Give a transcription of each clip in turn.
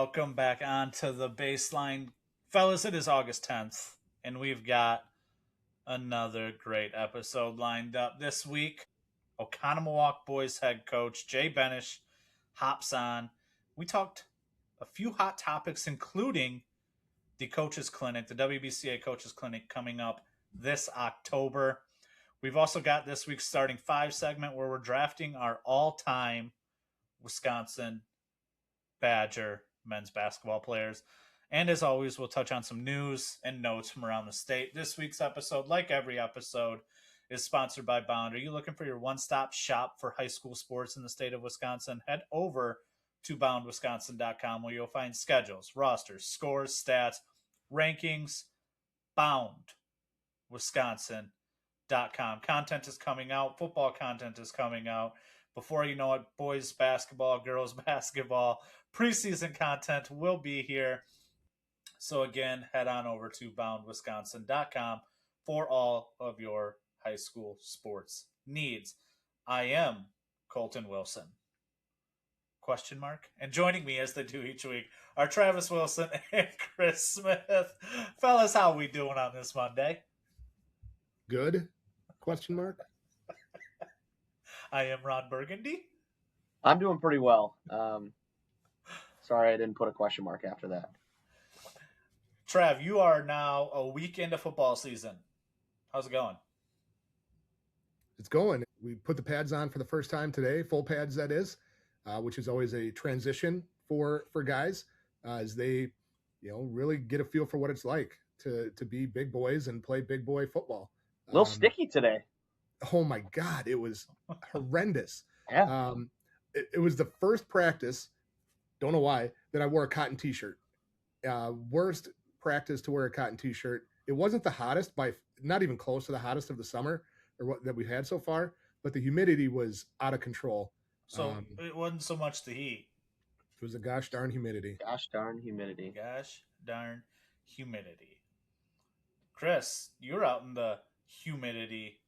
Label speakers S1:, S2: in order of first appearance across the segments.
S1: welcome back onto the baseline. Fellas, it is August 10th, and we've got another great episode lined up this week. Oconomowoc boys head coach Jay Benish hops on. We talked a few hot topics, including the Coaches Clinic, the WBCA Coaches Clinic coming up this October. We've also got this week's starting five segment where we're drafting our all-time Wisconsin Badger men's basketball players. And as always, we'll touch on some news and notes from around the state. This week's episode, like every episode, is sponsored by Bound. Are you looking for your one-stop shop for high school sports in the state of Wisconsin? Head over to boundwisconsin.com where you'll find schedules, rosters, scores, stats, rankings. Boundwisconsin.com. Content is coming out. Football content is coming out. Before you know it, boys basketball, girls basketball, preseason content will be here. So again, head on over to boundwisconsin.com for all of your high school sports needs. I am Colton Wilson. ? And joining me as they do each week are Travis Wilson and Chris Smith. Fellas, how are we doing on this Monday?
S2: Good? ?
S1: I am Ron Burgundy.
S3: I'm doing pretty well. Sorry I didn't put a question mark after that.
S1: Trav, you are now a week into football season. How's it going?
S2: It's going. We put the pads on for the first time today, full pads that is, which is always a transition for guys as they, really get a feel for what it's like to be big boys and play big boy football.
S3: A little sticky today.
S2: Oh my God, it was horrendous.
S3: Yeah.
S2: It was the first practice, don't know why, that I wore a cotton t-shirt. Worst practice to wear a cotton t-shirt. It wasn't the hottest, by not even close to the hottest of the summer or what that we've had so far, but the humidity was out of control.
S1: So it wasn't so much the heat.
S2: It was the gosh darn humidity.
S3: Gosh darn humidity.
S1: Chris, you're out in the humidity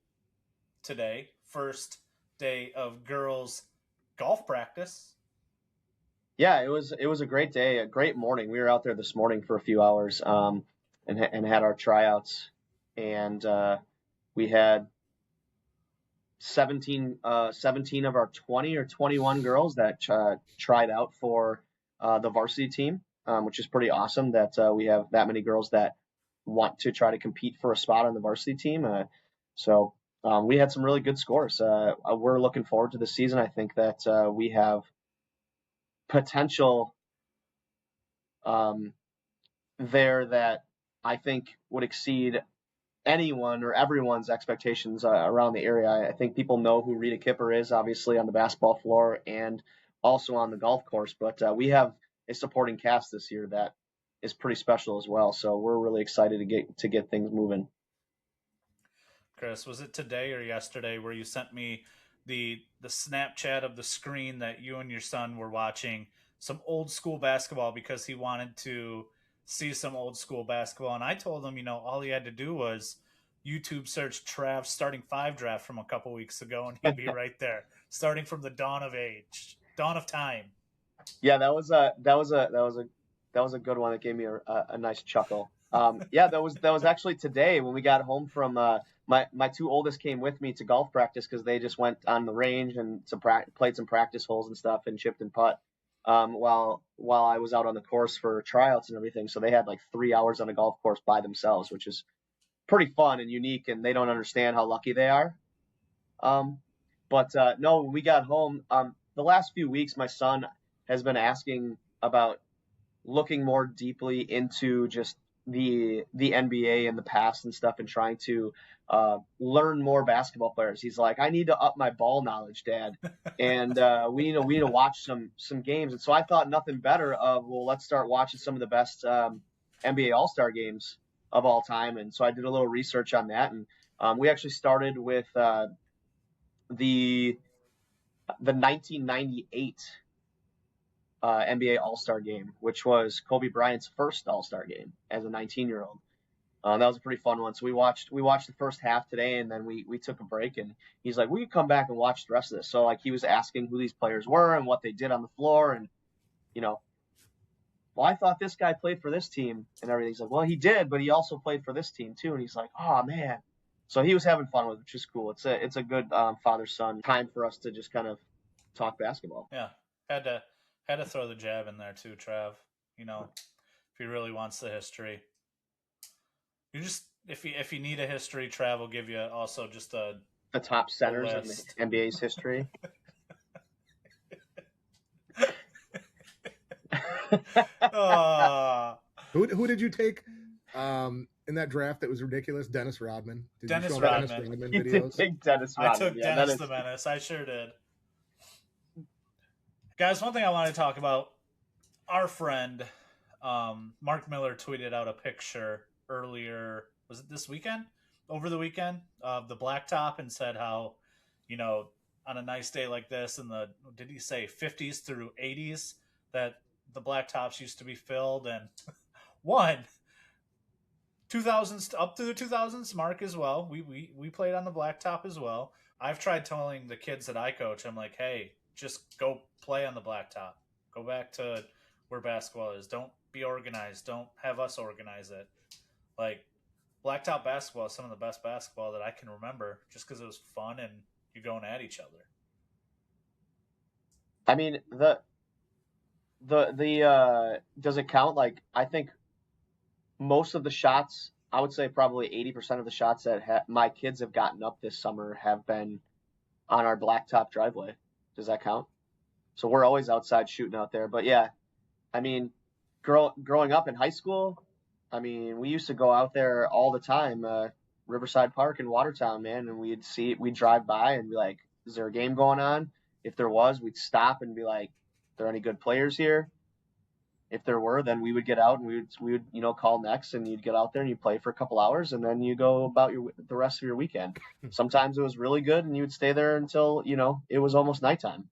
S1: today. First day of girls golf practice.
S3: Yeah, it was a great day, a great morning. We were out there this morning for a few hours and had our tryouts, and we had 17 of our 20 or 21 girls that tried out for the varsity team, which is pretty awesome that we have that many girls that want to try to compete for a spot on the varsity team. So we had some really good scores. We're looking forward to the season. I think that we have potential there that I think would exceed anyone or everyone's expectations around the area. I think people know who Rita Kipper is, obviously, on the basketball floor and also on the golf course. But we have a supporting cast this year that is pretty special as well. So we're really excited to get things moving.
S1: Chris, was it today or yesterday where you sent me the Snapchat of the screen that you and your son were watching some old school basketball because he wanted to see some old school basketball? And I told him, all he had to do was YouTube search Trav's starting five draft from a couple weeks ago, and he'd be right there, starting from the dawn of time. Yeah,
S3: that was a good one that gave me a nice chuckle. Yeah, that was actually today when we got home from my two oldest came with me to golf practice because they just went on the range and played some practice holes and stuff and chipped and putt while I was out on the course for tryouts and everything. So they had like 3 hours on a golf course by themselves, which is pretty fun and unique, and they don't understand how lucky they are. But no, when we got home, the last few weeks, my son has been asking about looking more deeply into just the NBA in the past and stuff, and trying to learn more basketball players. He's like, I need to up my ball knowledge, Dad, and we need to watch some games. And so I thought nothing better of, well, let's start watching some of the best NBA All-Star games of all time. And so I did a little research on that, and we actually started with the 1998 NBA All-Star game, which was Kobe Bryant's first All-Star game as a 19-year-old. That was a pretty fun one. So we watched the first half today, and then we took a break, and he's like, we could come back and watch the rest of this. So like he was asking who these players were and what they did on the floor, and well, I thought this guy played for this team and everything. He's like, well, he did, but he also played for this team too. And he's like, oh man. So he was having fun with it, which is cool. It's a good father-son time for us to just kind of talk basketball.
S1: Yeah, had to throw the jab in there too, Trav. You know, if he really wants the history, you just if you need a history, Trav will give you also just the
S3: top centers in the NBA's history.
S2: Who did you take in that draft that was ridiculous? Dennis Rodman.
S1: Did Dennis Rodman.
S3: Dennis Rodman videos? Dennis Rodman.
S1: I took Dennis the Menace. I sure did. Guys, one thing I want to talk about, our friend Mark Miller tweeted out a picture earlier, was it this weekend? Over the weekend, of the blacktop, and said how, you know, on a nice day like this in the, did he say 50s through 80s, that the blacktops used to be filled, and 2000s up to the 2000s mark as well. We played on the blacktop as well. I've tried telling the kids that I coach, I'm like, hey, just go play on the blacktop. Go back to where basketball is. Don't be organized. Don't have us organize it. Like, blacktop basketball is some of the best basketball that I can remember, just because it was fun and you're going at each other.
S3: I mean, the does it count? Like, I think most of the shots, I would say probably 80% of the shots that my kids have gotten up this summer have been on our blacktop driveway. Does that count? So we're always outside shooting out there. But yeah, I mean, growing up in high school, I mean, we used to go out there all the time, Riverside Park in Watertown, man, and we'd drive by and be like, is there a game going on? If there was, we'd stop and be like, are there any good players here? If there were, then we would get out and we would, you know, call next, and you'd get out there and you play for a couple hours, and then you go about the rest of your weekend. Sometimes it was really good and you would stay there until, you know, it was almost nighttime.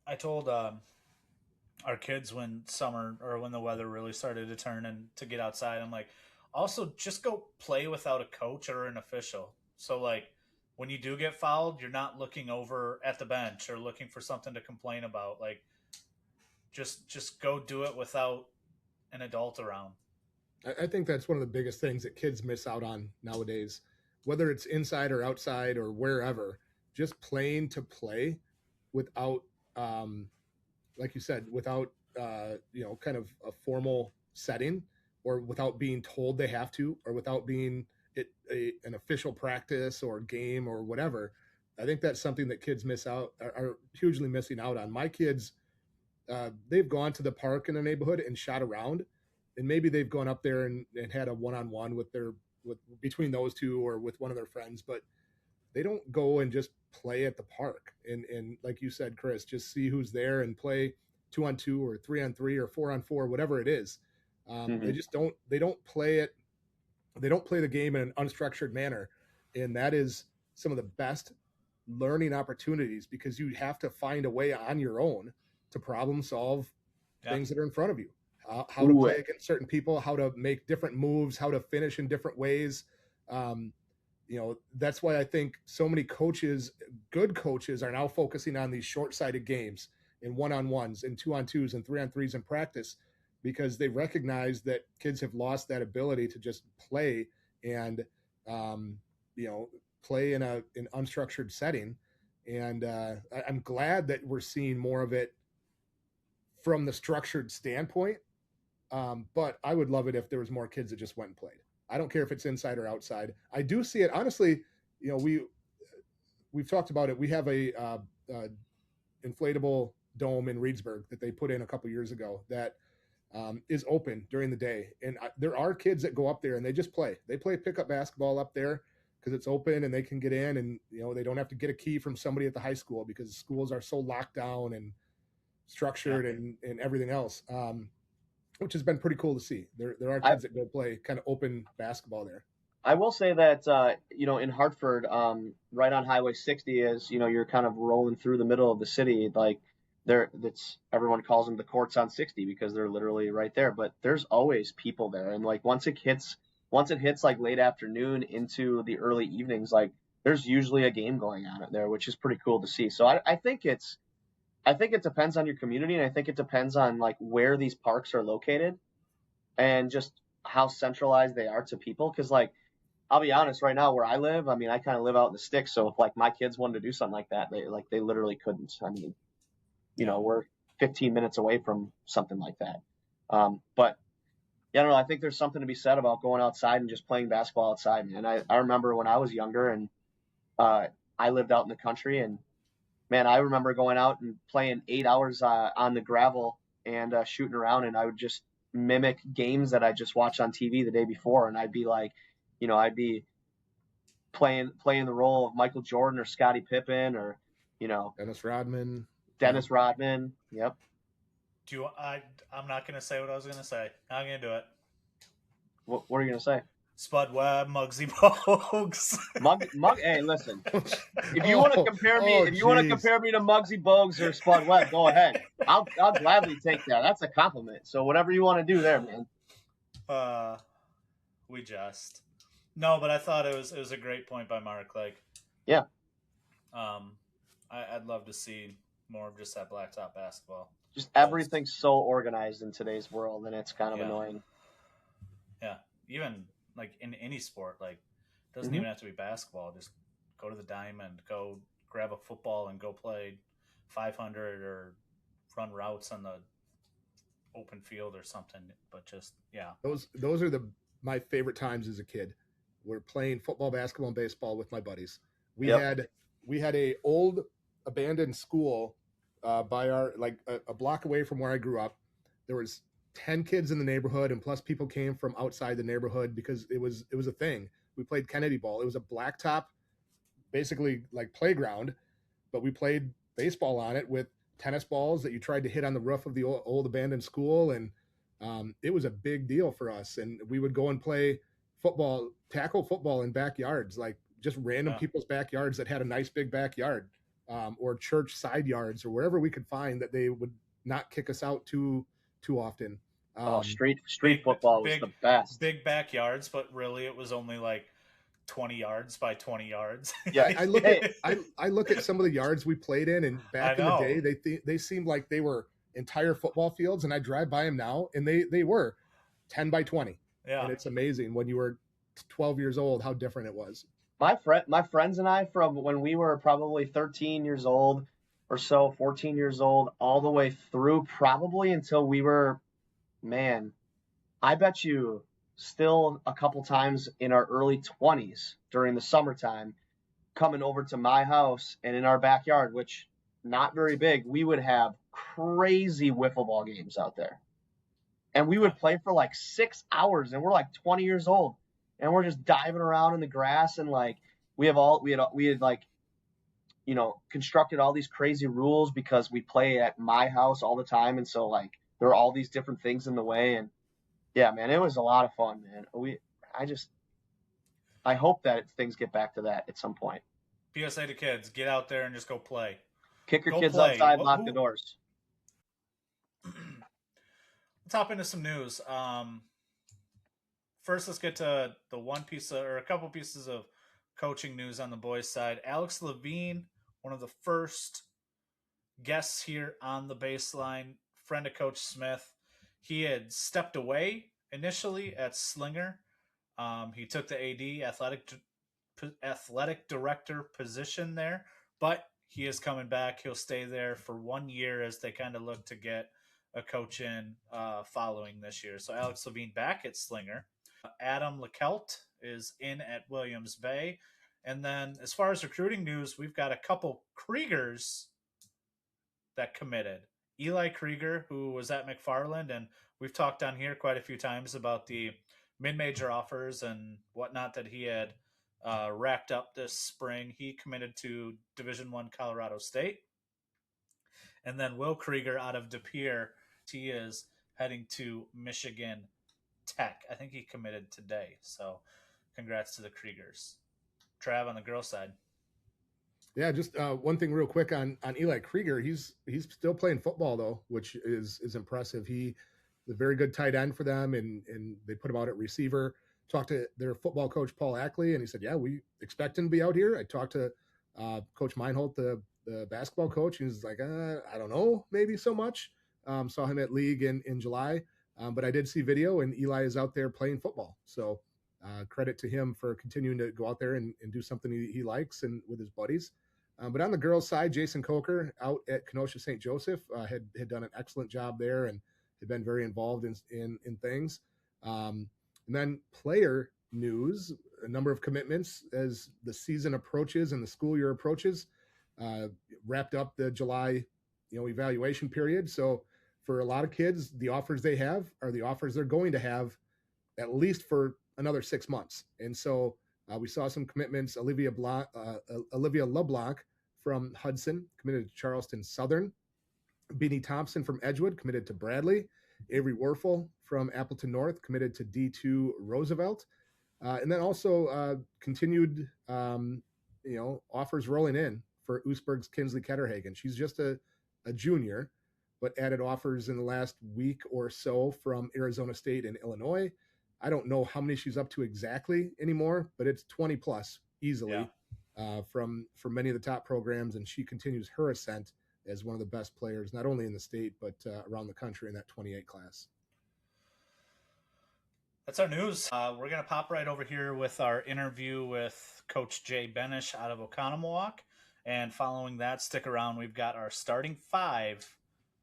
S1: I told our kids when the weather really started to turn and to get outside, I'm like, also just go play without a coach or an official. So like, when you do get fouled, you're not looking over at the bench or looking for something to complain about. Like, just go do it without an adult around.
S2: I think that's one of the biggest things that kids miss out on nowadays, whether it's inside or outside or wherever, just playing to play without, like you said, without, you know, kind of a formal setting, or without being told they have to, or without being an official practice or game or whatever. I think that's something that kids are hugely missing out on. My kids, they've gone to the park in the neighborhood and shot around, and maybe they've gone up there and had a one-on-one with between those two or with one of their friends, but they don't go and just play at the park. And like you said, Chris, just see who's there and play 2-on-2 or 3-on-3 or 4-on-4, whatever it is. They don't play it. They don't play the game in an unstructured manner. And that is some of the best learning opportunities, because you have to find a way on your own to problem solve things that are in front of you, how to play against certain people, how to make different moves, how to finish in different ways. You know, that's why I think so many coaches, good coaches, are now focusing on these short-sided games and one-on-ones and 2-on-2s and 3-on-3s in practice, because they recognize that kids have lost that ability to just play and, you know, play in an unstructured setting. And I'm glad that we're seeing more of it from the structured standpoint. But I would love it if there was more kids that just went and played. I don't care if it's inside or outside. I do see it, honestly. You know, we've talked about it. We have a inflatable dome in Reedsburg that they put in a couple years ago that is open during the day. And there are kids that go up there and they just play. They play pickup basketball up there because it's open and they can get in, and, you know, they don't have to get a key from somebody at the high school, because schools are so locked down and structured and everything else, which has been pretty cool to see. There are kids that go play kind of open basketball there.
S3: I will say that, you know, in Hartford, right on Highway 60, is, you know, you're kind of rolling through the middle of the city. Like, everyone calls them the courts on 60 because they're literally right there. But there's always people there, and like once it hits like late afternoon into the early evenings, like there's usually a game going on there, which is pretty cool to see. So I think it's I think it depends on your community, and I think it depends on like where these parks are located and just how centralized they are to people. Because like I'll be honest, right now where I live, I mean, I kind of live out in the sticks, so if like my kids wanted to do something like that, they literally couldn't. I mean, we're 15 minutes away from something like that. But yeah, I don't know. I think there's something to be said about going outside and just playing basketball outside, man. I remember when I was younger and uh, I lived out in the country, and man, I remember going out and playing 8 hours on the gravel and shooting around, and I would just mimic games that I just watched on TV the day before, and I'd be like, I'd be playing the role of Michael Jordan or Scottie Pippen or
S2: Dennis Rodman.
S3: Dennis Rodman. Yep.
S1: I'm not gonna say what I was gonna say. I'm gonna do it.
S3: What are you gonna say?
S1: Spud Webb, Muggsy Bogues.
S3: Hey, listen. If you want to compare me, to Muggsy Bogues or Spud Webb, go ahead. I'll gladly take that. That's a compliment. So whatever you want to do there, man.
S1: We just no, but I thought it was a great point by Mark. Like,
S3: yeah.
S1: I'd love to see more of just that blacktop basketball.
S3: Just everything's so organized in today's world, and it's kind of annoying.
S1: Yeah, even like in any sport, like it doesn't even have to be basketball. Just go to the diamond, go grab a football and go play 500 or run routes on the open field or something. But just
S2: those are my favorite times as a kid. We're playing football, basketball, and baseball with my buddies. We had a old abandoned school by our a block away from where I grew up. There was 10 kids in the neighborhood, and plus people came from outside the neighborhood because it was a thing. We played Kennedy ball. It was a blacktop, basically like playground, but we played baseball on it with tennis balls that you tried to hit on the roof of the old abandoned school, and it was a big deal for us. And we would go and play football, tackle football in backyards, like just random people's backyards that had a nice big backyard, or church side yards, or wherever we could find that they would not kick us out too often.
S3: Street football was the best.
S1: Big backyards, but really it was only like 20 yards by 20 yards.
S3: Yeah,
S2: I look at some of the yards we played in, and back in the day, they seemed like they were entire football fields, and I drive by them now, and they were 10 by 20.
S1: Yeah,
S2: and it's amazing when you were 12 years old how different it was.
S3: My friends and I, from when we were probably 13 years old or so, 14 years old, all the way through probably until we were, man, I bet you still a couple times in our early 20s during the summertime, coming over to my house and in our backyard, which not very big, we would have crazy wiffle ball games out there. And we would play for like 6 hours, and we're like 20 years old, and we're just diving around in the grass, and like we had like, constructed all these crazy rules because we play at my house all the time, and so like there are all these different things in the way, and yeah, man, it was a lot of fun, man. I hope that things get back to that at some point.
S1: PSA to kids, get out there and just go play.
S3: Kick your kids outside, lock the doors.
S1: Let's hop into some news. First, let's get to a couple pieces of coaching news on the boys' side. Alex Levine, one of the first guests here on the baseline, friend of Coach Smith. He had stepped away initially at Slinger. He took the AD, athletic director position there, but he is coming back. He'll stay there for 1 year as they kind of look to get a coach in following this year. So Alex Levine back at Slinger. Adam LeKelt is in at Williams Bay. And then as far as recruiting news, we've got a couple Kriegers that committed. Eli Krieger, who was at McFarland, and we've talked on here quite a few times about the mid-major offers and whatnot that he had racked up this spring. He committed to Division I Colorado State. And then Will Krieger out of De Pere, he is heading to Michigan Tech. I think he committed today. So congrats to the Kriegers. Trav, on the girls' side.
S2: Yeah, just one thing real quick on Eli Krieger. He's still playing football, though, which is impressive. He's a very good tight end for them, and they put him out at receiver. Talked to their football coach, Paul Ackley, and he said, yeah, we expect him to be out here. I talked to Coach Meinholt, the the basketball coach. He was like, I don't know, maybe so much. Saw him at league in July, but I did see video, and Eli is out there playing football. So credit to him for continuing to go out there and do something he likes and with his buddies. But on the girls' side, Jason Coker out at Kenosha St. Joseph had done an excellent job there and had been very involved in things. And then player news, a number of commitments as the season approaches and the school year approaches. Wrapped up the July, evaluation period. So for a lot of kids, the offers they have are the offers they're going to have at least for another 6 months. And so we saw some commitments. Olivia LeBlanc from Hudson committed to Charleston Southern. Beanie Thompson from Edgewood committed to Bradley. Avery Werfel from Appleton North committed to D2 Roosevelt. And then also continued, offers rolling in for Oostburg's Kinsley Ketterhagen. She's just a junior, but added offers in the last week or so from Arizona State and Illinois. I don't know how many she's up to exactly anymore, but it's 20 plus easily from many of the top programs. And she continues her ascent as one of the best players, not only in the state, but around the country in that 28 class.
S1: That's our news. We're going to pop right over here with our interview with Coach Jay Benish out of Oconomowoc. And following that, stick around. We've got our starting 5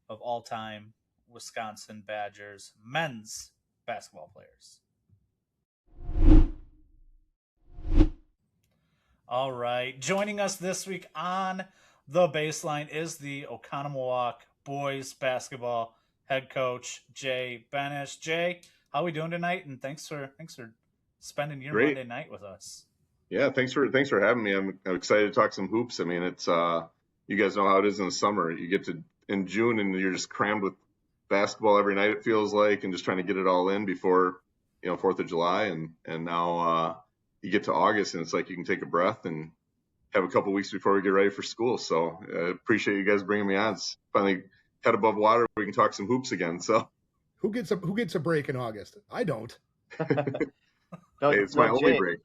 S1: of all-time Wisconsin Badgers men's basketball players. All right. Joining us this week on The Baseline is the Oconomowoc boys basketball head coach, Jay Benish. Jay, how are we doing tonight? And thanks for spending your Monday night with us.
S4: Yeah, thanks for having me. I'm excited to talk some hoops. I mean, it's you guys know how it is in the summer. You get to in June and you're just crammed with basketball every night, it feels like, and just trying to get it all in before 4th of July, and now you get to August and it's like you can take a breath and have a couple weeks before we get ready for school. So I appreciate you guys bringing me on. It's finally head above water. We can talk some hoops again. So
S2: who gets a break in August? I don't.
S4: It's my only break.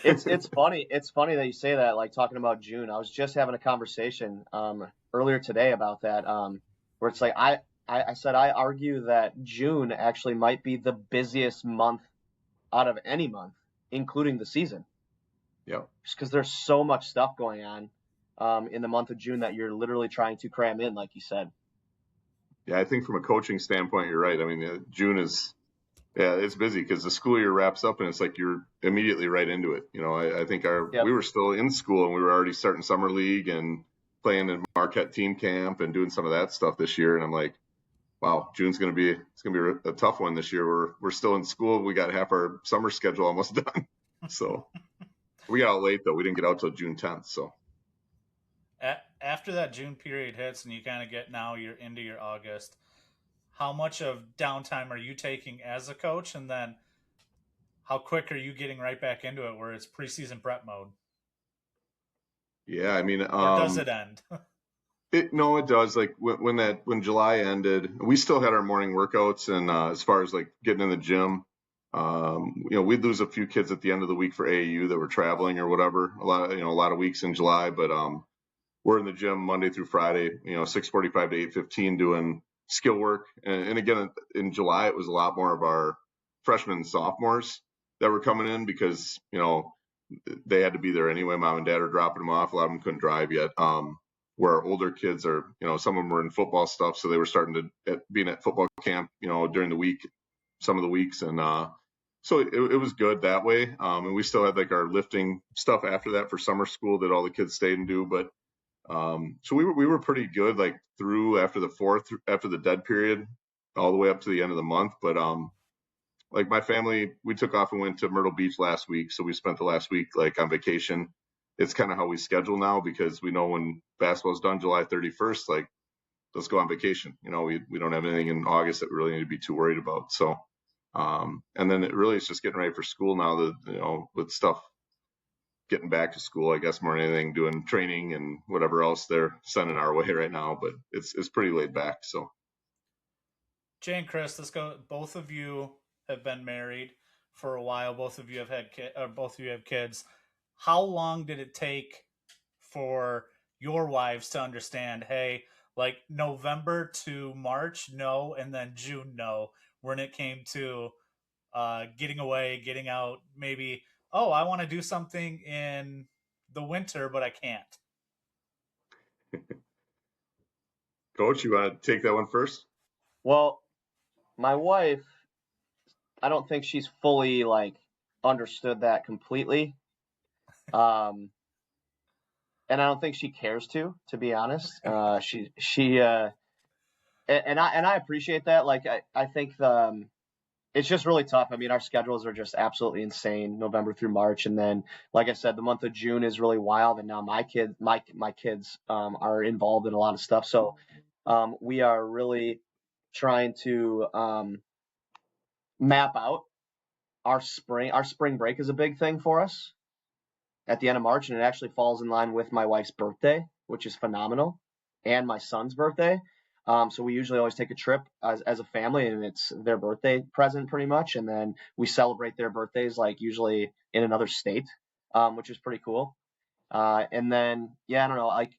S3: It's funny. It's funny that you say that, like talking about June. I was just having a conversation earlier today about that, where it's like I said I argue that June actually might be the busiest month out of any month, including the season.
S4: Yeah.
S3: Just because there's so much stuff going on in the month of June that you're literally trying to cram in, like you said.
S4: Yeah, I think from a coaching standpoint, you're right. I mean, June is. Yeah, it's busy because the school year wraps up and it's like you're immediately right into it. I think we were still in school and we were already starting summer league and playing in Marquette team camp and doing some of that stuff this year. And I'm like, wow, June's going to be a tough one this year. We're still in school. We got half our summer schedule almost done. So we got out late though. We didn't get out till June 10th. So
S1: after that June period hits and you kind of you're into your August, how much of downtime are you taking as a coach? And then how quick are you getting right back into it where it's preseason prep mode?
S4: Yeah, I mean,
S1: or does it end?
S4: It does. Like when July ended, we still had our morning workouts. And as far as like getting in the gym, we'd lose a few kids at the end of the week for AAU that were traveling or whatever, a lot of weeks in July, but we're in the gym Monday through Friday, 6:45 to 8:15 doing skill work. And again, in July, it was a lot more of our freshmen and sophomores that were coming in because, they had to be there anyway. Mom and dad are dropping them off. A lot of them couldn't drive yet. Where our older kids are, some of them were in football stuff. So they were starting to being at football camp, during the week, some of the weeks. And so it was good that way. And we still had like our lifting stuff after that for summer school that all the kids stayed and do. But so we were pretty good, like through after the dead period, all the way up to the end of the month. But like my family, we took off and went to Myrtle Beach last week. So we spent the last week like on vacation. It's kind of how we schedule now because we know when basketball's done July 31st, like let's go on vacation. We don't have anything in August that we really need to be too worried about. So and then it really is just getting ready for school now that, with stuff getting back to school, I guess, more than anything, doing training and whatever else they're sending our way right now. But it's pretty laid back. So,
S1: Jay and Chris, let's go. Both of you have been married for a while. Both of you have had both of you have kids. How long did it take for your wives to understand, hey, like November to March, no, and then June, no, when it came to getting away, getting out, maybe, oh, I want to do something in the winter, but I can't.
S4: Coach, you want to take that one first?
S3: Well, my wife, I don't think she's fully like understood that completely. Um, and I don't think she cares to be honest. And I appreciate that. Like, I think it's just really tough. I mean, our schedules are just absolutely insane, November through March, and then, like I said, the month of June is really wild. And now my kids are involved in a lot of stuff. So we are really trying to map out our spring. Our spring break is a big thing for us at the end of March, and it actually falls in line with my wife's birthday, which is phenomenal, and my son's birthday. So we usually always take a trip as a family, and it's their birthday present pretty much, and then we celebrate their birthdays like usually in another state, which is pretty cool. And then yeah, I don't know, like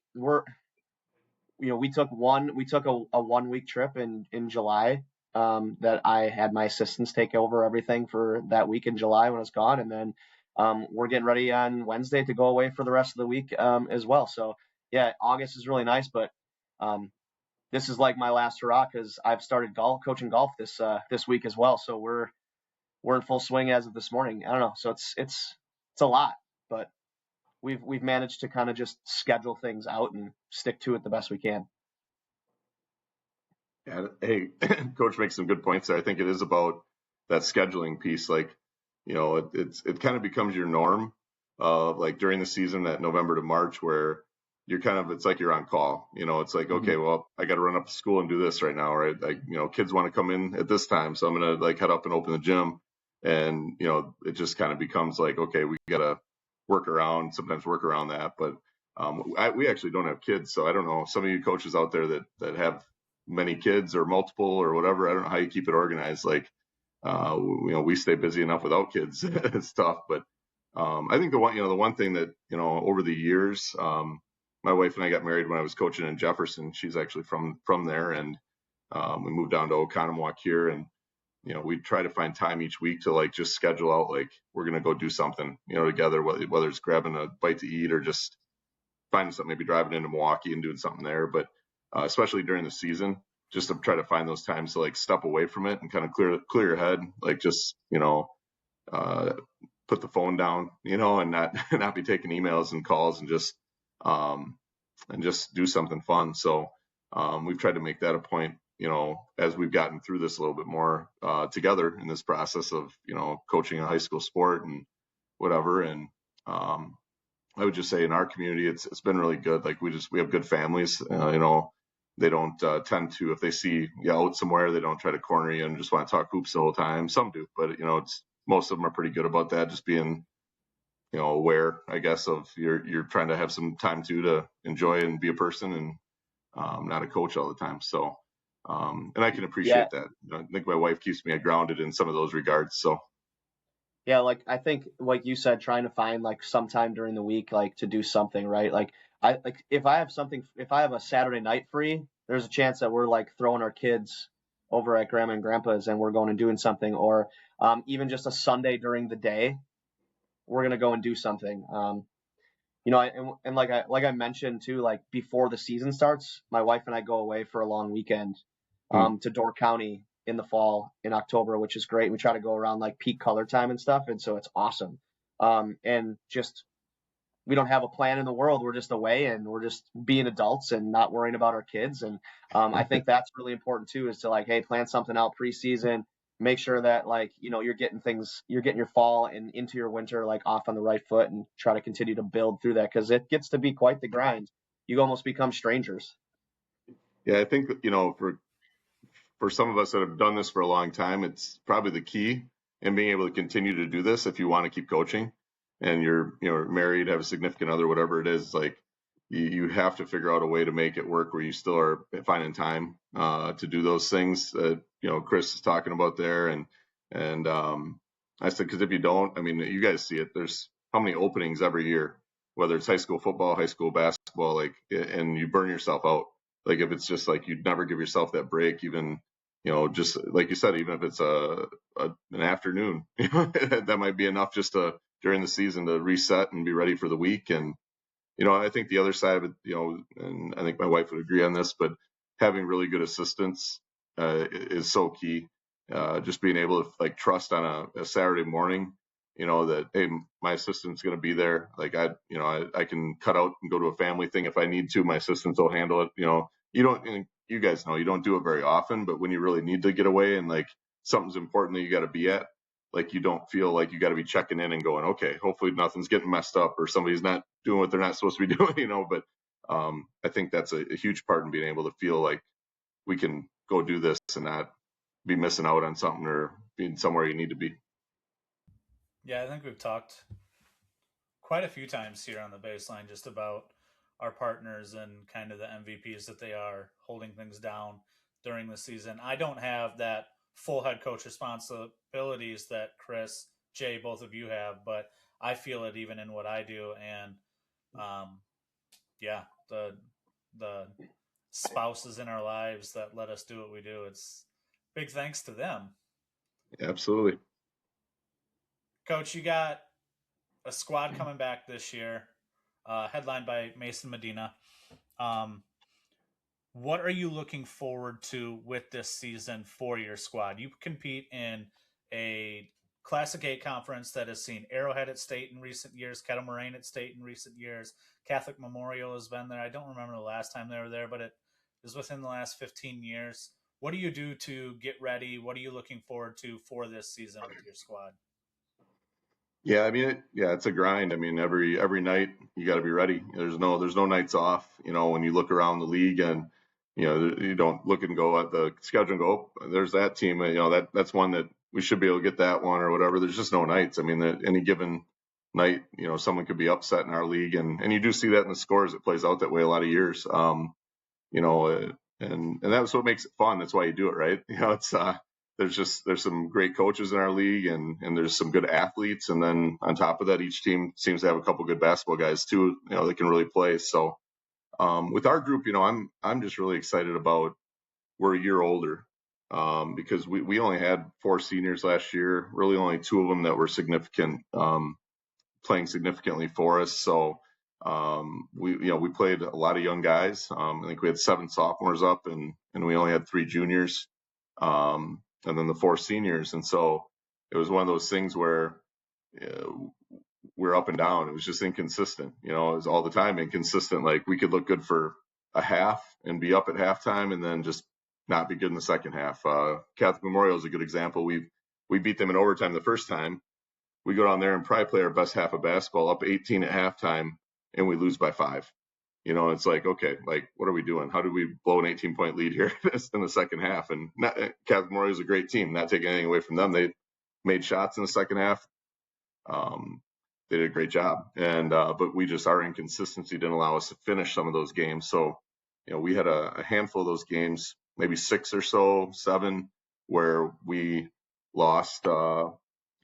S3: we took a 1 week trip in July, that I had my assistants take over everything for that week in July when I was gone, and then we're getting ready on Wednesday to go away for the rest of the week as well. So yeah, August is really nice, but this is like my last hurrah because I've started coaching golf this week as well. So we're in full swing as of this morning. I don't know, so it's a lot, but we've managed to kind of just schedule things out and stick to it the best we can.
S4: Yeah, hey, Coach makes some good points there. I think it is about that scheduling piece. Like, it kind of becomes your norm, like during the season, that November to March, where it's like you're on call. It's like, okay, well, I got to run up to school and do this right now, right? Like, kids want to come in at this time, so I'm gonna like head up and open the gym, and it just kind of becomes like, okay, we gotta sometimes work around that, but we actually don't have kids, so I don't know. Some of you coaches out there that have many kids or multiple or whatever, I don't know how you keep it organized. Like, we stay busy enough without kids. It's tough, but I think the one thing that over the years, my wife and I got married when I was coaching in Jefferson. She's actually from there, and we moved down to Oconomowoc here, and we try to find time each week to like just schedule out, like, we're gonna go do something together, whether it's grabbing a bite to eat or just finding something, maybe driving into Milwaukee and doing something there. But especially during the season, just to try to find those times to like step away from it and kind of clear your head, like just put the phone down, and not be taking emails and calls, and just do something fun. So we've tried to make that a point, as we've gotten through this a little bit more together in this process of coaching a high school sport and whatever. And I would just say in our community, it's been really good. Like, we have good families. They don't tend to, if they see you out somewhere, they don't try to corner you and just want to talk hoops the whole time. Some do, but most of them are pretty good about that. Just being aware, I guess, of you're trying to have some time to enjoy and be a person, and not a coach all the time. So and I can appreciate that. I think my wife keeps me grounded in some of those regards. So.
S3: Yeah, like I think, like you said, trying to find like sometime during the week, like to do something, right? Like if I have a Saturday night free, there's a chance that we're like throwing our kids over at Grandma and Grandpa's and we're going and doing something, or even just a Sunday during the day, we're gonna go and do something. And like I mentioned too, like before the season starts, my wife and I go away for a long weekend to Door County in the fall, in October, which is great. We try to go around like peak color time and stuff, and so it's awesome. And just, we don't have a plan in the world. We're just away and we're just being adults and not worrying about our kids. And I think that's really important too, is to like, hey, plan something out preseason. Make sure that like, you're getting your fall and into your winter like off on the right foot, and try to continue to build through that, because it gets to be quite the grind. You almost become strangers.
S4: Yeah, I think for some of us that have done this for a long time, it's probably the key in being able to continue to do this. If you want to keep coaching and you're married, have a significant other, whatever it is, like you have to figure out a way to make it work where you still are finding time to do those things that Chris is talking about there. And I said, because if you don't, I mean, you guys see it, there's how many openings every year, whether it's high school football, high school basketball, like, and you burn yourself out. Like if it's just like you'd never give yourself that break, even, just like you said, even if it's an afternoon, that might be enough just to during the season to reset and be ready for the week. And I think the other side of it, and I think my wife would agree on this, but having really good assistants is so key. Just being able to like trust on a Saturday morning, that, hey, my assistant's going to be there. Like I can cut out and go to a family thing if I need to. My assistants will handle it. You guys know you don't do it very often, but when you really need to get away and like something's important that you got to be at, like you don't feel like you got to be checking in and going, okay, hopefully nothing's getting messed up or somebody's not doing what they're not supposed to be doing, but I think that's a huge part in being able to feel like we can go do this and not be missing out on something or being somewhere you need to be.
S1: Yeah, I think we've talked quite a few times here on the baseline just about our partners and kind of the MVPs that they are holding things down during the season. I don't have that full head coach responsibilities that Chris, Jay, both of you have, but I feel it even in what I do. And the spouses in our lives that let us do what we do, it's big thanks to them.
S4: Absolutely.
S1: Coach, you got a squad coming back this year, headlined by Mason Medina. What are you looking forward to with this season for your squad? You compete in a Classic A conference that has seen Arrowhead at state in recent years, Kettle Moraine at state in recent years. Catholic Memorial has been there. I don't remember the last time they were there, but it is within the last 15 years. What do you do to get ready? What are you looking forward to for this season with your squad?
S4: Yeah, I mean, it's a grind. I mean, every night you got to be ready. There's no nights off. When you look around the league and you don't look and go at the schedule and go, oh, there's that team. That's one that we should be able to get that one or whatever. There's just no nights. I mean, any given night, someone could be upset in our league, and you do see that in the scores. It plays out that way a lot of years. And that's what makes it fun. That's why you do it, right? It's there's some great coaches in our league and there's some good athletes. And then on top of that, each team seems to have a couple good basketball guys too, that can really play. So with our group, I'm just really excited about we're a year older because we only had 4 seniors last year, really only 2 of them that were significant, playing significantly for us. So we played a lot of young guys. I think we had 7 sophomores up and we only had 3 juniors. And then the 4 seniors. And so it was one of those things where we're up and down. It was just inconsistent. It was all the time inconsistent. Like we could look good for a half and be up at halftime and then just not be good in the second half. Catholic Memorial is a good example. We beat them in overtime the first time. We go down there and probably play our best half of basketball, up 18 at halftime, and we lose by 5. It's like, okay, like, what are we doing? How did we blow an 18-point lead here in the second half? And Catholic Memorial is a great team, not taking anything away from them. They made shots in the second half. They did a great job. And but our inconsistency didn't allow us to finish some of those games. So, we had a handful of those games, maybe 6 or so, 7, where we lost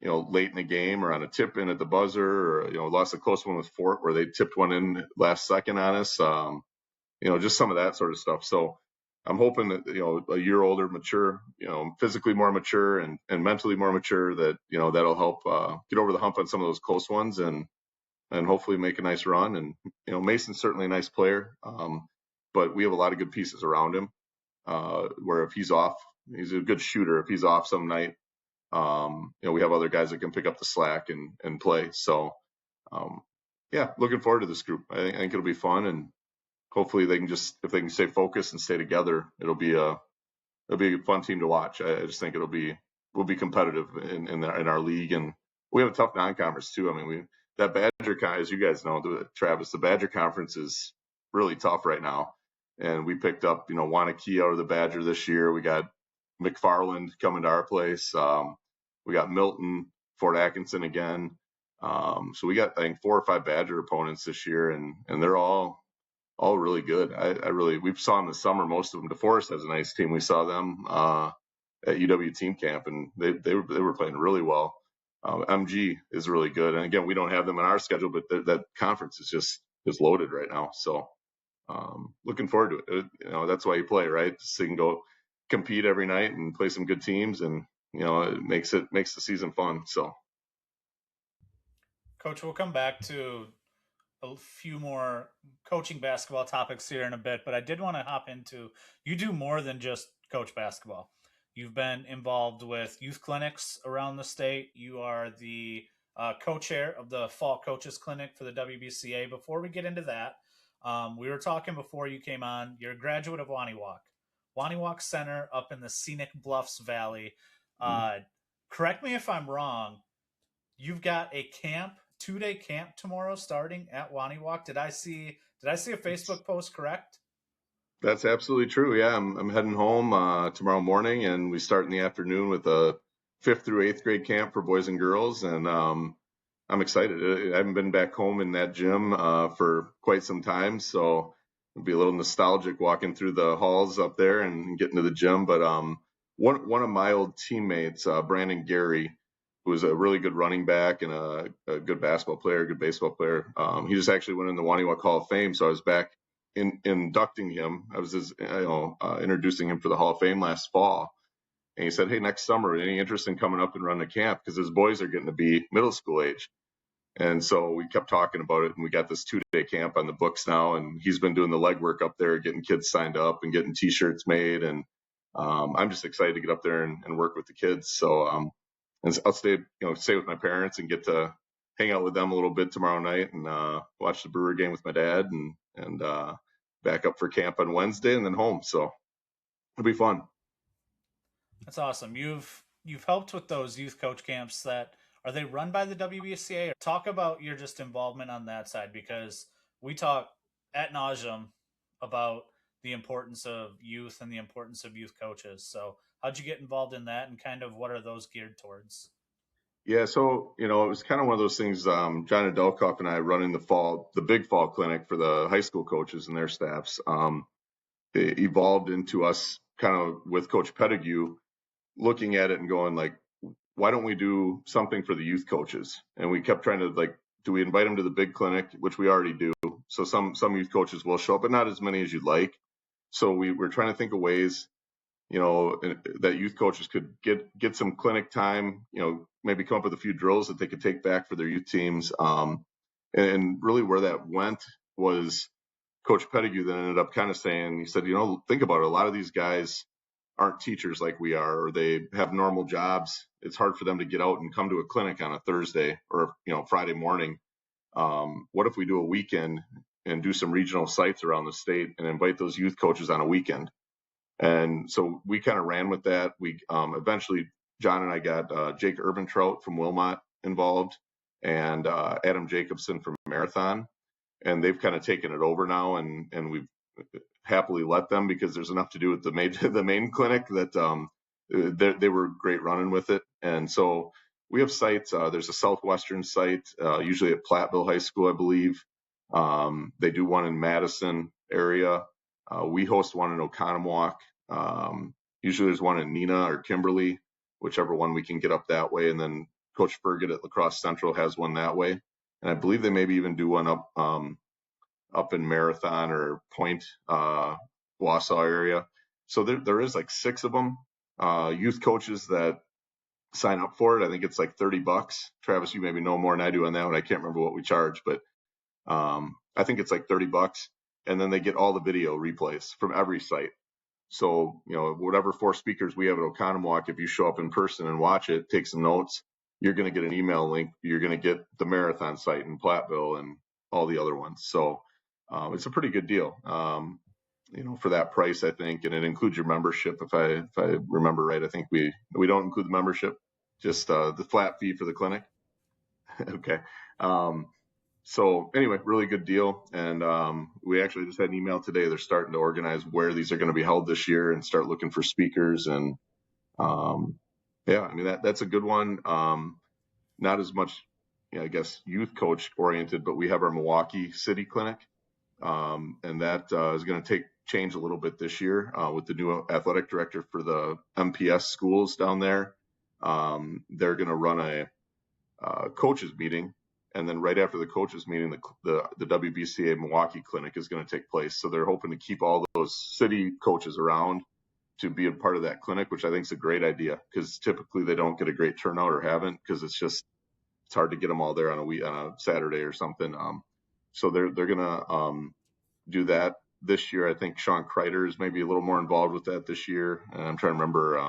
S4: late in the game or on a tip in at the buzzer, or lost a close one with Fort where they tipped one in last second on us. Just some of that sort of stuff. So I'm hoping that a year older, mature, physically more mature and mentally more mature, that that'll help get over the hump on some of those close ones and hopefully make a nice run. And Mason's certainly a nice player, but we have a lot of good pieces around him. Where if he's off, he's a good shooter. If he's off some night, we have other guys that can pick up the slack and play. So, looking forward to this group. I think it'll be fun, and hopefully if they can stay focused and stay together, it'll be a fun team to watch. I just think we'll be competitive in our league, and we have a tough non-conference too. I mean, that Badger, as you guys know, Travis, the Badger conference is really tough right now, and we picked up Wanakee out of the Badger this year. We got McFarland coming to our place. We got Milton, Fort Atkinson again. So we got, I think, 4 or 5 Badger opponents this year, and they're all really good. We saw them this summer, most of them. DeForest has a nice team. We saw them at UW team camp, and they were playing really well. MG is really good. And again, we don't have them in our schedule, but that conference is loaded right now. So looking forward to it. That's why you play, right? So you can go compete every night and play some good teams, and it makes the season fun. So,
S1: Coach, we'll come back to a few more coaching basketball topics here in a bit, but I did want to hop into, you do more than just coach basketball. You've been involved with youth clinics around the state. You are the co-chair of the Fall Coaches Clinic for the WBCA. Before we get into that, we were talking before you came on. You're a graduate of Waniwak Center up in the Scenic Bluffs Valley. Correct me if I'm wrong. You've got a 2-day camp tomorrow starting at Waniwak. Did I see a Facebook post correct?
S4: That's absolutely true. Yeah, I'm heading home tomorrow morning, and we start in the afternoon with a 5th through 8th grade camp for boys and girls, and I'm excited. I haven't been back home in that gym for quite some time, so it'll be a little nostalgic walking through the halls up there and getting to the gym. But one of my old teammates, Brandon Gary, who was a really good running back and a good basketball player, good baseball player, he just actually went in the Waniwak Hall of Fame, so I was back inducting him. I was introducing him for the Hall of Fame last fall. And he said, hey, next summer, any interest in coming up and running a camp? Because his boys are getting to be middle school age. And so we kept talking about it, and we got this 2-day camp on the books now. And he's been doing the legwork up there, getting kids signed up and getting T-shirts made. And I'm just excited to get up there and work with the kids. So and I'll stay with my parents and get to hang out with them a little bit tomorrow night and watch the Brewer game with my dad and back up for camp on Wednesday and then home. So it'll be fun.
S1: That's awesome. You've helped with those youth coach camps. Are they run by the WBCA? Talk about your just involvement on that side, because we talk ad nauseum about the importance of youth and the importance of youth coaches. So how'd you get involved in that, and kind of what are those geared towards?
S4: Yeah, so it was kind of one of those things. John Adelkoff and I running the big fall clinic for the high school coaches and their staffs. It evolved into us kind of with Coach Pettigrew looking at it and going like, why don't we do something for the youth coaches? And we kept trying to do we invite them to the big clinic, which we already do. So some youth coaches will show up, but not as many as you'd like. So we're trying to think of ways, that youth coaches could get some clinic time, maybe come up with a few drills that they could take back for their youth teams. And really where that went was Coach Pettigrew then ended up kind of saying, he said, think about it. A lot of these guys aren't teachers like we are, or they have normal jobs. It's hard for them to get out and come to a clinic on a Thursday or, Friday morning. What if we do a weekend and do some regional sites around the state and invite those youth coaches on a weekend? And so we kind of ran with that. We eventually, John and I got Jake Urbantrout from Wilmot involved and Adam Jacobson from Marathon. And they've kind of taken it over now, and we've happily let them because there's enough to do with the main clinic that they were great running with it. And so we have sites. There's a Southwestern site, usually at Platteville High School, I believe. They do one in Madison area. We host one in Oconomowoc. Usually there's one in Neenah or Kimberly, whichever one we can get up that way. And then Coach Fergut at La Crosse Central has one that way. And I believe they maybe even do one up in Marathon or Point, Wausau area. So there is 6 of them, youth coaches that sign up for it. I think it's $30. Travis, you maybe know more than I do on that one. I can't remember what we charge, but I think it's $30. And then they get all the video replays from every site. So, whatever 4 speakers we have at Oconomowoc, if you show up in person and watch it, take some notes, you're going to get an email link. You're going to get the Marathon site in Platteville and all the other ones. So it's a pretty good deal, for that price, I think. And it includes your membership. If I remember right, I think we don't include the membership, just the flat fee for the clinic. Okay. So anyway, really good deal. And we actually just had an email today. They're starting to organize where these are going to be held this year and start looking for speakers. And that's a good one. Not as much, I guess, youth coach oriented, but we have our Milwaukee City Clinic. And that is going to change a little bit this year with the new athletic director for the MPS schools down there. They're going to run coaches meeting. And then right after the coaches meeting, the WBCA Milwaukee Clinic is going to take place. So they're hoping to keep all those city coaches around to be a part of that clinic, which I think is a great idea, because typically they don't get a great turnout or haven't, because it's hard to get them all there on a Saturday or something. So they're going to do that this year. I think Sean Kreider is maybe a little more involved with that this year. And I'm trying to remember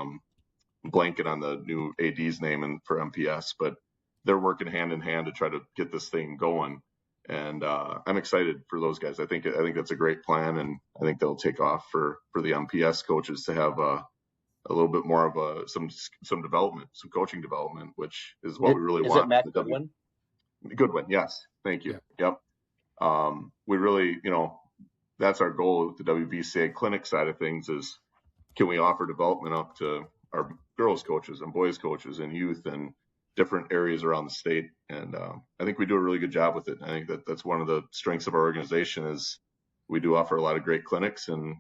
S4: blanket on the new AD's name for MPS, but they're working hand in hand to try to get this thing going. And I'm excited for those guys. I think that's a great plan, and I think they'll take off for the MPS coaches to have a little bit more of some development, some coaching development, which is what we really want.
S3: Is it Matt Goodwin?
S4: Goodwin, yes. Thank you. Yeah. Yep. We really, that's our goal with the WBCA clinic side of things is, can we offer development up to our girls coaches and boys coaches and youth and different areas around the state? And I think we do a really good job with it. I think that's one of the strengths of our organization is we do offer a lot of great clinics, and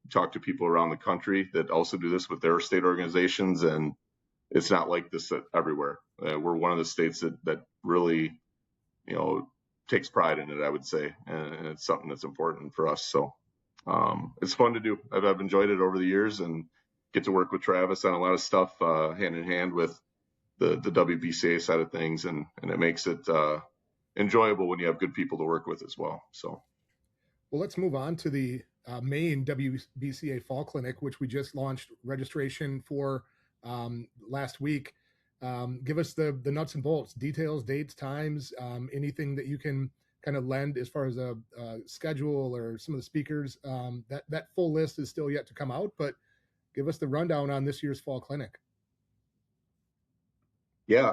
S4: talk to people around the country that also do this with their state organizations. And it's not like this everywhere. We're one of the states that really, takes pride in it, I would say. And it's something that's important for us. So it's fun to do. I've enjoyed it over the years and get to work with Travis on a lot of stuff hand in hand with the WBCA side of things. And it makes it enjoyable when you have good people to work with as well. So.
S2: Well, let's move on to the main WBCA Fall Clinic, which we just launched registration for last week. Give us the nuts and bolts, details, dates, times, anything that you can kind of lend as far as a schedule or some of the speakers. That full list is still yet to come out, but give us the rundown on this year's Fall Clinic.
S4: Yeah,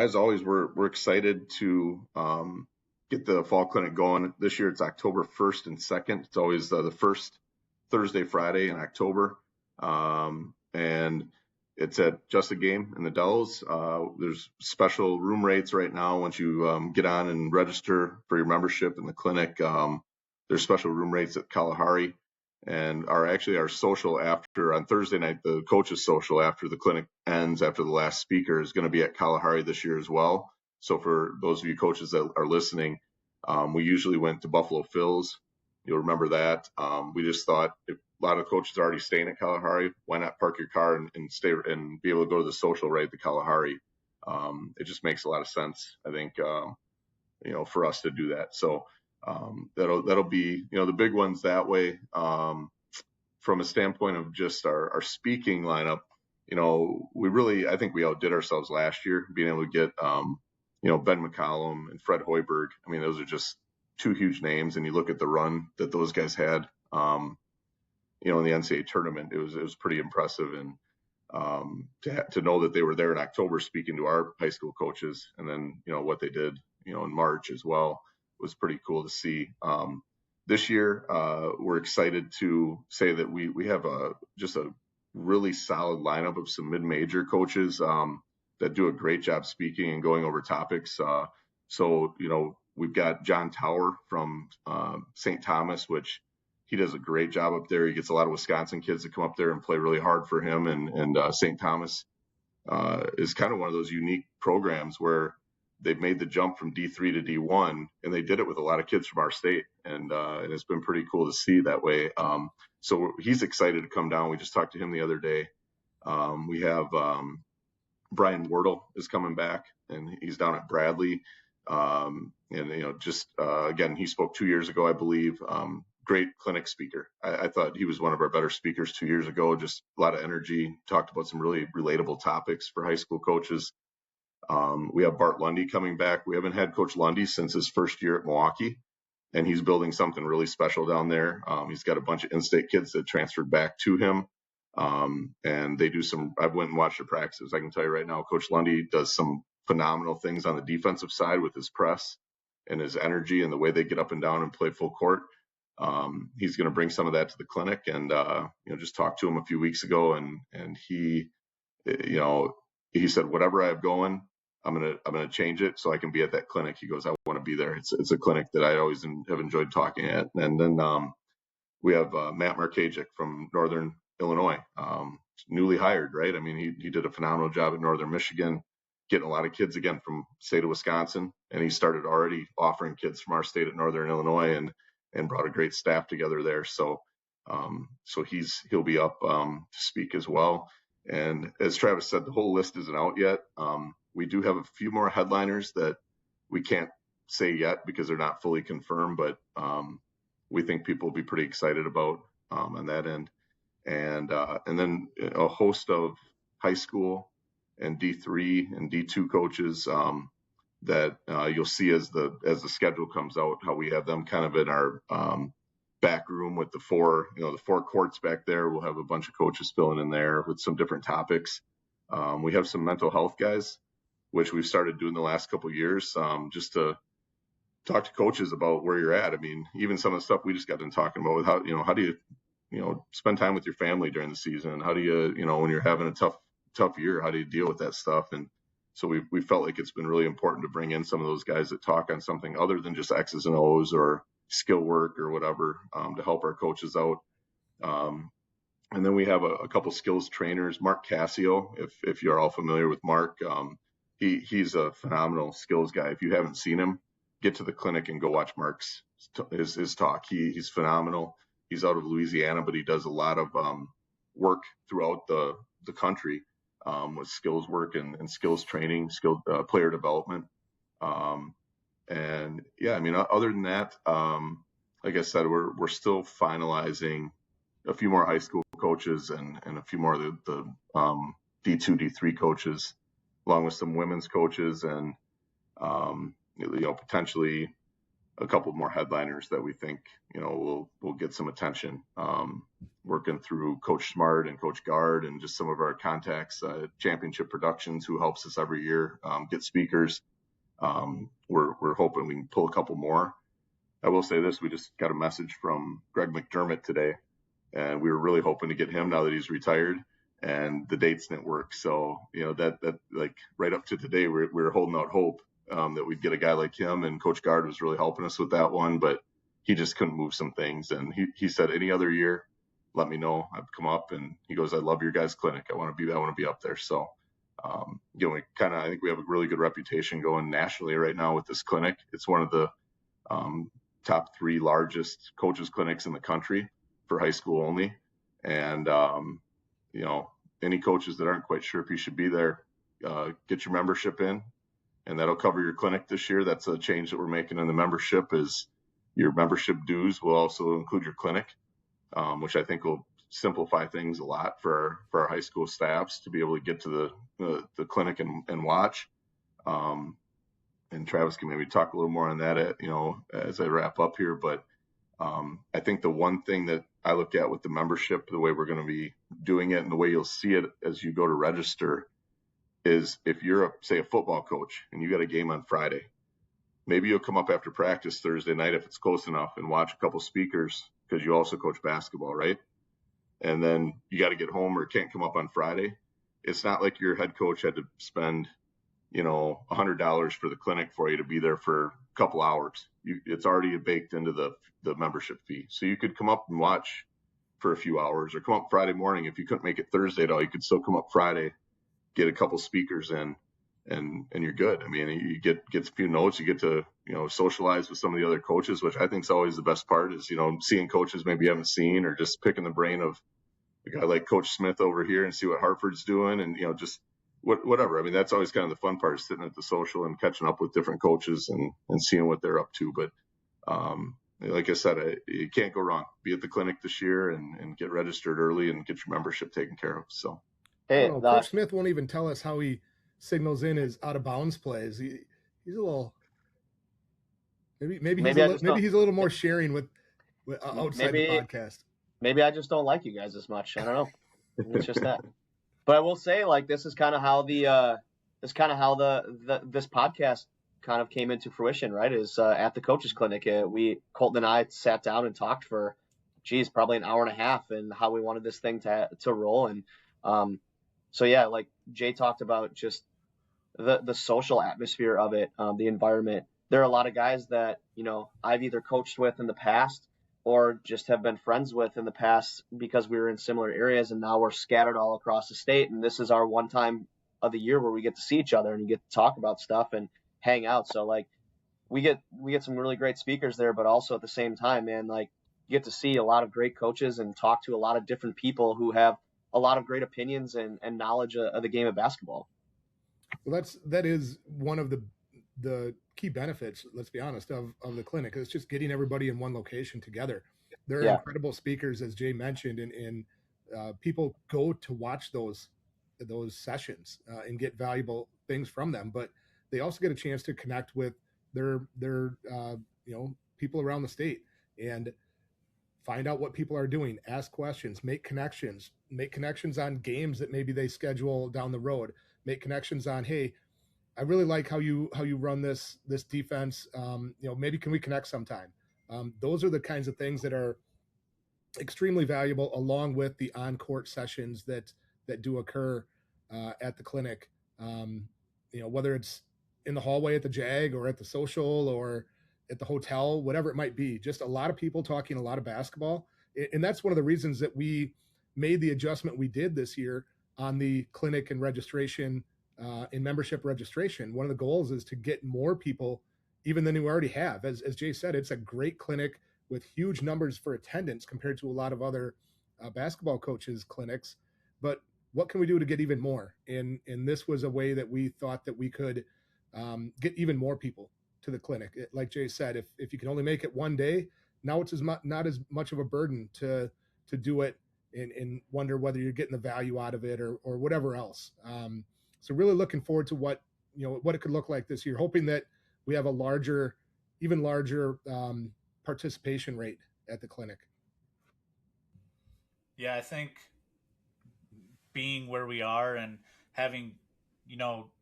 S4: as always, we're excited to get the Fall Clinic going. This year it's October 1st and 2nd. It's always the first Thursday, Friday in October. And it's at Just a Game in the Dells. There's special room rates right now. Once you get on and register for your membership in the clinic, there's special room rates at Kalahari. And our social after on Thursday night, the coaches social after the clinic ends, after the last speaker, is going to be at Kalahari this year as well. So for those of you coaches that are listening, we usually went to Buffalo Phil's. You'll remember that. We just thought if a lot of coaches are already staying at Kalahari, why not park your car and stay and be able to go to the social right at the Kalahari? It just makes a lot of sense, I think, for us to do that. So that'll be, the big ones that way. From a standpoint of just our speaking lineup, I think we outdid ourselves last year, being able to get, Ben McCollum and Fred Hoiberg. I mean, those are just two huge names. And you look at the run that those guys had, in the NCAA tournament, it was pretty impressive. And to know that they were there in October speaking to our high school coaches, and then, what they did, in March as well, was pretty cool to see. This year, we're excited to say that we have just a really solid lineup of some mid-major coaches that do a great job speaking and going over topics. So, we've got John Tower from St. Thomas, which he does a great job up there. He gets a lot of Wisconsin kids to come up there and play really hard for him. And St. Thomas is kind of one of those unique programs where they've made the jump from D3 to D1, and they did it with a lot of kids from our state. And it's been pretty cool to see that way. So he's excited to come down. We just talked to him the other day. We have Brian Wardle is coming back, and he's down at Bradley. Again, he spoke 2 years ago, I believe. Great clinic speaker. I thought he was one of our better speakers 2 years ago. Just a lot of energy. Talked about some really relatable topics for high school coaches. We have Bart Lundy coming back. We haven't had Coach Lundy since his first year at Milwaukee, and he's building something really special down there. He's got a bunch of in-state kids that transferred back to him, and they do I've went and watched their practices. I can tell you right now, Coach Lundy does some phenomenal things on the defensive side with his press and his energy and the way they get up and down and play full court. He's going to bring some of that to the clinic, and just talked to him a few weeks ago, and he said, whatever I have going, I'm gonna change it so I can be at that clinic. He goes, I want to be there. It's a clinic that I always have enjoyed talking at. And then we have Matt Markajik from Northern Illinois, newly hired, right? I mean, he did a phenomenal job at Northern Michigan. getting a lot of kids again from state of Wisconsin, and he started already offering kids from our state at Northern Illinois, and brought a great staff together there. So he'll be up to speak as well. And as Travis said, the whole list isn't out yet. We do have a few more headliners that we can't say yet because they're not fully confirmed, but we think people will be pretty excited about on that end. And then a host of high school and D3 and D2 coaches that you'll see as the schedule comes out, how we have them kind of in our back room with the four courts back there. We'll have a bunch of coaches filling in there with some different topics. We have some mental health guys, which we've started doing the last couple of years, just to talk to coaches about where you're at. I mean, even some of the stuff we just got done talking about with how do you spend time with your family during the season? How do you, when you're having a tough year, how do you deal with that stuff? And so we felt like it's been really important to bring in some of those guys that talk on something other than just X's and O's or skill work or whatever, to help our coaches out. And then we have a couple skills trainers, Mark Cassio, if you're all familiar with Mark. He's a phenomenal skills guy. If you haven't seen him, get to the clinic and go watch Mark's his talk. He's phenomenal. He's out of Louisiana, but he does a lot of work throughout the country with skills work and skills training, player development. And yeah, I mean, other than that, like I said, we're still finalizing a few more high school coaches and a few more of the D2, D3 coaches, along with some women's coaches and, potentially a couple more headliners that we think, will get some attention, working through Coach Smart and Coach Guard and just some of our contacts, Championship Productions, who helps us every year, get speakers. We're hoping we can pull a couple more. I will say this, we just got a message from Greg McDermott today, and we were really hoping to get him now that he's retired, and the dates didn't work. So, that like right up to today, we were holding out hope that we'd get a guy like him, and Coach Guard was really helping us with that one, but he just couldn't move some things. And he said, any other year, let me know. I'd come up, and he goes, I love your guys' clinic. I want to be up there. So, I think we have a really good reputation going nationally right now with this clinic. It's one of the top 3 largest coaches clinics in the country for high school only. And, any coaches that aren't quite sure if you should be there, get your membership in, and that'll cover your clinic this year. That's a change that we're making in the membership, is your membership dues will also include your clinic, which I think will simplify things a lot for our high school staffs to be able to get to the clinic and watch. And Travis can maybe talk a little more on that, as I wrap up here. But I think the one thing that I look at with the membership, the way we're going to be doing it and the way you'll see it as you go to register, is if you're say a football coach and you got a game on Friday, maybe you'll come up after practice Thursday night if it's close enough and watch a couple speakers, because you also coach basketball, right? And then you got to get home or can't come up on Friday. It's not like your head coach had to spend, $100 for the clinic for you to be there for a couple hours. It's already baked into the membership fee. So you could come up and watch for a few hours, or come up Friday morning. If you couldn't make it Thursday at all, you could still come up Friday, get a couple speakers in, and you're good. I mean, you get a few notes, you get to, socialize with some of the other coaches, which I think is always the best part, is, seeing coaches maybe you haven't seen, or just picking the brain of a guy like Coach Smith over here and see what Hartford's doing, and, just whatever. I mean, that's always kind of the fun part, is sitting at the social and catching up with different coaches and seeing what they're up to. But like I said, you can't go wrong. Be at the clinic this year and get registered early and get your membership taken care of. So,
S3: Hey,
S2: Coach Smith won't even tell us how he signals in his out of bounds plays. He's a little maybe he's a little more sharing with outside the podcast.
S3: Maybe I just don't like you guys as much. I don't know. It's just that. But I will say, like, this is kind of how this podcast kind of came into fruition, right? Is at the coaches clinic, Colton and I sat down and talked for, probably an hour and a half, and how we wanted this thing to roll. And so yeah, like Jay talked about, just the social atmosphere of it, the environment. There are a lot of guys that I've either coached with in the past, or just have been friends with in the past, because we were in similar areas, and now we're scattered all across the state. And this is our one time of the year where we get to see each other and you get to talk about stuff and hang out. So like we get some really great speakers there, but also at the same time, man, like you get to see a lot of great coaches and talk to a lot of different people who have a lot of great opinions and knowledge of the game of basketball.
S2: Well, that is one of the key benefits, let's be honest, of the clinic. It's just getting everybody in one location together. There are incredible speakers, as Jay mentioned, and people go to watch those sessions and get valuable things from them. But they also get a chance to connect with their people around the state and find out what people are doing, ask questions, make connections on games that maybe they schedule down the road, make connections on, hey, I really like how you run this defense. Maybe can we connect sometime? Those are the kinds of things that are extremely valuable, along with the on-court sessions that do occur at the clinic. Whether it's in the hallway at the JAG or at the social or at the hotel, whatever it might be, just a lot of people talking a lot of basketball. And that's one of the reasons that we made the adjustment we did this year on the clinic and registration, in membership registration. One of the goals is to get more people even than we already have. As Jay said, it's a great clinic with huge numbers for attendance compared to a lot of other basketball coaches clinics. But what can we do to get even more? And this was a way that we thought that we could get even more people to the clinic. Like Jay said, if you can only make it one day, now it's not as much of a burden to do it and wonder whether you're getting the value out of it or whatever else. So really looking forward to what it could look like this year, hoping that we have a even larger participation rate at the clinic.
S1: Yeah, I think being where we are and having,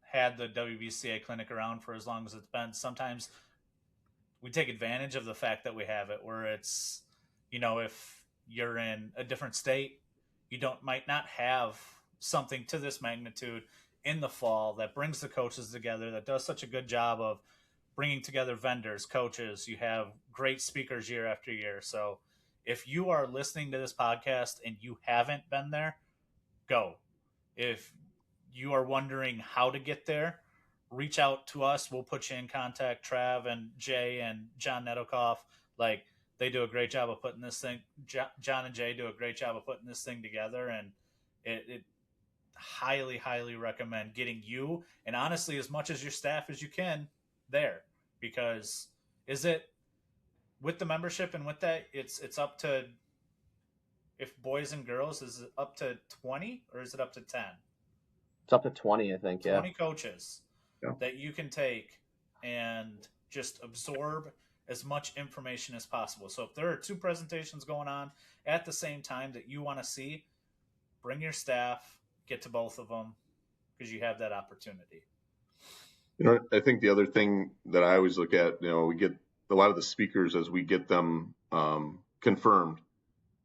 S1: had the WBCA clinic around for as long as it's been, sometimes we take advantage of the fact that we have it, where it's, if you're in a different state, you might not have something to this magnitude in the fall that brings the coaches together, that does such a good job of bringing together vendors, coaches. You have great speakers year after year. So if you are listening to this podcast and you haven't been there, go. If you are wondering how to get there, reach out to us. We'll put you in contact. Trav and Jay and John Nedokoff, they do a great job of putting this thing. John and Jay do a great job of putting this thing together, and it highly, highly recommend getting you, and honestly, as much as your staff as you can, there. Because is it with the membership and with that, it's up to, if boys and girls, is it up to 20 or is it up to 10?
S3: It's up to 20, I think.
S1: 20 coaches that you can take and just absorb as much information as possible. So if there are 2 presentations going on at the same time that you want to see, bring your staff, get to both of them, because you have that opportunity.
S4: I think the other thing that I always look at, we get a lot of the speakers, as we get them confirmed,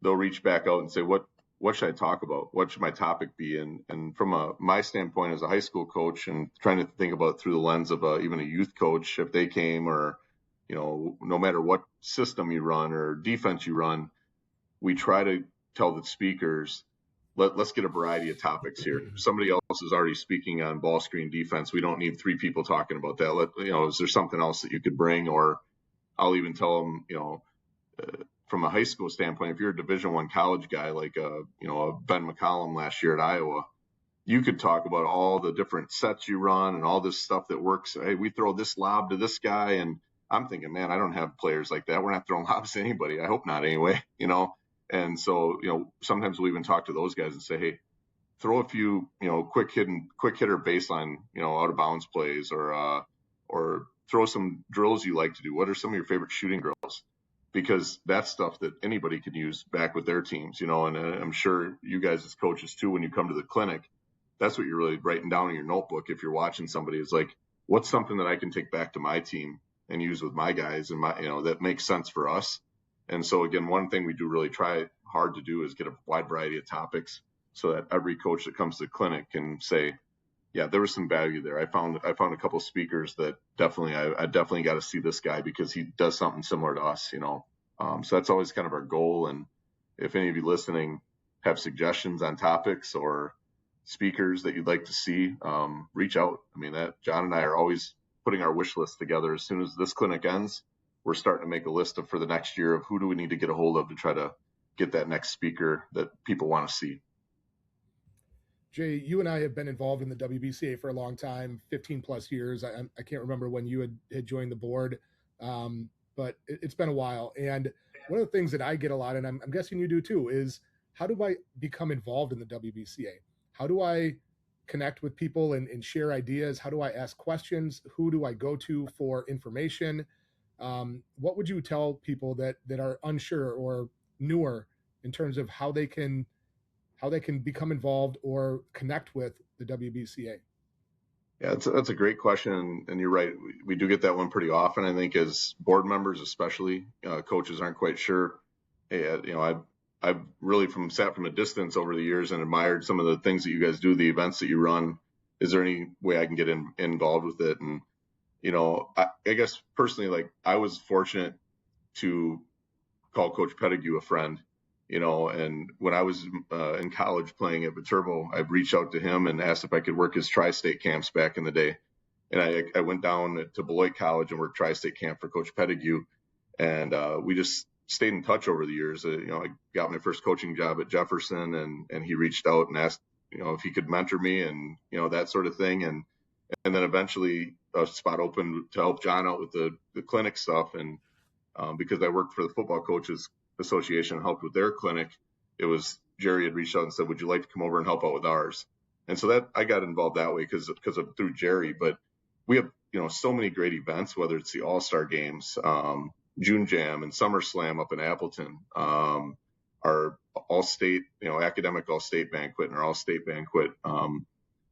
S4: they'll reach back out and say, what should I talk about? What should my topic be? And from my standpoint as a high school coach, and trying to think about through the lens of even a youth coach, if they came, or, no matter what system you run or defense you run, we try to tell the speakers, let's get a variety of topics here. Somebody else is already speaking on ball screen defense. We don't need 3 people talking about that. Is there something else that you could bring? Or I'll even tell them, from a high school standpoint, if you're a Division I college guy, like a Ben McCollum last year at Iowa, you could talk about all the different sets you run and all this stuff that works. Hey, we throw this lob to this guy, and I'm thinking, man, I don't have players like that. We're not throwing lobs to anybody. I hope not, anyway. And so, sometimes we'll even talk to those guys and say, hey, throw a few, quick hitter baseline, out of bounds plays, or throw some drills you like to do. What are some of your favorite shooting drills? Because that's stuff that anybody can use back with their teams, and I'm sure you guys as coaches too, when you come to the clinic, that's what you're really writing down in your notebook. If you're watching somebody, is like, what's something that I can take back to my team and use with my guys, and that makes sense for us. And so again, one thing we do really try hard to do is get a wide variety of topics, so that every coach that comes to the clinic can say, yeah, there was some value there. I found a couple of speakers that I definitely got to see this guy because he does something similar to us, So that's always kind of our goal. And if any of you listening have suggestions on topics or speakers that you'd like to see, reach out. I mean, that John and I are always putting our wish list together. As soon as this clinic ends, we're starting to make a list for the next year of who do we need to get a hold of to try to get that next speaker that people want to see.
S2: Jay, you and I have been involved in the WBCA for a long time, 15 plus years. I can't remember when you had joined the board, but it's been a while. And one of the things that I get a lot, and I'm guessing you do too, is how do I become involved in the WBCA? How do I connect with people and share ideas? How do I ask questions? Who do I go to for information? What would you tell people that are unsure or newer in terms of how they can become involved or connect with the WBCA?
S4: Yeah, that's a great question, and you're right. We do get that one pretty often. I think as board members, especially coaches, aren't quite sure. Hey, I've really sat from a distance over the years and admired some of the things that you guys do, the events that you run. Is there any way I can get involved with it? And I guess personally, like, I was fortunate to call Coach Pettigrew a friend. And when I was in college playing at Viterbo, I reached out to him and asked if I could work his tri-state camps back in the day. And I went down to Beloit College and worked tri-state camp for Coach Pettigrew. And we just stayed in touch over the years. I got my first coaching job at Jefferson, and he reached out and asked, if he could mentor me and, that sort of thing. And then eventually a spot opened to help John out with the clinic stuff. And because I worked for the Football Coaches Association, helped with their clinic, it was Jerry had reached out and said, would you like to come over and help out with ours? And so that I got involved that way because of through Jerry. But we have so many great events, whether it's the All-Star games, June Jam and SummerSlam up in Appleton, our all-state academic all-state banquet and our all-state banquet.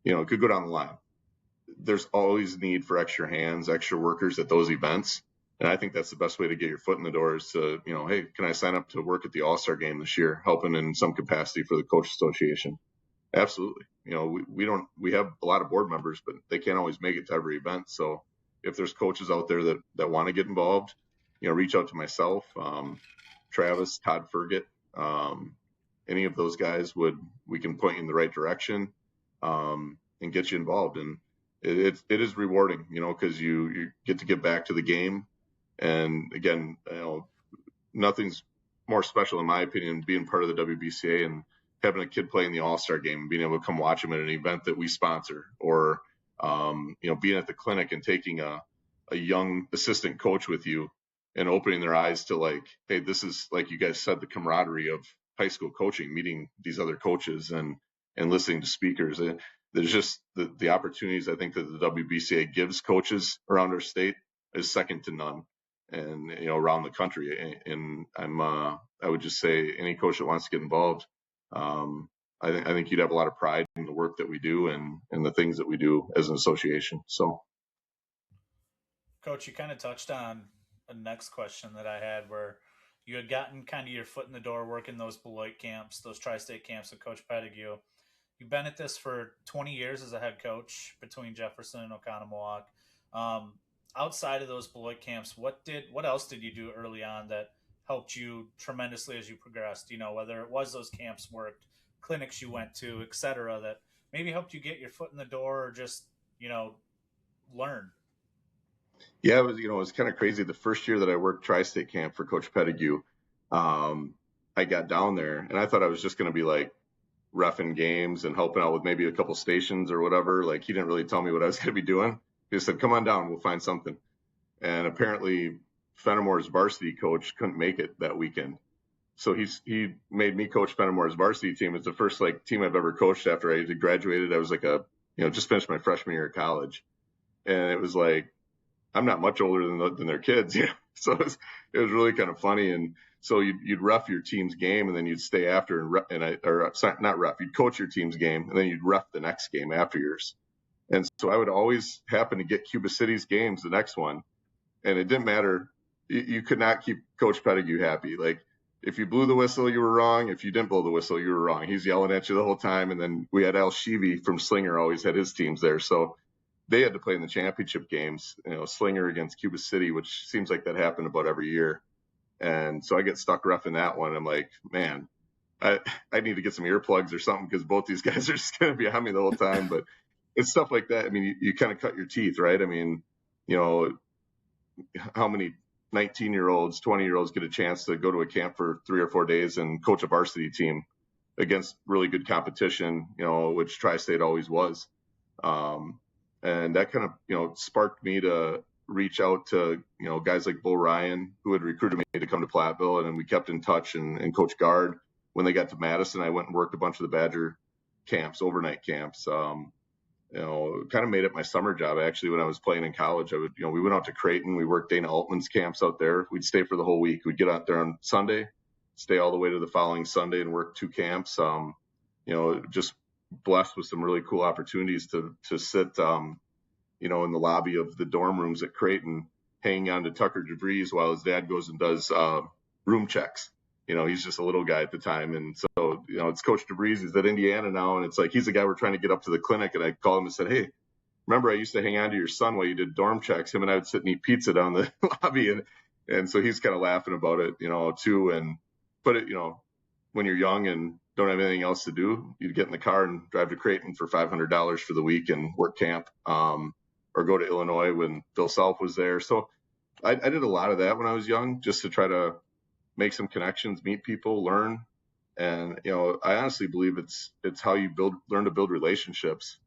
S4: It could go down the line. There's always need for extra hands, extra workers at those events. And I think that's the best way to get your foot in the door is to, hey, can I sign up to work at the All-Star game this year, helping in some capacity for the Coach Association? Absolutely. We have a lot of board members, but they can't always make it to every event. So if there's coaches out there that want to get involved, reach out to myself, Travis, Todd Fergit, any of those guys we can point you in the right direction, and get you involved. And it is rewarding, because you get to get back to the game. And again, nothing's more special in my opinion being part of the WBCA and having a kid play in the All-Star game and being able to come watch him at an event that we sponsor, or being at the clinic and taking a young assistant coach with you and opening their eyes to, like, hey, this is, like you guys said, the camaraderie of high school coaching, meeting these other coaches and listening to speakers. There's just the opportunities I think that the WBCA gives coaches around our state is second to none. And around the country, and I would just say any coach that wants to get involved, I think you'd have a lot of pride in the work that we do and the things that we do as an association. So,
S1: Coach, you kind of touched on a next question that I had, where you had gotten kind of your foot in the door working those Beloit camps, those tri-state camps with Coach Pettigrew. You've been at this for 20 years as a head coach between Jefferson and Oconomowoc. Outside of those Beloit camps, what else did you do early on that helped you tremendously as you progressed? Whether it was those camps worked, clinics you went to, et cetera, that maybe helped you get your foot in the door or just, learn.
S4: Yeah, it was kind of crazy. The first year that I worked tri-state camp for Coach Pettigrew, I got down there and I thought I was just going to be like reffing games and helping out with maybe a couple stations or whatever. Like, he didn't really tell me what I was going to be doing. He said, come on down, we'll find something. And apparently Fenimore's varsity coach couldn't make it that weekend. So he made me coach Fenimore's varsity team. It's the first team I've ever coached after I graduated. I was just finished my freshman year of college. And it was like, I'm not much older than their kids, So it was really kind of funny. And so you'd ref your team's game and then you'd stay after you'd coach your team's game and then you'd ref the next game after yours. And so I would always happen to get Cuba City's games the next one. And it didn't matter. You could not keep Coach Pettigrew happy. Like, if you blew the whistle, you were wrong. If you didn't blow the whistle, you were wrong. He's yelling at you the whole time. And then we had Al Sheevy from Slinger always had his teams there. So they had to play in the championship games, Slinger against Cuba City, which seems like that happened about every year. And so I get stuck reffing that one. I'm like, man, I need to get some earplugs or something because both these guys are just going to be on me the whole time. But it's stuff like that. I mean, you kind of cut your teeth, right? I mean, how many 19-year-olds, 20-year-olds get a chance to go to a camp for 3 or 4 days and coach a varsity team against really good competition, which Tri-State always was. And that kind of, sparked me to reach out to, guys like Bo Ryan, who had recruited me to come to Platteville, and then we kept in touch, and Coach Gard. When they got to Madison, I went and worked a bunch of the Badger camps, overnight camps. Kind of made it my summer job. Actually, when I was playing in college, we went out to Creighton. We worked Dana Altman's camps out there. We'd stay for the whole week. We'd get out there on Sunday, stay all the way to the following Sunday, and work 2 camps. Just blessed with some really cool opportunities to sit, in the lobby of the dorm rooms at Creighton, hanging on to Tucker DeVries while his dad goes and does room checks. He's just a little guy at the time. And so, it's Coach DeVries. He's at Indiana now. And it's like, he's the guy we're trying to get up to the clinic. And I called him and said, hey, remember I used to hang on to your son while you did dorm checks. Him and I would sit and eat pizza down the lobby. And so he's kind of laughing about it, too. But when you're young and don't have anything else to do, you'd get in the car and drive to Creighton for $500 for the week and work camp, or go to Illinois when Bill Self was there. So I did a lot of that when I was young, just to try to make some connections, meet people, learn. And, I honestly believe it's how you learn to build relationships.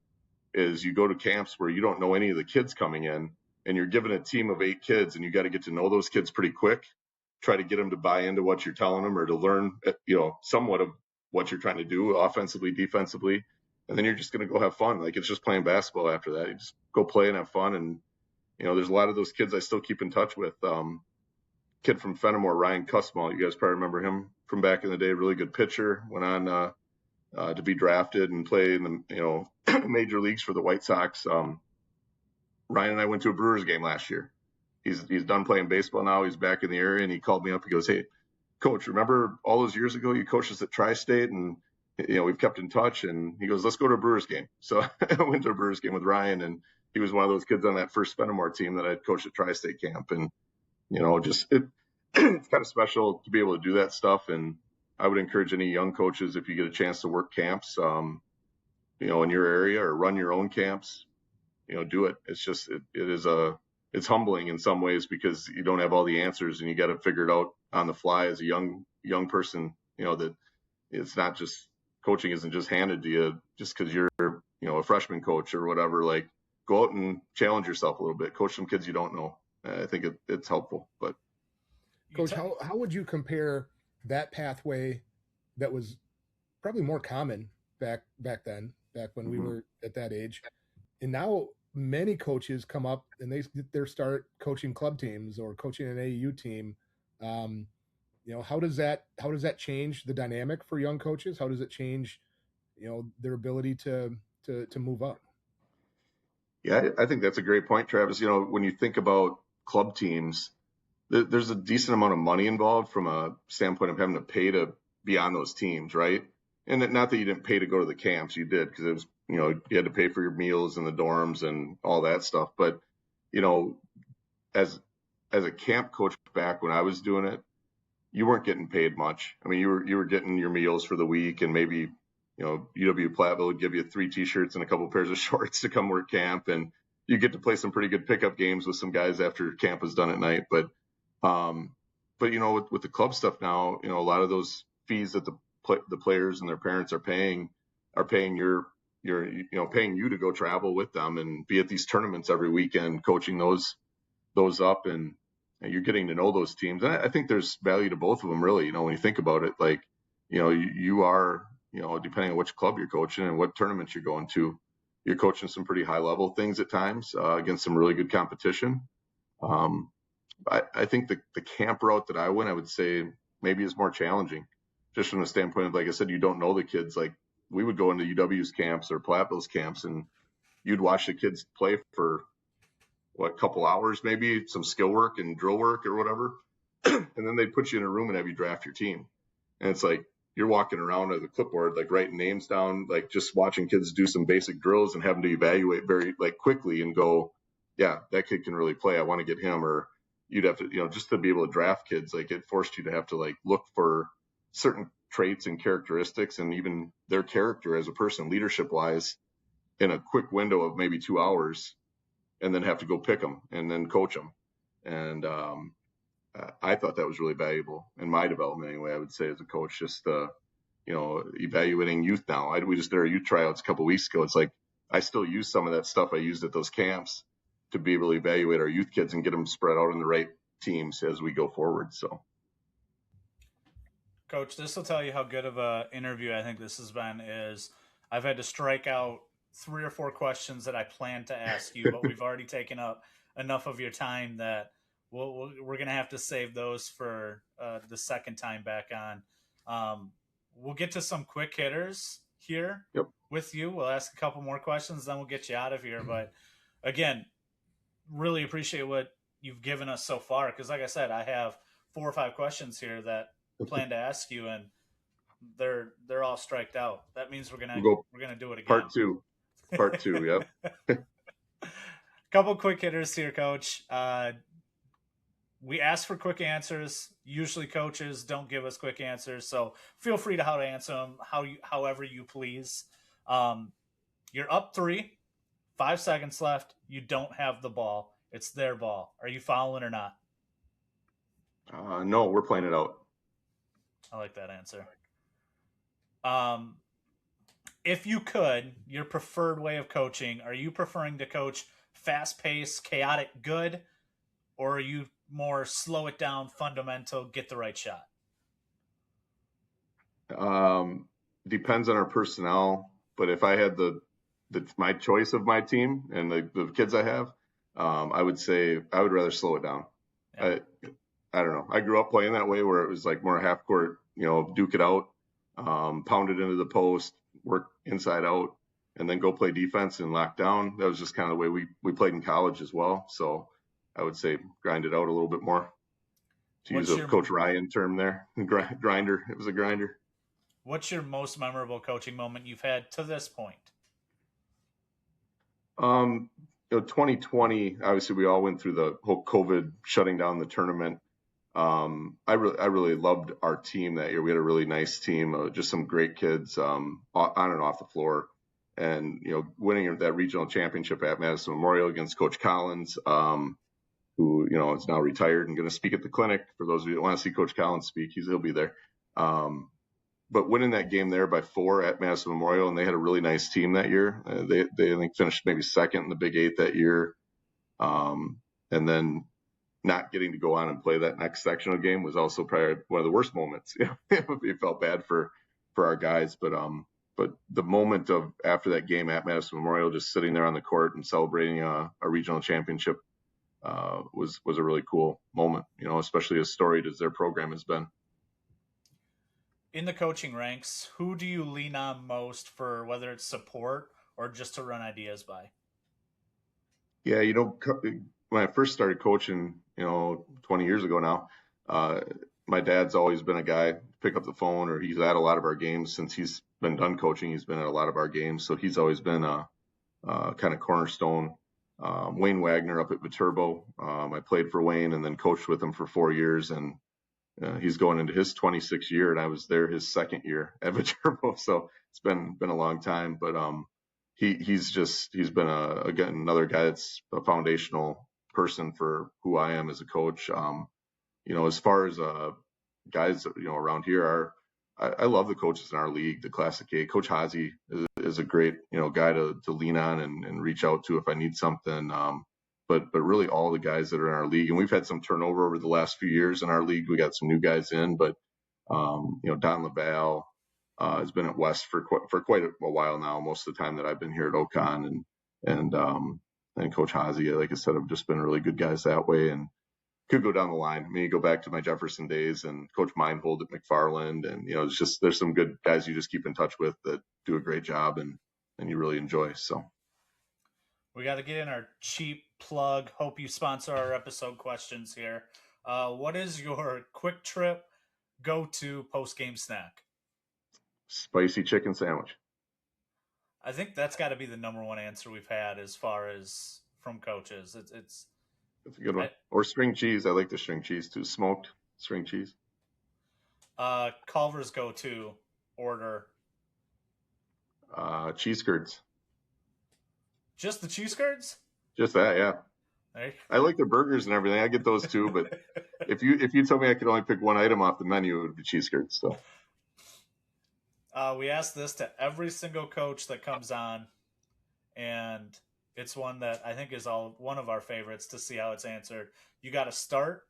S4: Is you go to camps where you don't know any of the kids coming in, and you're given a team of 8 kids, and you got to get to know those kids pretty quick, try to get them to buy into what you're telling them, or to learn, somewhat of what you're trying to do offensively, defensively. And then you're just going to go have fun. Like, it's just playing basketball after that. You just go play and have fun. And, there's a lot of those kids I still keep in touch with. Kid from Fenimore, Ryan Cussmall, you guys probably remember him from back in the day. Really good pitcher. Went on to be drafted and play in the major leagues for the White Sox. Ryan and I went to a Brewers game last year. He's done playing baseball now. He's back in the area, and he called me up. He goes, hey, Coach, remember all those years ago you coached us at Tri-State, and we've kept in touch. And he goes, let's go to a Brewers game. So I went to a Brewers game with Ryan, and he was one of those kids on that first Fenimore team that I coached at Tri-State camp. And it's kind of special to be able to do that stuff. And I would encourage any young coaches, if you get a chance to work camps, in your area, or run your own camps, do it. It's just, it's humbling in some ways, because you don't have all the answers, and you got to figure it out on the fly as a young person, that it's not just, coaching isn't just handed to you just because you're, a freshman coach or whatever. Like, go out and challenge yourself a little bit, coach some kids you don't know. I think it's helpful. But
S2: Coach, how would you compare that pathway that was probably more common back then, when we were at that age, and now many coaches come up and they start coaching club teams or coaching an AAU team? How does that change the dynamic for young coaches? How does it change, their ability to move up?
S4: Yeah, I think that's a great point, Travis. When you think about club teams, there's a decent amount of money involved from a standpoint of having to pay to be on those teams, right? And not that you didn't pay to go to the camps, you did, because it was, you had to pay for your meals in the dorms and all that stuff. But, as a camp coach back when I was doing it, you weren't getting paid much. I mean, you were getting your meals for the week, and maybe, UW Platteville would give you 3 T-shirts and a couple pairs of shorts to come work camp, and you get to play some pretty good pickup games with some guys after camp was done at night. But with the club stuff now, a lot of those fees that the players and their parents are paying paying you to go travel with them and be at these tournaments every weekend, coaching those up, and you're getting to know those teams. And I think there's value to both of them, really. When you think about it, like, you are, depending on which club you're coaching and what tournaments you're going to, you're coaching some pretty high level things at times against some really good competition. I think the camp route that I went, I would say maybe is more challenging, just from the standpoint of, like I said, you don't know the kids. Like, we would go into UW's camps or Platteville's camps, and you'd watch the kids play for a couple hours, maybe some skill work and drill work or whatever. And then they'd put you in a room and have you draft your team. And it's like, you're walking around with a clipboard, like writing names down, like just watching kids do some basic drills and having to evaluate very quickly and go, yeah, that kid can really play. I want to get him. Or you'd have to, just to be able to draft kids, like, it forced you to have to look for certain traits and characteristics and even their character as a person, leadership wise, in a quick window of maybe 2 hours, and then have to go pick them and then coach them. And I thought that was really valuable in my development anyway. I would say as a coach, just evaluating youth now. We just did our youth tryouts a couple of weeks ago. It's like I still use some of that stuff I used at those camps to be able to evaluate our youth kids and get them spread out in the right teams as we go forward. So,
S1: Coach, this will tell you how good of a interview I think this has been. Is I've had to strike out 3 or 4 questions that I planned to ask you, but we've already taken up enough of your time that we're going to have to save those for the second time back on. We'll get to some quick hitters here with you. We'll ask a couple more questions, then we'll get you out of here. But again, really appreciate what you've given us so far. Because like I said, I have 4 or 5 questions here that I plan to ask you, and they're all striked out. That means we're gonna do it again.
S4: Part two. Yep.
S1: Couple quick hitters here, Coach. We ask for quick answers. Usually coaches don't give us quick answers, so feel free to how to answer them however you please. You're up 3, 5 seconds left. You don't have the ball. It's their ball. Are you fouling or not?
S4: No, we're playing it out.
S1: I like that answer. If you could, your preferred way of coaching, are you preferring to coach fast-paced, chaotic, good, or are you more slow it down, fundamental, get the right shot?
S4: Depends on our personnel, but if I had my choice of my team and the kids I have, I would say I would rather slow it down. Yeah. I don't know. I grew up playing that way where it was like more half court, duke it out, pound it into the post, work inside out, and then go play defense and lock down. That was just kind of the way we played in college as well. So I would say grind it out a little bit more. To use a Coach Ryan term there, grinder. It was a grinder.
S1: What's your most memorable coaching moment you've had to this point?
S4: 2020, obviously we all went through the whole COVID shutting down the tournament. I really loved our team that year. We had a really nice team, just some great kids on and off the floor. And, winning that regional championship at Madison Memorial against Coach Collins, who, is now retired and going to speak at the clinic. For those of you that want to see Coach Collins speak, he'll be there. But winning that game there by 4 at Madison Memorial, and they had a really nice team that year. They I think finished maybe second in the Big 8 that year. And then not getting to go on and play that next sectional game was also probably one of the worst moments. It felt bad for our guys, but the moment of after that game at Madison Memorial, just sitting there on the court and celebrating a regional championship was a really cool moment. Especially as storied as their program has been.
S1: In the coaching ranks, who do you lean on most for whether it's support or just to run ideas by?
S4: Yeah, when I first started coaching, 20 years ago now, my dad's always been a guy to pick up the phone, or he's at a lot of our games since he's been done coaching. He's been at a lot of our games, so he's always been a kind of cornerstone. Wayne Wagner up at Viterbo. I played for Wayne and then coached with him for 4 years, and he's going into his 26th year, and I was there his second year at Viterbo, so it's been a long time. But he's been again another guy that's a foundational person for who I am as a coach. As far as guys around here I love the coaches in our league, the Classic A. Coach Hazy is a great guy to lean on and reach out to if I need something. But really all the guys that are in our league, and we've had some turnover over the last few years in our league. We got some new guys in, but Don LaValle has been at West for quite a while now. Most of the time that I've been here at Ocon, and Coach Hazy, like I said, have just been really good guys that way. And could go down the line. I mean, you go back to my Jefferson days and Coach Meinhold at McFarland, and there's some good guys you just keep in touch with that do a great job and you really enjoy. So
S1: we got to get in our cheap plug. Hope you sponsor our episode questions here. What is your quick trip go-to post-game snack?
S4: Spicy chicken sandwich.
S1: I think that's got to be the number one answer we've had as far as from coaches. It's
S4: a good one. Or string cheese. I like the string cheese too. Smoked string cheese.
S1: Culver's go-to order.
S4: Cheese curds.
S1: Just the cheese curds?
S4: Just that, yeah.
S1: Hey.
S4: I like their burgers and everything. I get those too, but if you told me I could only pick one item off the menu, it would be cheese curds. So
S1: we ask this to every single coach that comes on, and it's one that I think is one of our favorites to see how it's answered. You got to start,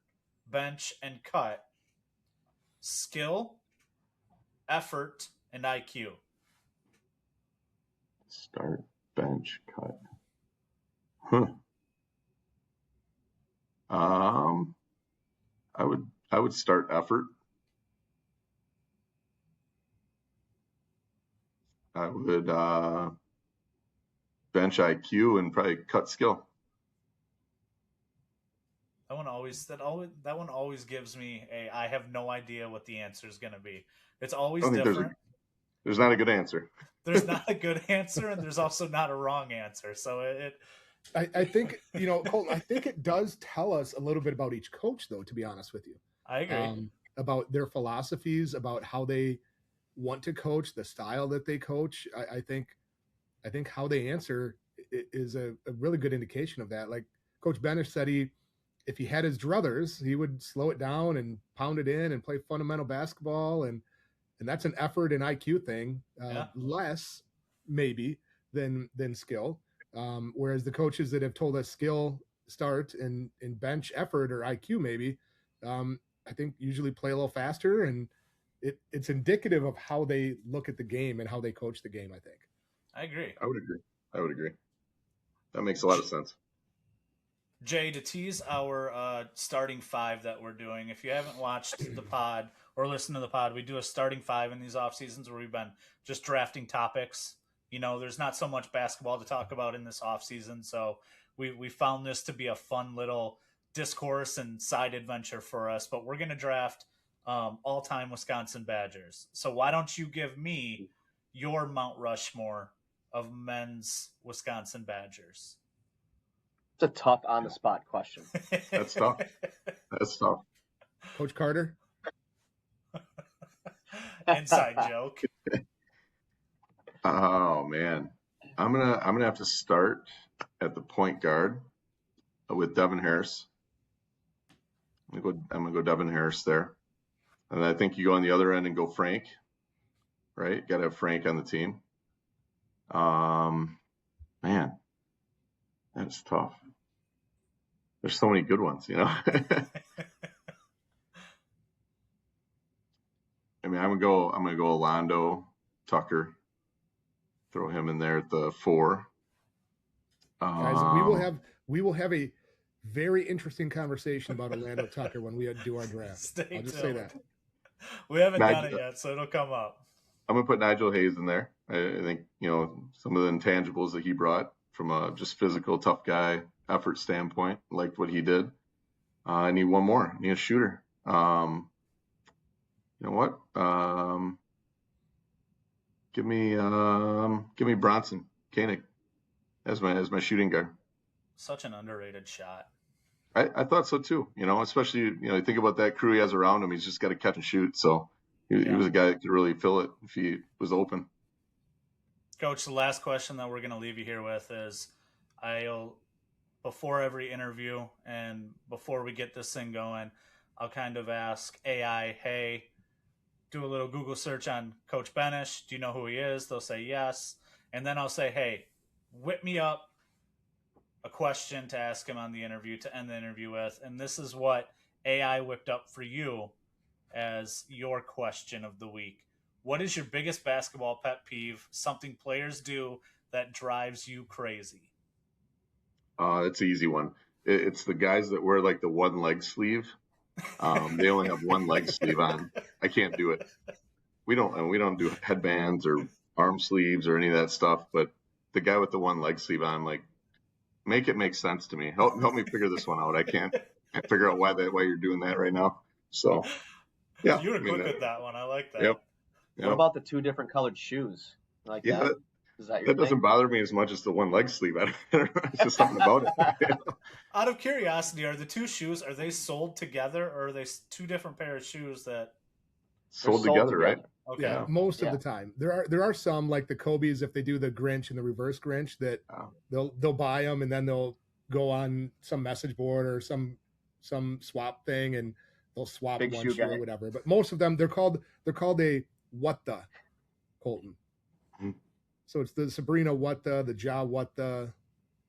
S1: bench, and cut. Skill, effort, and IQ.
S4: Start, bench, cut. Huh. I would start effort. I would bench IQ and probably cut skill.
S1: That one always gives me I have no idea what the answer is going to be. It's always different.
S4: There's not a good answer.
S1: There's not a good answer, and there's also not a wrong answer. So
S2: I think, Colton, I think it does tell us a little bit about each coach, though, to be honest with you.
S1: I agree.
S2: About their philosophies, about how they want to coach, the style that they coach. I think how they answer is a really good indication of that. Like Coach Benish said, if he had his druthers, he would slow it down and pound it in and play fundamental basketball. And that's an effort and IQ thing, less maybe than skill. Whereas the coaches that have told us skill start and bench effort or IQ maybe, I think usually play a little faster, and it's indicative of how they look at the game and how they coach the game, I think.
S1: I agree.
S4: I would agree. That makes a lot of sense.
S1: Jay, to tease our starting five that we're doing, if you haven't watched the pod or listened to the pod, we do a starting five in these off seasons where we've been just drafting topics. There's not so much basketball to talk about in this off season, so we found this to be a fun little discourse and side adventure for us. But we're going to draft all-time Wisconsin Badgers. So why don't you give me your Mount Rushmore of men's Wisconsin Badgers?
S3: It's a tough on-the-spot question.
S4: That's tough.
S2: Coach Carter?
S1: Inside joke.
S4: Oh man, I'm gonna have to start at the point guard with Devin Harris. I'm gonna go Devin Harris there, and I think you go on the other end and go Frank. Right, got to have Frank on the team. Man, that's tough. There's so many good ones, I mean, I'm gonna go Orlando Tucker. Throw him in there at the 4.
S2: Guys, we will have a very interesting conversation about Orlando Tucker when we do our draft. I'll just say that.
S1: We haven't done it yet, so it'll come up.
S4: I'm gonna put Nigel Hayes in there. I think some of the intangibles that he brought from a just physical, tough guy, effort standpoint. Liked what he did. I need one more. I need a shooter. You know what? Give me Bronson Koenig as my shooting guard.
S1: Such an underrated shot.
S4: I thought so too. Especially you think about that crew he has around him. He's just got to catch and shoot. So he was a guy that could really fill it if he was open.
S1: Coach, the last question that we're going to leave you here with is, before every interview and before we get this thing going, I'll kind of ask AI, hey, do a little Google search on Coach Benish. Do you know who he is? They'll say yes. And then I'll say, hey, whip me up a question to ask him on the interview to end the interview with. And this is what AI whipped up for you as your question of the week. What is your biggest basketball pet peeve, something players do that drives you crazy?
S4: It's an easy one. It's the guys that wear like the one leg sleeve. They only have one leg sleeve on. I can't do it. We don't do headbands or arm sleeves or any of that stuff. But the guy with the one leg sleeve on, like, make it make sense to me. Help me figure this one out. I can't figure out why you're doing that right now. So, yeah.
S1: You were quick with that one. I like that.
S4: Yep.
S3: What about the 2 different colored shoes? Like that? Is that your
S4: that doesn't bother me as much as the one leg sleeve. I don't know. It's just something about it.
S1: Out of curiosity, are the 2 shoes, are they sold together, or are they 2 different pair of shoes that?
S4: sold together, right?
S1: Okay.
S2: Yeah, most of the time. There are some like the Kobe's, if they do the Grinch and the reverse Grinch, that they'll buy them and then they'll go on some message board or some swap thing and they'll swap
S3: Big
S2: one
S3: shoe
S2: shoe
S3: guy.
S2: or whatever. But most of them they're called a what the Colton.
S4: Mhm.
S2: So it's the Sabrina what the Ja what the.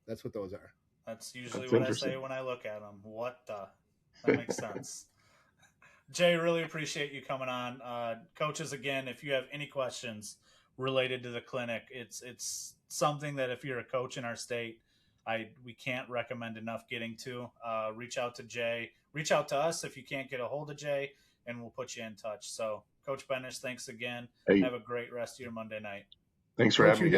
S2: That's what those are.
S1: That's usually
S4: That's
S1: what I
S4: interesting.
S1: say when I look at them. What the? That makes sense. Jay, really appreciate you coming on. Coaches, again, if you have any questions related to the clinic, it's something that if you're a coach in our state, we can't recommend enough getting to. Reach out to Jay. Reach out to us if you can't get a hold of Jay, and we'll put you in touch. So, Coach Benish, thanks again.
S4: Hey.
S1: Have a great rest of your Monday night.
S2: Thanks
S4: for having me,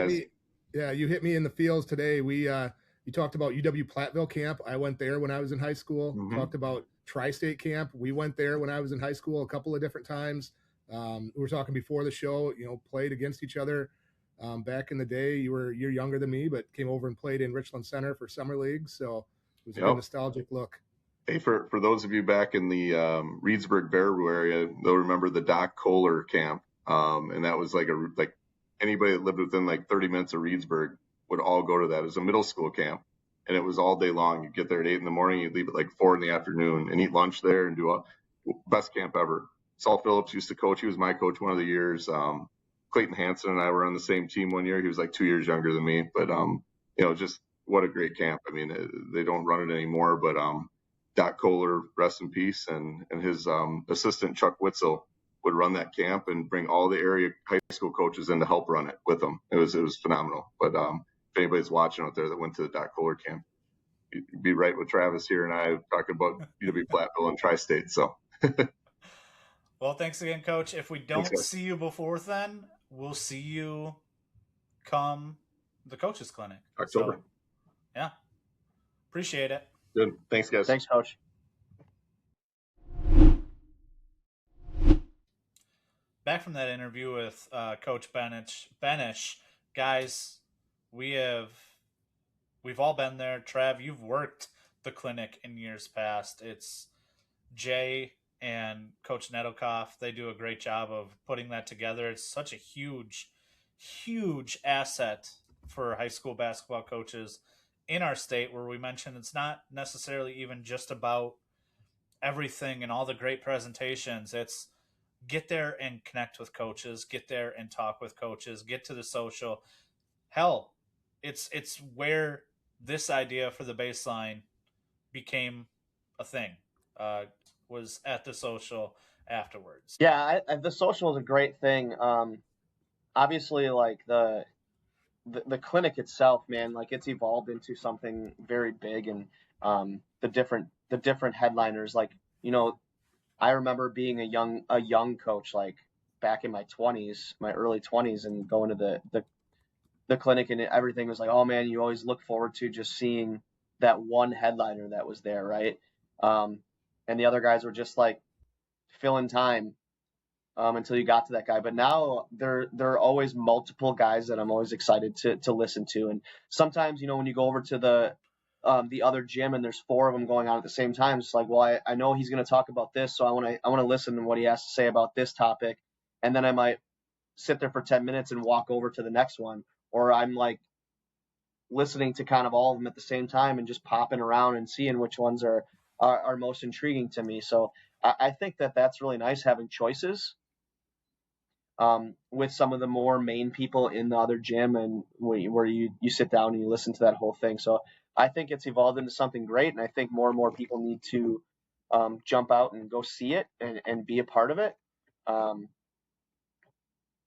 S4: guys.
S2: You hit me in the fields today. You talked about UW Platteville camp. I went there when I was in high school.
S4: Mhm.
S2: Talked about Tri-State camp. We went there when I was in high school a couple of different times. We were talking before the show, played against each other. Back in the day, you're younger than me, but came over and played in Richland Center for summer league. So it was a good nostalgic look.
S4: Hey, for those of you back in the Reedsburg, Baraboo area, they'll remember the Doc Kohler camp. And that was like anybody that lived within like 30 minutes of Reedsburg would all go to that. It was a middle school camp, and it was all day long. You'd get there at 8 a.m, you'd leave at like 4 p.m. and eat lunch there and do a best camp ever. Saul Phillips used to coach. He was my coach one of the years. Clayton Hansen and I were on the same team one year. He was like 2 years younger than me, but just what a great camp. I mean, they don't run it anymore, but Doc Kohler, rest in peace, and his assistant Chuck Witzel would run that camp and bring all the area high school coaches in to help run it with them. It was phenomenal. But if anybody's watching out there that went to the Doc Kohler camp, you'd be right with Travis here and I talking about UW Platteville and Tri-State. So,
S1: well, thanks again, Coach. If we don't see you before then, we'll see you come the Coaches Clinic.
S4: October.
S1: So, yeah. Appreciate it.
S4: Good. Thanks, guys.
S3: Thanks, Coach.
S1: Back from that interview with Coach Benish, guys, we've all been there. Trav, you've worked the clinic in years past. It's Jay and Coach Nettlekoff. They do a great job of putting that together. It's such a huge asset for high school basketball coaches in our state, where we mentioned it's not necessarily even just about everything and all the great presentations. It's get there and connect with coaches, get there and talk with coaches, get to the social. Hell, it's where this idea for the baseline became a thing, was at the social afterwards.
S3: Yeah, the social is a great thing. Obviously, like the clinic itself, man, like it's evolved into something very big, and the different headliners, like, I remember being a young coach, like back in my early 20s, and going to the clinic, and everything was like, oh man, you always look forward to just seeing that one headliner that was there, right? And the other guys were just like filling time until you got to that guy. But now there are always multiple guys that I'm always excited to listen to. And sometimes, when you go over to the other gym and there's 4 of them going on at the same time, it's like, well, I know he's going to talk about this, so I want to listen to what he has to say about this topic, and then I might sit there for 10 minutes and walk over to the next one, or I'm like listening to kind of all of them at the same time and just popping around and seeing which ones are most intriguing to me. So I think that's really nice, having choices with some of the more main people in the other gym, and where you sit down and you listen to that whole thing. So I think it's evolved into something great, and I think more and more people need to jump out and go see it and be a part of it.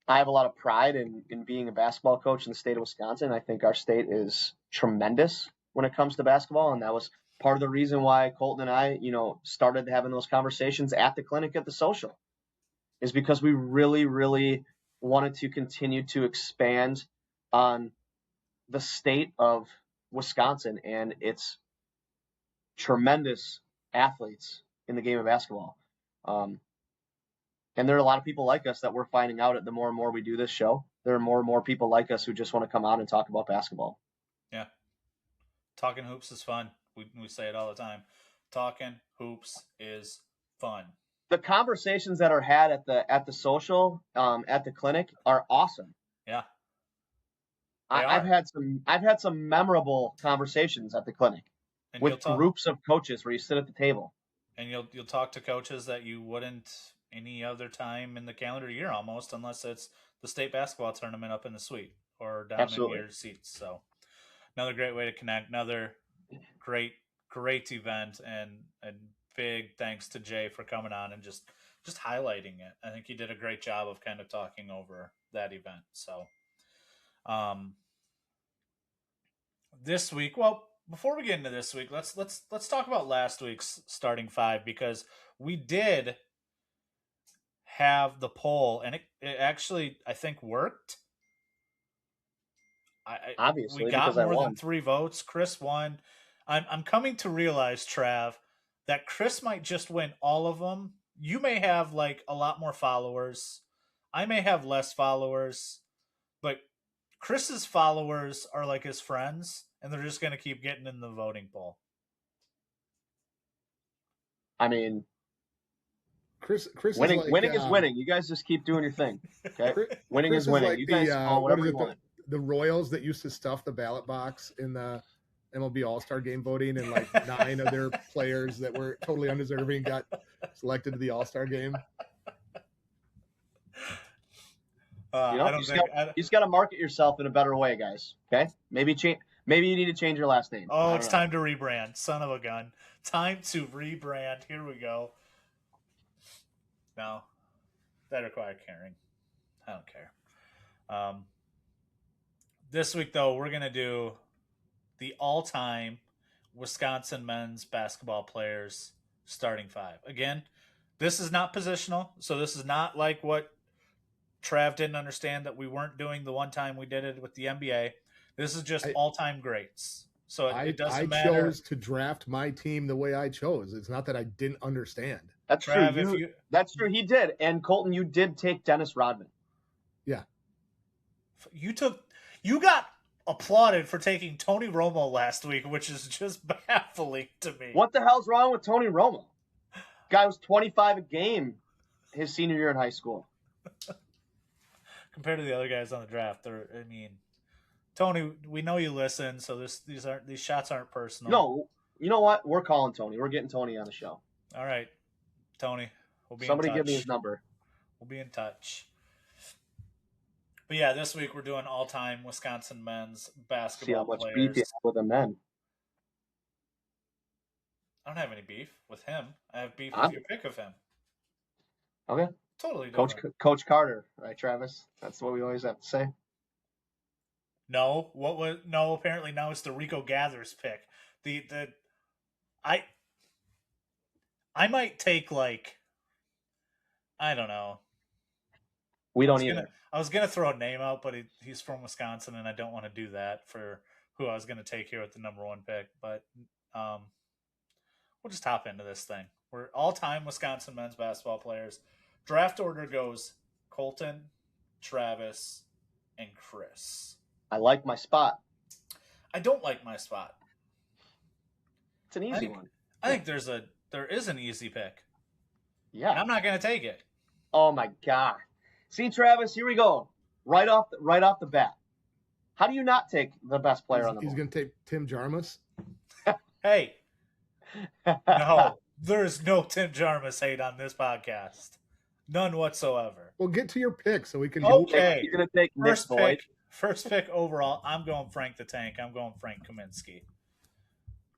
S3: I have a lot of pride in being a basketball coach in the state of Wisconsin. I think our state is tremendous when it comes to basketball, and that was part of the reason why Colton and I, started having those conversations at the clinic at the social, is because we really, really wanted to continue to expand on the state of Wisconsin and its tremendous athletes in the game of basketball. And there are a lot of people like us that we're finding out at the more and more we do this show. There are more and more people like us who just want to come out and talk about basketball.
S1: Yeah. Talking hoops is fun. We say it all the time. Talking hoops is fun.
S3: the conversations that are had at the social, at the clinic are awesome.
S1: Yeah.
S3: I've had some memorable conversations at the clinic
S1: And
S3: with groups of coaches where you sit at the table.
S1: And you'll talk to coaches that you wouldn't any other time in the calendar year almost, unless it's the state basketball tournament up in the suite or down
S3: Absolutely.
S1: in your seats. So another great way to connect. Another great event, and big thanks to Jay for coming on and just highlighting it. I think he did a great job of kind of talking over that event. So this week, well, before we get into this week, let's talk about last week's starting five, because we did have the poll, and it actually, I think, worked.
S3: Obviously,
S1: we got
S3: because
S1: more than 3 votes. Chris won. I'm coming to realize, Trav, that Chris might just win all of them. You may have like a lot more followers. I may have less followers, but Chris's followers are like his friends, and they're just going to keep getting in the voting poll.
S3: I mean,
S2: Chris
S3: winning
S2: is like,
S3: is winning. You guys just keep doing your thing. Okay, winning
S2: Chris
S3: is winning.
S2: Like
S3: you guys call whatever you want.
S2: The Royals that used to stuff the ballot box in the MLB All-Star Game voting, and like 9 of their players that were totally undeserving got selected to the All-Star Game.
S3: You just got to market yourself in a better way, guys. Okay, maybe you need to change your last name.
S1: Oh, it's time to rebrand. Son of a gun. Time to rebrand. Here we go. No, that required caring. I don't care. This week, though, we're going to do the all-time Wisconsin men's basketball players starting 5. Again, this is not positional, so this is not like what Trav didn't understand, that we weren't doing the one time we did it with the NBA. This is just all-time greats. So it doesn't matter.
S2: I chose to draft my team the way I chose. It's not that I didn't understand.
S3: That's
S1: Trav,
S3: true. That's true. He did. And Colton, you did take Dennis Rodman.
S2: Yeah.
S1: You got applauded for taking Tony Romo last week, which is just baffling to me.
S3: What the hell's wrong with Tony Romo? Guy was 25 a game his senior year in high school.
S1: Compared to the other guys on the draft, Tony, we know you listen, so these shots aren't personal.
S3: No, you know what? We're calling Tony. We're getting Tony on the show.
S1: All right, Tony. We'll be
S3: Somebody
S1: in touch.
S3: give me his number.
S1: We'll be in touch. But yeah, this week we're doing all-time Wisconsin men's basketball
S3: See how much
S1: players.
S3: beef you have with the men.
S1: I don't have any beef with him. I have beef with your pick of him.
S3: Okay.
S1: Totally
S3: different. Coach Carter, right, Travis? That's what we always have to say.
S1: No, apparently now it's the Rico Gathers pick. I might take I don't know.
S3: We don't either.
S1: I was gonna throw a name out, but he's from Wisconsin, and I don't want to do that for who I was gonna take here with the number 1 pick. But we'll just hop into this thing. We're all-time Wisconsin men's basketball players. Draft order goes Colton, Travis, and Chris.
S3: I like my spot.
S1: I don't like my spot.
S3: It's an easy one.
S1: I think there is an easy pick.
S3: Yeah.
S1: And I'm not going to take it.
S3: Oh my God. See, Travis, here we go. Right off the bat. How do you not take the best player on the board?
S2: He's going to take Tim Jarmus.
S1: Hey. No, there's no Tim Jarmus hate on this podcast. None whatsoever.
S2: Well, get to your pick so we can.
S1: Okay.
S3: You're going to take
S1: First pick overall. I'm going Frank the Tank. I'm going Frank Kaminsky.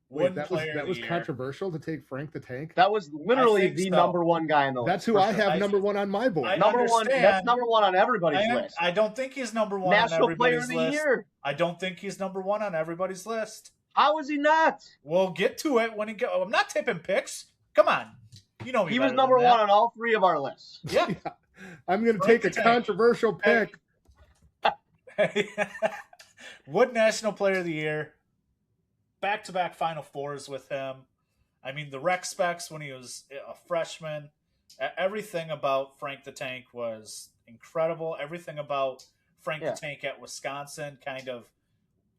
S2: Wait, that was controversial to take Frank the Tank.
S3: That was literally the number 1 guy in the list.
S2: That's who I have number 1 on my board.
S3: Number 1. That's number 1 on everybody's list.
S1: I don't think he's number 1
S3: National
S1: on everybody's
S3: Player of the Year.
S1: I don't think he's number 1 on everybody's list.
S3: How is he not?
S1: We'll get to it when he go. I'm not tipping picks. Come on. You know me.
S3: He was number 1 on all 3 of our lists.
S1: Yeah.
S2: I'm going to take a controversial pick.
S1: Wood National Player of the Year. Back-to-back Final Fours with him. I mean, the rec specs when he was a freshman. Everything about Frank the Tank was incredible. Everything about Frank the Tank at Wisconsin kind of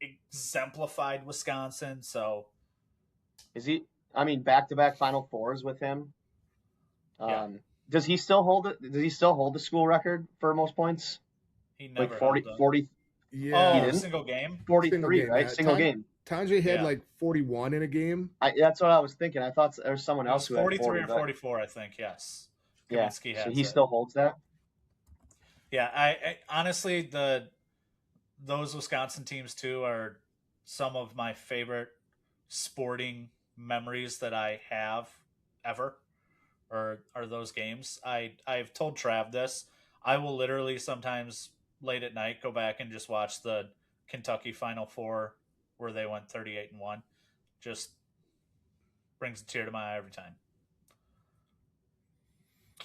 S1: exemplified Wisconsin. So,
S3: is he? I mean, back-to-back Final Fours with him. Yeah. Does he still hold it? Does he still hold the school record for most points?
S1: He never
S3: like 40,
S1: held them.
S3: 40.
S2: Yeah.
S3: He
S1: Oh,
S3: didn't?
S1: single game?
S3: 43, right?
S2: Yeah.
S3: Single game.
S2: Tanjay had
S1: Yeah.
S2: like 41 in a game.
S3: That's what I was thinking. I thought there was someone
S1: It
S3: else
S1: was
S3: who had
S1: 43
S3: 40,
S1: or
S3: but
S1: 44, I think. Yes.
S3: yeah.
S1: Kaminsky
S3: So
S1: has
S3: he
S1: it.
S3: still holds that.
S1: Yeah, I honestly those Wisconsin teams too are some of my favorite sporting memories that I have ever, or are those games. I've told Trav this. I will literally sometimes late at night go back and just watch the Kentucky Final Four where they went 38-1. Just brings a tear to my eye every time.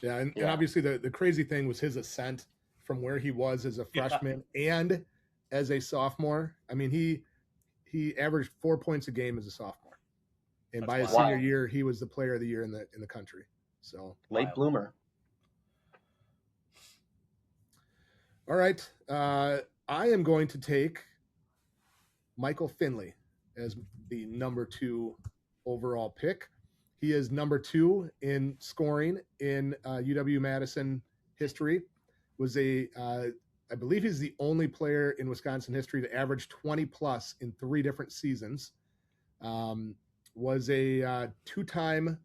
S2: Yeah, and obviously the crazy thing was his ascent from where he was as a freshman and as a sophomore. I mean, he averaged 4 points a game as a sophomore, and
S1: That's
S2: by his
S1: wild.
S2: senior year, he was the player of the year in the country. So
S3: Late bloomer.
S2: All right, I am going to take Michael Finley as the number 2 overall pick. He is number 2 in scoring in UW-Madison history. I believe he's the only player in Wisconsin history to average 20 plus in 3 different seasons. Was a 2-time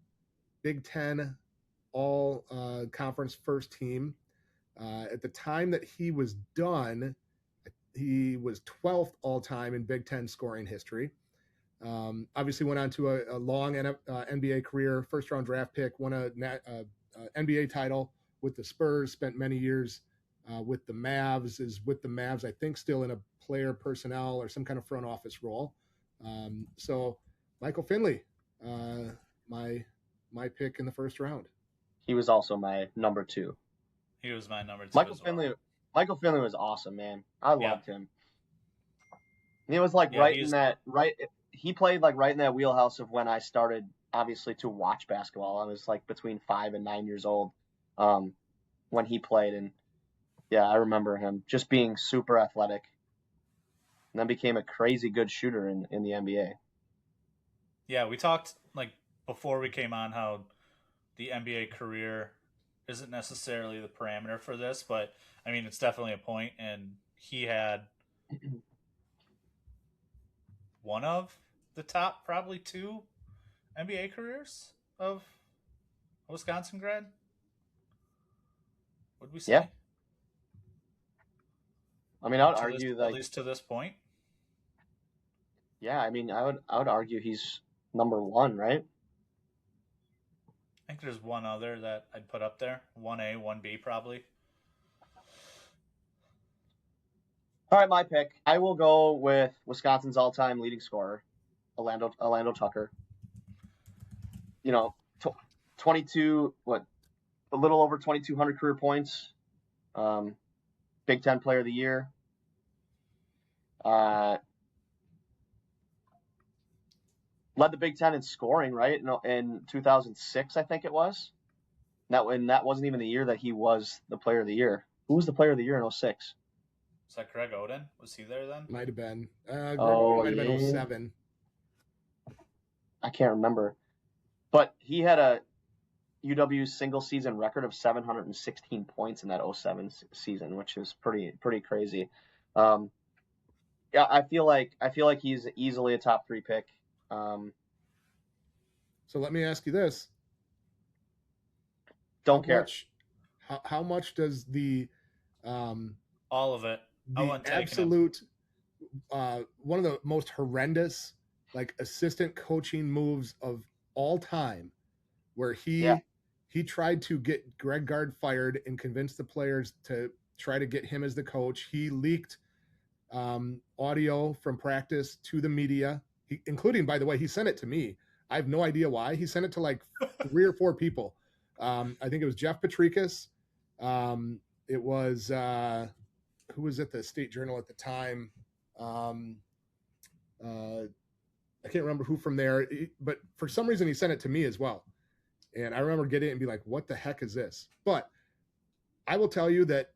S2: Big Ten all conference first team. At the time that he was done, he was 12th all time in Big Ten scoring history. Obviously went on to a long NBA career, first round draft pick, won a NBA title with the Spurs, spent many years with the Mavs, is with the Mavs, I think still in a player personnel or some kind of front office role. So Michael Finley, my pick in the first round.
S3: He was also my number 2.
S1: He was my number 2.
S3: Michael Finley was awesome, man. I loved him. And he was like he played like right in that wheelhouse of when I started obviously to watch basketball. I was like between 5 and 9 years old when he played, and I remember him just being super athletic and then became a crazy good shooter in the NBA.
S1: Yeah, we talked like before we came on how the NBA career isn't necessarily the parameter for this, but I mean, it's definitely a point, and he had one of the top probably 2 NBA careers of a Wisconsin grad. Would we say?
S3: Yeah. I mean, I would argue that
S1: at least to this point.
S3: Yeah, I mean, I would argue he's number 1, right?
S1: I think there's one other that I'd put up there. 1A, 1B probably.
S3: All right, my pick. I will go with Wisconsin's all-time leading scorer, Orlando Tucker. 22, a little over 2,200 career points. Big Ten Player of the Year. Led the Big Ten in scoring, right? In 2006, I think it was. And that wasn't even the year that he was the Player of the Year. Who was the Player of the Year in 2006?
S1: Was that Greg Oden? Was he there then?
S2: Might have been.
S3: Might
S2: have been 07.
S3: I can't remember. But he had a UW single season record of 716 points in that 07 season, which is pretty crazy. I feel like he's easily a top 3 pick.
S2: So let me ask you this.
S3: Don't care.
S2: How much does the
S1: all of it?
S2: The absolute one of the most horrendous like assistant coaching moves of all time, where he tried to get Greg Gard fired and convince the players to try to get him as the coach. He leaked audio from practice to the media, including, by the way, he sent it to me. I have no idea why. He sent it to like 3 or 4 people. I think it was Jeff Patrikas. It was who was at the State Journal at the time. I can't remember who from there, but for some reason he sent it to me as well. And I remember getting it and be like, what the heck is this? But I will tell you that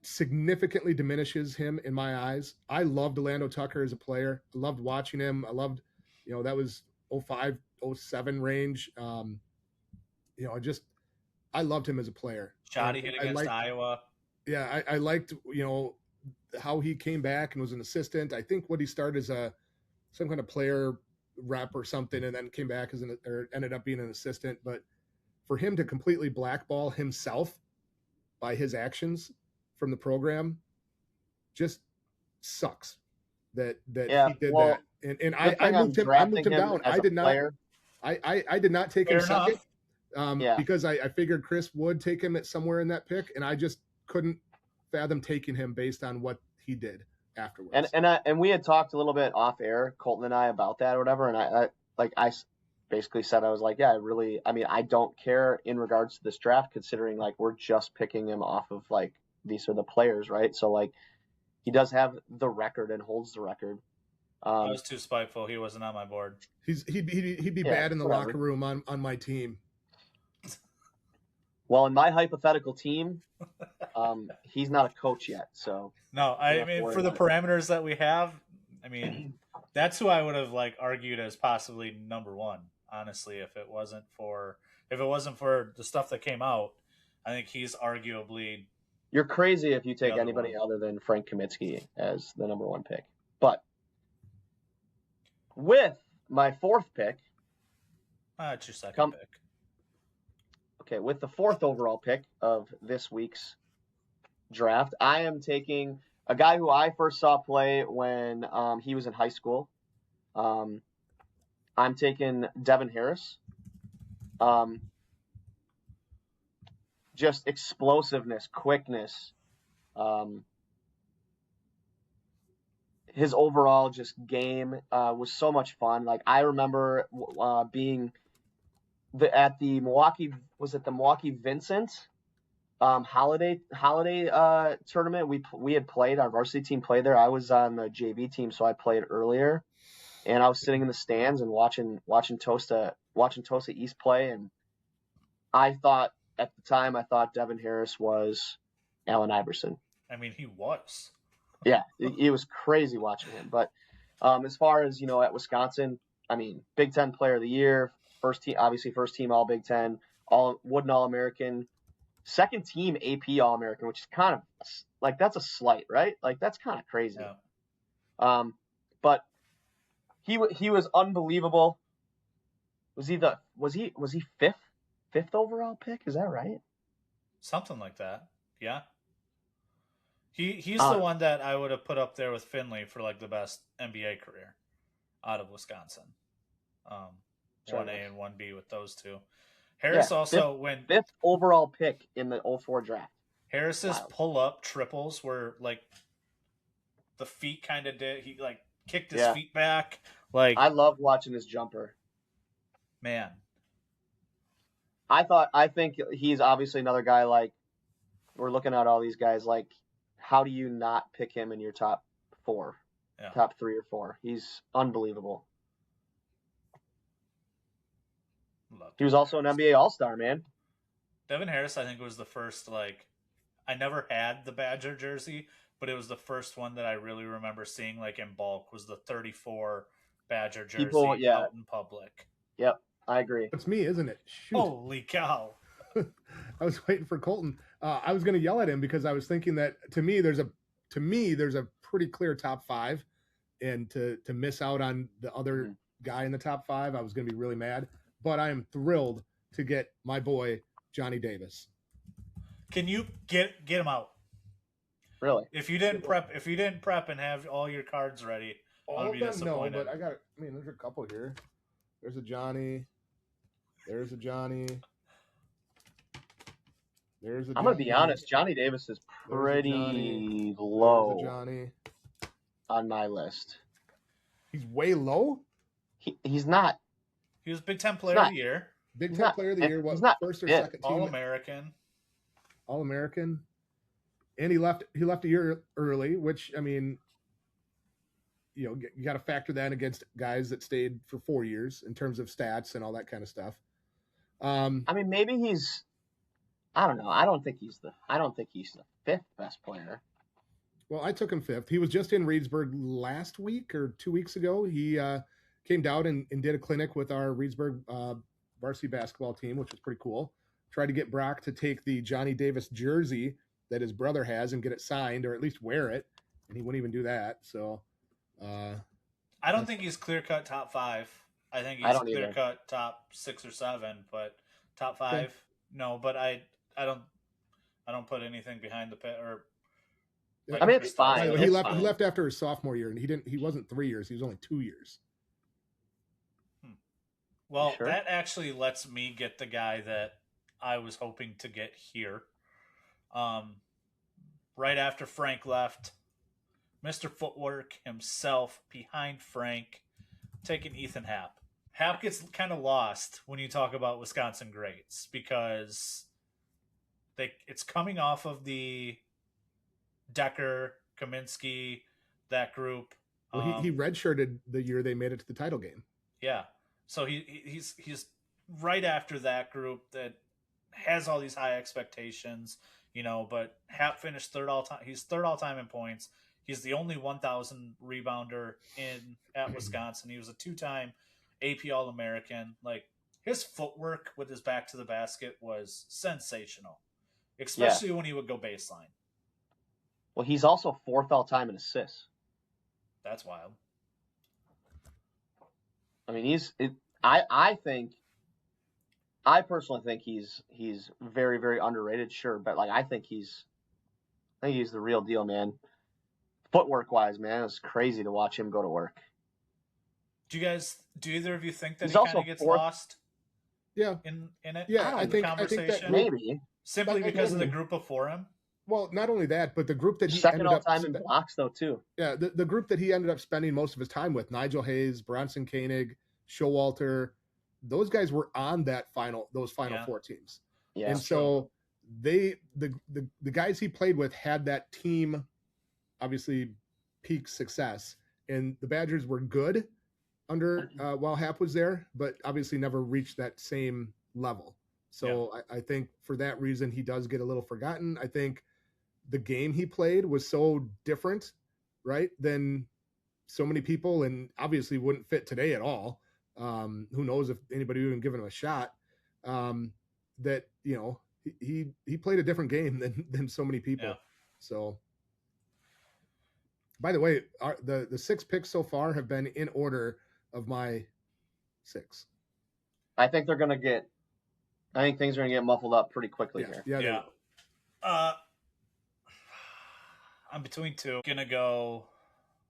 S2: significantly diminishes him in my eyes. I loved Orlando Tucker as a player. I loved watching him. I loved, that was 05, 07 range. I loved him as a player.
S1: Shoddy hit against Iowa.
S2: Yeah, I liked, how he came back and was an assistant. I think what he started as some kind of player rep or something, and then came back or ended up being an assistant. But for him to completely blackball himself by his actions from the program just sucks. That he did that, and I moved him down. I did not. I did not take him second, because I figured Chris would take him at somewhere in that pick, and I just couldn't fathom taking him based on what he did afterwards.
S3: And we had talked a little bit off air, Colton and I, about that or whatever, and I basically said, I was like, yeah, I don't care in regards to this draft, considering like we're just picking him off of like these are the players, right? So like he does have the record and holds the record.
S1: I was too spiteful. He wasn't on my board.
S2: He'd be bad in the locker room on my team.
S3: Well, in my hypothetical team, he's not a coach yet. So
S1: no, I mean, for the parameters that we have, I mean, that's who I would have like argued as possibly number one. Honestly, if it wasn't for the stuff that came out, I think he's arguably.
S3: You're crazy if you take anybody other than Frank Kaminsky as the number one pick. But with my fourth pick,
S1: it's your second pick.
S3: Okay, with the fourth overall pick of this week's draft, I am taking a guy who I first saw play when he was in high school. I'm taking Devin Harris. Just explosiveness, quickness, his overall just game was so much fun. Like I remember being at the Milwaukee Vincent holiday tournament. We had played, our varsity team played there. I was on the JV team, so I played earlier, and I was sitting in the stands and watching Tosta East play, and I thought at the time Devin Harris was Allen Iverson.
S1: I mean, he was.
S3: Yeah, it was crazy watching him. But as far as, at Wisconsin, I mean, Big Ten Player of the Year, first team All Big Ten, Wooden All-American, second team AP All-American, which is kind of like, that's a slight, right? Like that's kind of crazy. Yeah. But he was unbelievable. Was he fifth overall pick? Is that right?
S1: Something like that. Yeah. He's the one that I would have put up there with Finley for like the best NBA career out of Wisconsin. 1A and 1B with those two. Harris
S3: fifth overall pick in the 04 draft.
S1: Harris's pull-up triples were like the feet kind of did. He like kicked his feet back. Like
S3: I loved watching his jumper.
S1: Man.
S3: I think he's obviously another guy, like we're looking at all these guys, like how do you not pick him in your top four, top 3 or 4? He's unbelievable. He was also an NBA All-Star, man.
S1: Devin Harris, I think, was the first, like, I never had the Badger jersey, but it was the first one that I really remember seeing, like, in bulk, was the 34 Badger jersey out in public.
S3: Yep, I agree.
S2: It's me, isn't it? Shoot.
S1: Holy cow.
S2: I was waiting for Colton. I was going to yell at him because I was thinking that to me there's a pretty clear top 5, and to miss out on the other guy in the top 5, I was going to be really mad. But I am thrilled to get my boy Johnny Davis.
S1: Can you get him out?
S3: Really?
S1: If you didn't prep and have all your cards ready, I'll be disappointed.
S2: No, but there's a couple here. There's a Johnny. There's a Johnny.
S3: I'm going to be honest. Johnny Davis is pretty low on my list.
S2: He's way low?
S3: He's not.
S1: He was Big Ten Player of the Year.
S2: Big Ten Player of the Year. What, first or second team?
S1: All-American.
S2: All-American. And he left a year early, which, I mean, you got to factor that against guys that stayed for 4 years in terms of stats and all that kind of stuff.
S3: I mean, maybe he's, I don't know. I don't think he's the 5th best player.
S2: Well, I took him 5th. He was just in Reedsburg last week or 2 weeks ago. He came down and did a clinic with our Reedsburg varsity basketball team, which was pretty cool. tried to get Brock to take the Johnny Davis jersey that his brother has and get it signed, or at least wear it, and he wouldn't even do that. So
S1: I don't think he's clear cut top 5. I think
S3: I
S1: he's
S3: don't either.
S1: clear cut top 6 or 7, but top 5, no. But I don't put anything behind the pit or.
S3: I mean, it's fine.
S2: By the way,
S3: It's
S2: he
S3: fine.
S2: left after his sophomore year, and he wasn't 3 years. He was only 2 years.
S1: Well,
S3: Sure.
S1: that actually lets me get the guy that I was hoping to get here. Right after Frank left, Mr. Footwork himself behind Frank, taking Ethan Happ. Happ gets kind of lost when you talk about Wisconsin greats because it's coming off of the Decker, Kaminsky, that group.
S2: Well, he redshirted the year they made it to the title game.
S1: Yeah. So he's right after that group that has all these high expectations, but Happ finished third all time. He's third all time in points. He's the only 1,000 rebounder at Wisconsin. He was a 2-time AP All-American. Like, his footwork with his back to the basket was sensational, especially when he would go baseline.
S3: Well, he's also 4th all time in assists.
S1: That's wild.
S3: I mean, I personally think he's very, very underrated, sure, but like I think he's the real deal, man. Footwork wise, man, it's crazy to watch him go to work.
S1: Do either of you think that
S3: He's
S1: he
S3: also
S1: kind of gets
S3: 4th.
S1: lost?
S2: Yeah.
S1: In it?
S2: Yeah, I think that
S3: maybe
S1: simply because of the group before him.
S2: Well, not only that, but the group that he
S3: second
S2: ended
S3: all
S2: up
S3: time in blocks though too.
S2: Yeah, the group that he ended up spending most of his time with, Nigel Hayes, Bronson Koenig, Showalter, those guys were on those final 4 teams.
S3: Yeah.
S2: And so the guys he played with had that team obviously peak success, and the Badgers were good under while Happ was there, but obviously never reached that same level. So I think for that reason he does get a little forgotten. I think the game he played was so different, right, than so many people, and obviously wouldn't fit today at all. Who knows if anybody would even give him a shot. That he played a different game than so many people.
S1: Yeah.
S2: So, by the way, the 6 picks so far have been in order of my 6.
S3: I think things are gonna get muffled up pretty quickly here.
S2: Yeah.
S1: I'm between 2. Gonna go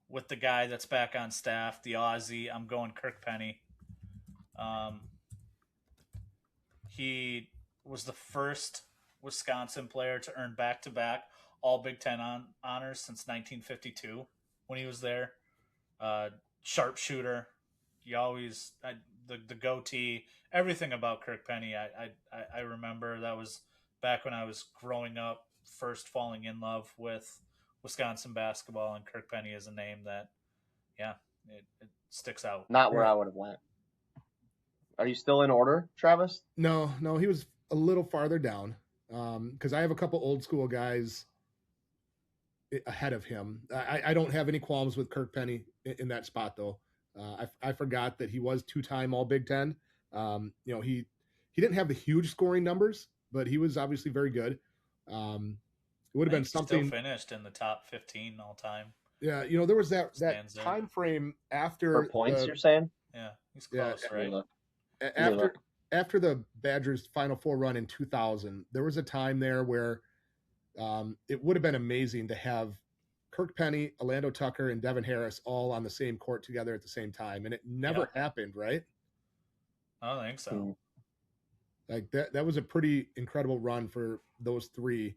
S1: with the guy that's back on staff, the Aussie. I'm going Kirk Penny. He was the first Wisconsin player to earn back-to-back all Big Ten honors since 1952 when he was there. Sharpshooter. He always the goatee. Everything about Kirk Penny. I remember that was back when I was growing up, first falling in love with Wisconsin basketball, and Kirk Penny is a name that, it sticks out.
S3: Not where I would have went. Are you still in order, Travis?
S2: No, he was a little farther down because I have a couple old school guys ahead of him. I don't have any qualms with Kirk Penny in that spot, though. I forgot that he was 2-time All Big Ten. He didn't have the huge scoring numbers, but he was obviously very good. It would have been something.
S1: Still finished in the top 15 all time.
S2: Yeah, there was that time frame after
S3: For points, you're saying?
S1: Yeah, he's close, right?
S2: After the Badgers' Final Four run in 2000, there was a time there where it would have been amazing to have Kirk Penny, Orlando Tucker, and Devin Harris all on the same court together at the same time, and it never happened, right?
S1: I don't think so.
S2: Like that was a pretty incredible run for those 3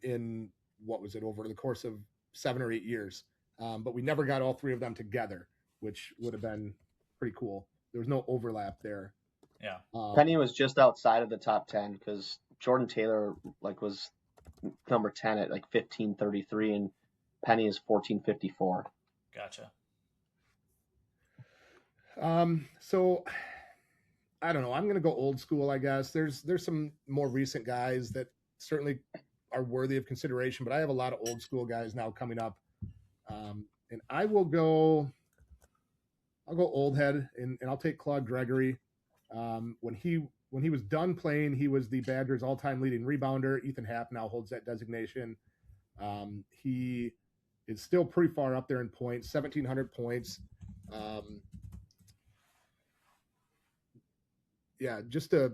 S2: in what was it, over the course of 7 or 8 years. But we never got all 3 of them together, which would have been pretty cool. There was no overlap there.
S1: Yeah.
S3: Penny was just outside of the top 10 because Jordan Taylor was number 10 at 1533, and Penny is 1454.
S1: Gotcha.
S2: So I don't know. I'm going to go old school, I guess. There's some more recent guys that certainly are worthy of consideration, but I have a lot of old school guys now coming up. And I'll go old head, and I'll take Claude Gregory. When he when he was done playing, he was the Badgers' all-time leading rebounder. Ethan Happ now holds that designation. He is still pretty far up there in points, 1,700 points. Yeah, just a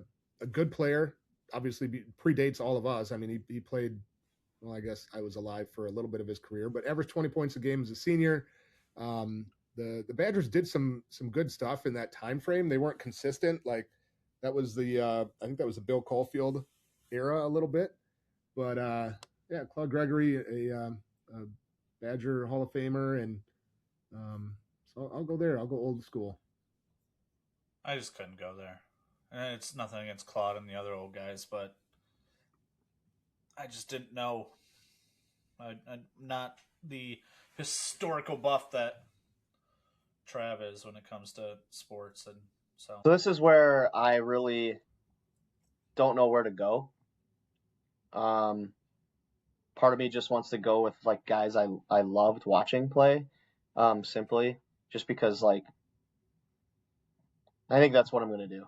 S2: good player. Obviously predates all of us. I mean, he played, well, I guess I was alive for a little bit of his career, but averaged 20 points a game as a senior. The Badgers did some good stuff in that time frame. They weren't consistent. Like that was I think that was the Bill Caulfield era a little bit. But yeah, Claude Gregory, a Badger Hall of Famer, and so I'll go there. I'll go old school.
S1: I just couldn't go there. And it's nothing against Claude and the other old guys, but I just didn't know. I'm not the historical buff that Trav is when it comes to sports, and so
S3: this is where I really don't know where to go. Part of me just wants to go with like guys I loved watching play, simply just because like I think that's what I'm gonna do.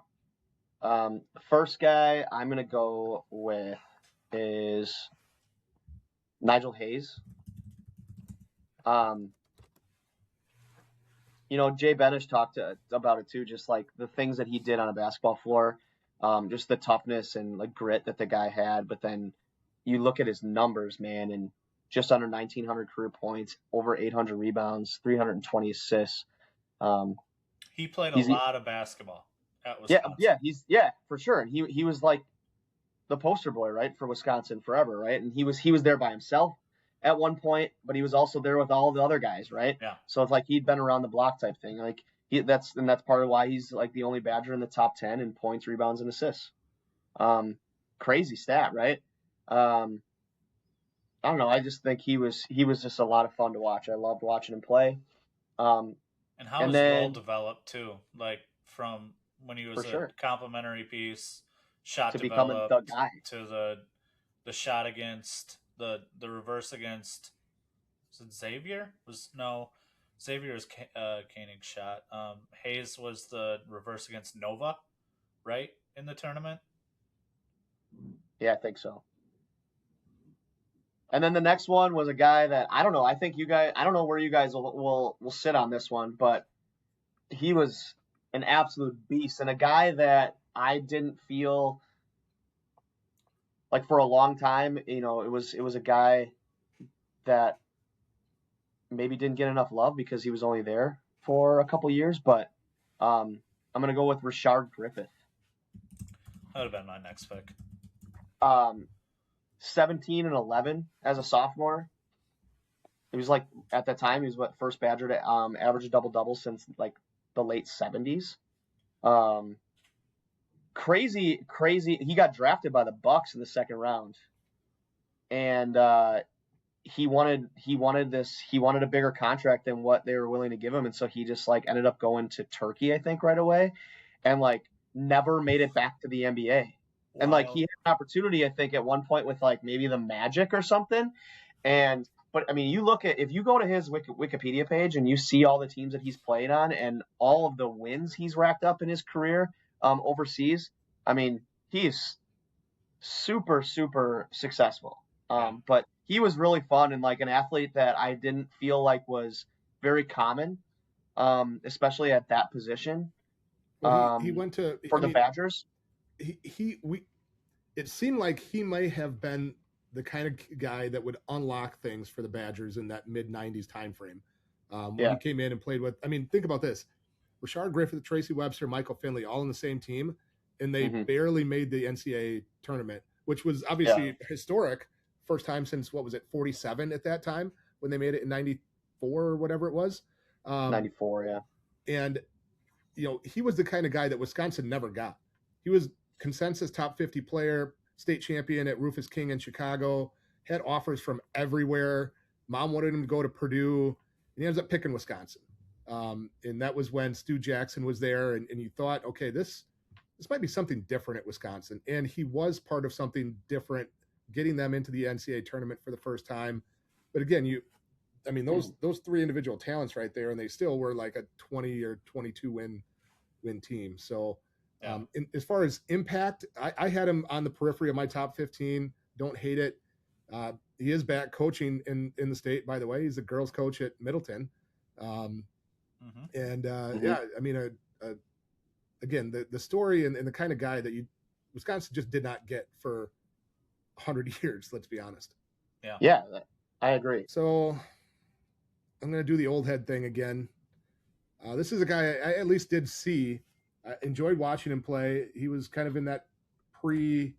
S3: The first guy I'm gonna go with is Nigel Hayes. Jay Benish talked about it too, just like the things that he did on a basketball floor, just the toughness and like grit that the guy had. But then you look at his numbers, man, and just under 1,900 career points, over 800 rebounds, 320 assists.
S1: He played a lot of basketball at Wisconsin.
S3: Yeah, for sure. And he was like the poster boy, right, for Wisconsin forever, right? And he was there by himself at one point, but he was also there with all the other guys, right?
S1: Yeah.
S3: So it's like he'd been around the block type thing. Like that's part of why he's like the only Badger in the top 10 in points, rebounds, and assists. Crazy stat, right? I don't know. I just think he was just a lot of fun to watch. I loved watching him play.
S1: And how his role developed too, like from when he was a complimentary piece, shot
S3: to
S1: developed
S3: becoming the guy,
S1: to the shot against the reverse against, was it Xavier? Xavier's Koenig shot. Hayes was the reverse against Nova, right, in the tournament?
S3: Yeah, I think so. And then the next one was a guy that I don't know. I think you guys, I don't know where you guys will sit on this one, but he was an absolute beast and a guy that I didn't feel like for a long time. It was a guy that maybe didn't get enough love because he was only there for a couple years. But I'm gonna go with Rashard Griffith.
S1: That would have been my next pick.
S3: 17 and 11 as a sophomore. It was like at that time he was first Badger to average a double since like the late 70s. Crazy. He got drafted by the Bucks in the second round, and he wanted a bigger contract than what they were willing to give him, and so he just like ended up going to Turkey, I think, right away, and like never made it back to the NBA. Wow. And like he had an opportunity, I think, at one point with like maybe the Magic or something, but I mean, if you go to his Wikipedia page and you see all the teams that he's played on and all of the wins he's racked up in his career overseas, I mean, he's super, super successful. But he was really fun and like an athlete that I didn't feel like was very common, especially at that position.
S2: Well, he went to
S3: the Badgers.
S2: It seemed like he may have been the kind of guy that would unlock things for the Badgers in that mid-90s time frame. When he came in and played with, I mean, think about this. Rashard Griffith, Tracy Webster, Michael Finley, all in the same team, and they barely made the NCAA tournament, which was obviously historic. First time since, 47 at that time when they made it in 94 or whatever it was.
S3: 94, yeah.
S2: And, he was the kind of guy that Wisconsin never got. He was consensus top 50 player, state champion at Rufus King in Chicago, had offers from everywhere. Mom wanted him to go to Purdue, and he ends up picking Wisconsin. And that was when Stu Jackson was there, and you thought, okay, this might be something different at Wisconsin. And he was part of something different, getting them into the NCAA tournament for the first time. But again, those three individual talents right there, and they still were like a 20 or 22 win team. So
S1: Yeah.
S2: As far as impact, I had him on the periphery of my top 15. Don't hate it. He is back coaching in the state, by the way. He's a girls coach at Middleton. And yeah, I mean, again, the story and the kind of guy that Wisconsin just did not get for 100 years, let's be honest.
S3: Yeah, I agree.
S2: So I'm going to do the old head thing again. This is a guy I at least did see. I enjoyed watching him play. He was kind of in that I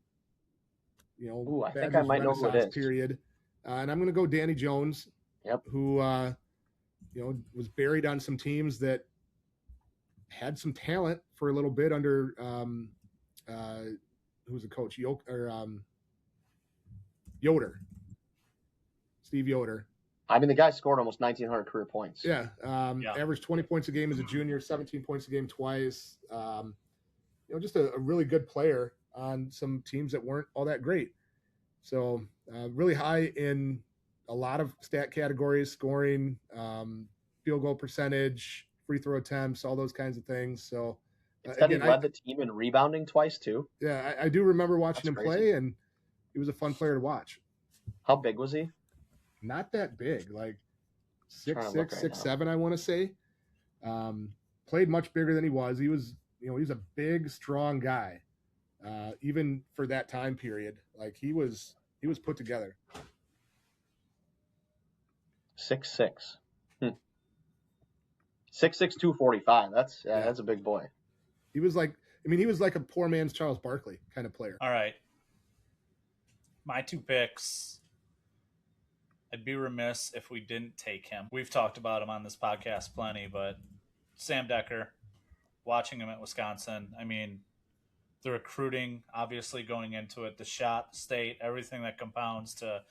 S2: think I might know who it is. Period. And I'm going to go Danny Jones, who was buried on some teams that had some talent for a little bit under who was the coach? Yoder. Steve Yoder.
S3: I mean, the guy scored almost 1,900 career points.
S2: Yeah. Averaged 20 points a game as a junior, 17 points a game twice. Just a really good player on some teams that weren't all that great. So really high in a lot of stat categories, scoring, field goal percentage, free throw attempts, all those kinds of things. So
S3: he led the team in rebounding twice too.
S2: Yeah, I do remember watching him play, and he was a fun player to watch.
S3: How big was he?
S2: Not that big, like 6'6", 6'7", I want to say. Played much bigger than he was. He was a big, strong guy. Even for that time period, like he was put together.
S3: 6'6". 6'6", 245. That's a big boy.
S2: He was like a poor man's Charles Barkley kind of player.
S1: All right. My two picks. I'd be remiss if we didn't take him. We've talked about him on this podcast plenty, but Sam Decker, watching him at Wisconsin, I mean, the recruiting, obviously going into it, the shot, state, everything that compounds to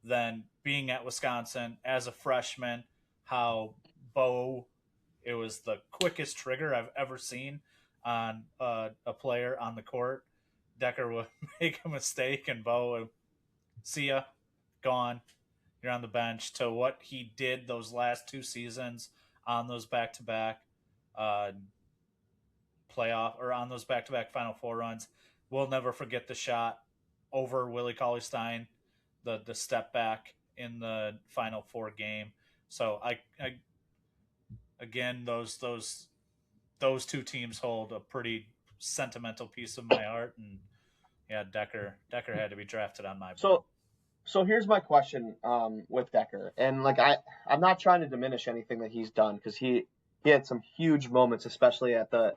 S1: then being at Wisconsin as a freshman, how it was the quickest trigger I've ever seen on a player on the court. Decker would make a mistake and Bo would see ya, gone. You're on the bench, to what he did those last two seasons on those back-to-back playoff, or on those back-to-back Final Four runs. We'll never forget the shot over Willie Cauley-Stein, the step back in the Final Four game. So I again, those two teams hold a pretty sentimental piece of my heart, and yeah, Decker had to be drafted on my board.
S3: So here's my question with Decker, and like I'm not trying to diminish anything that he's done, because he had some huge moments, especially at the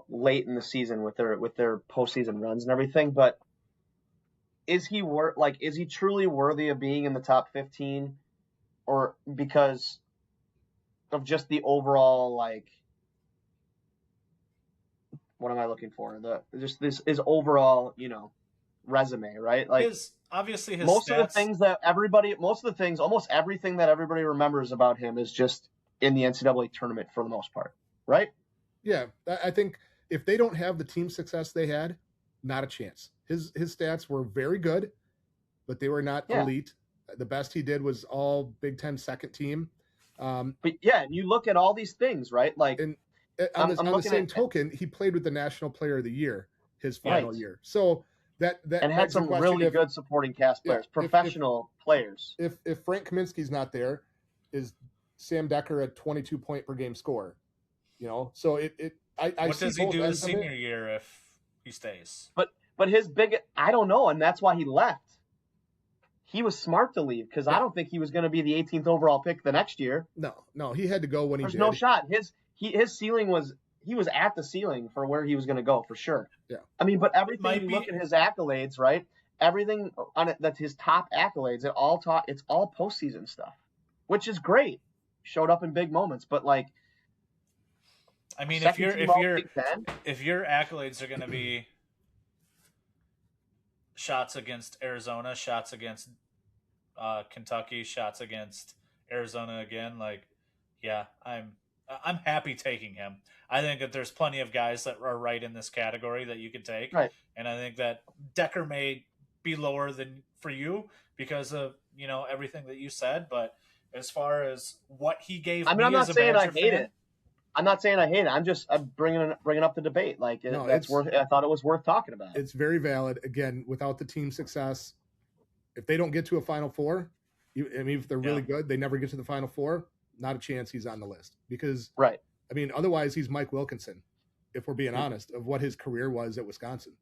S3: late in the season with their postseason runs and everything. But is he truly worthy of being in the top 15, or because of just the overall, like, what am I looking for? This is overall resume, right? Like
S1: obviously his
S3: most
S1: stats, almost everything that everybody remembers about him is just in the NCAA tournament for the most part, right?
S2: Yeah, I think if they don't have the team success they had, not a chance. His stats were very good, but they were not elite. The best he did was all Big Ten second team.
S3: But yeah, and you look at all these things, right? Like,
S2: and on the same token, he played with the National Player of the Year his final year. So that
S3: and had some really good supporting cast players, professional players.
S2: If Frank Kaminsky's not there, is Sam Decker a 22 point per game scorer? So
S1: what does he do his senior year if he stays?
S3: But his I don't know, and that's why he left. He was smart to leave, because I don't think he was going to be the 18th overall pick the next year.
S2: No, he had to go when he did.
S3: There's no shot. His ceiling was, he was at the ceiling for where he was going to go, for sure.
S2: Yeah.
S3: I mean, but everything, look at his accolades, right? Everything on it, that's his top accolades. It's all postseason stuff, which is great. Showed up in big moments, but like,
S1: I mean, if your accolades are going to be shots against Arizona, shots against Kentucky, shots against Arizona again, like, yeah, I'm happy taking him. I think that there's plenty of guys that are right in this category that you could take,
S3: right?
S1: And I think that Decker may be lower than for you because of everything that you said, but as far as what he gave,
S3: I mean, I'm not saying I hate it. I'm not saying I hate it. I'm bringing up the debate. Like
S2: No,
S3: I thought it was worth talking about.
S2: It's very valid. Again, without the team success, if they don't get to a Final Four, if they're really good, they never get to the Final Four. Not a chance he's on the list because,
S3: right.
S2: I mean, otherwise he's Mike Wilkinson, if we're being honest, of what his career was at Wisconsin.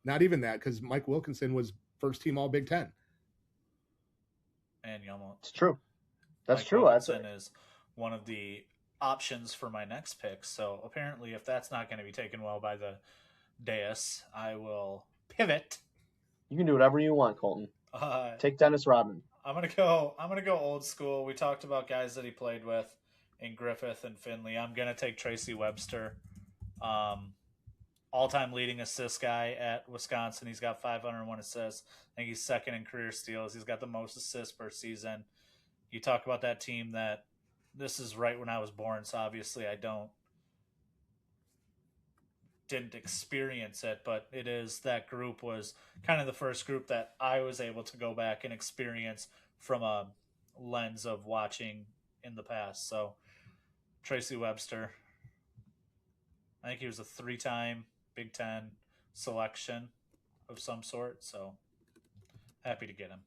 S2: Not even that, because Mike Wilkinson was first team All Big Ten.
S1: And
S3: it's true. That's
S1: Mike
S3: true.
S1: Wilkinson is one of the options for my next pick. So apparently, if that's not going to be taken well by the dais, I will pivot.
S3: You can do whatever you want, Colton. Take Dennis Rodman.
S1: I'm gonna go old school. We talked about guys that he played with in Griffith and Finley. I'm gonna take Tracy Webster, all-time leading assist guy at Wisconsin. He's got 501 assists. I think he's second in career steals. He's got the most assists per season. You talk about that team that this is right when I was born, so obviously I didn't experience it, but it is, that group was kind of the first group that I was able to go back and experience from a lens of watching in the past. So Tracy Webster, I think he was a 3-time Big Ten selection of some sort, so happy to get him.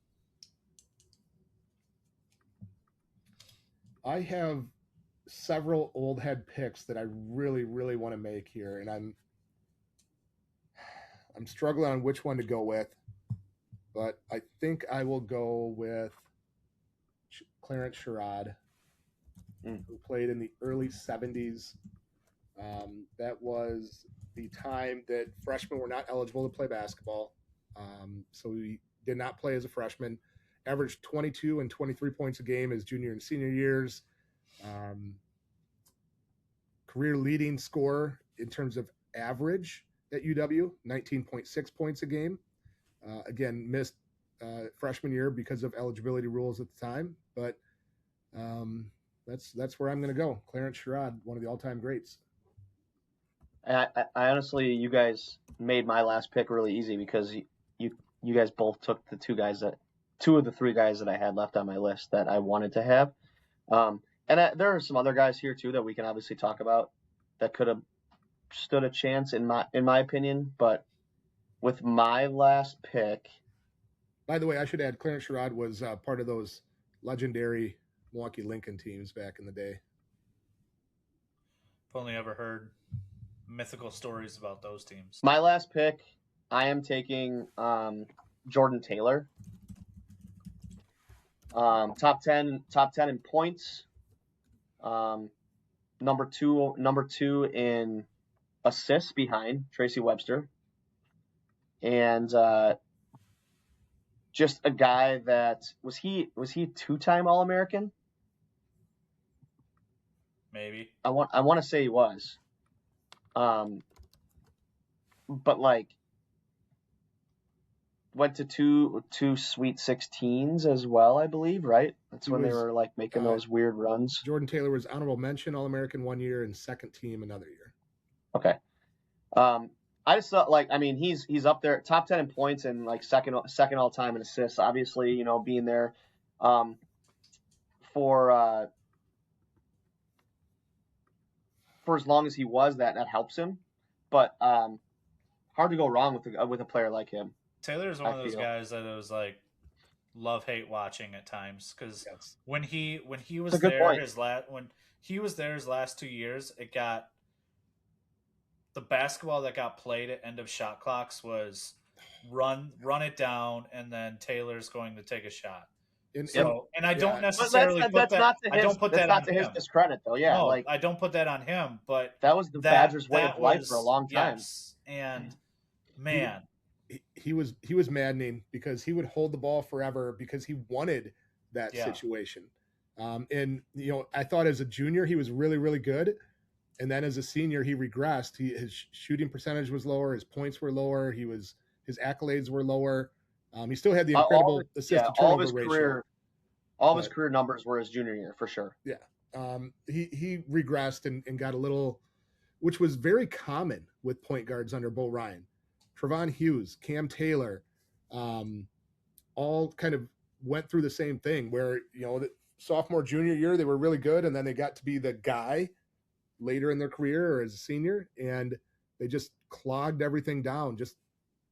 S2: I have several old head picks that I really, really want to make here, and I'm struggling on which one to go with, but I think I will go with Clarence Sherrod, who played in the early 70s. That was the time that freshmen were not eligible to play basketball, so he did not play as a freshman. Averaged 22 and 23 points a game his junior and senior years. Career leading scorer in terms of average at UW, 19.6 points a game. Again, missed freshman year because of eligibility rules at the time, but that's where I'm going to go. Clarence Sherrod, one of the all-time greats.
S3: I honestly, you guys made my last pick really easy because you guys both took the two of the three guys that I had left on my list that I wanted to have. There are some other guys here too that we can obviously talk about that could have stood a chance in my opinion, but with my last pick.
S2: By the way, I should add Clarence Sherrod was part of those legendary Milwaukee Lincoln teams back in the day.
S1: I've only ever heard mythical stories about those teams.
S3: My last pick, I am taking Jordan Taylor. Top 10 in points. Number two in assists behind Tracy Webster. And just a guy that was he 2-time All-American?
S1: Maybe.
S3: I want to say he was. But like went to two Sweet 16s as well, I believe, right? That's when they were like making those weird runs.
S2: Jordan Taylor was honorable mention All-American one year and second team another year.
S3: Okay. I just thought, like, I mean, he's up there, top 10 in points and like second all time in assists. Obviously, you know, being there for as long as he was, that helps him. But hard to go wrong with a player like him.
S1: Taylor is one of those guys that it was like love-hate watching at times because when he was there his last 2 years, it got the basketball that got played at end of shot clocks was run it down, and then Taylor's going to take a shot. And I don't necessarily put that. I don't put that on
S3: to his discredit, though. Yeah,
S1: no, I don't put that on him. But
S3: that was the Badgers' way of life for a long time.
S1: Yes, and man,
S2: he was maddening because he would hold the ball forever because he wanted that situation. And you know, I thought as a junior he was really, really good. And then as a senior, he regressed. His shooting percentage was lower. His points were lower. His accolades were lower. He still had the incredible assist to turnover ratio.
S3: All of his career numbers were his junior year for sure.
S2: Yeah. He regressed and got a little, which was very common with point guards under Bo Ryan. Trevon Hughes, Cam Taylor, all kind of went through the same thing where, you know, the sophomore, junior year, they were really good. And then they got to be the guy. later in their career or as a senior, and they just clogged everything down, just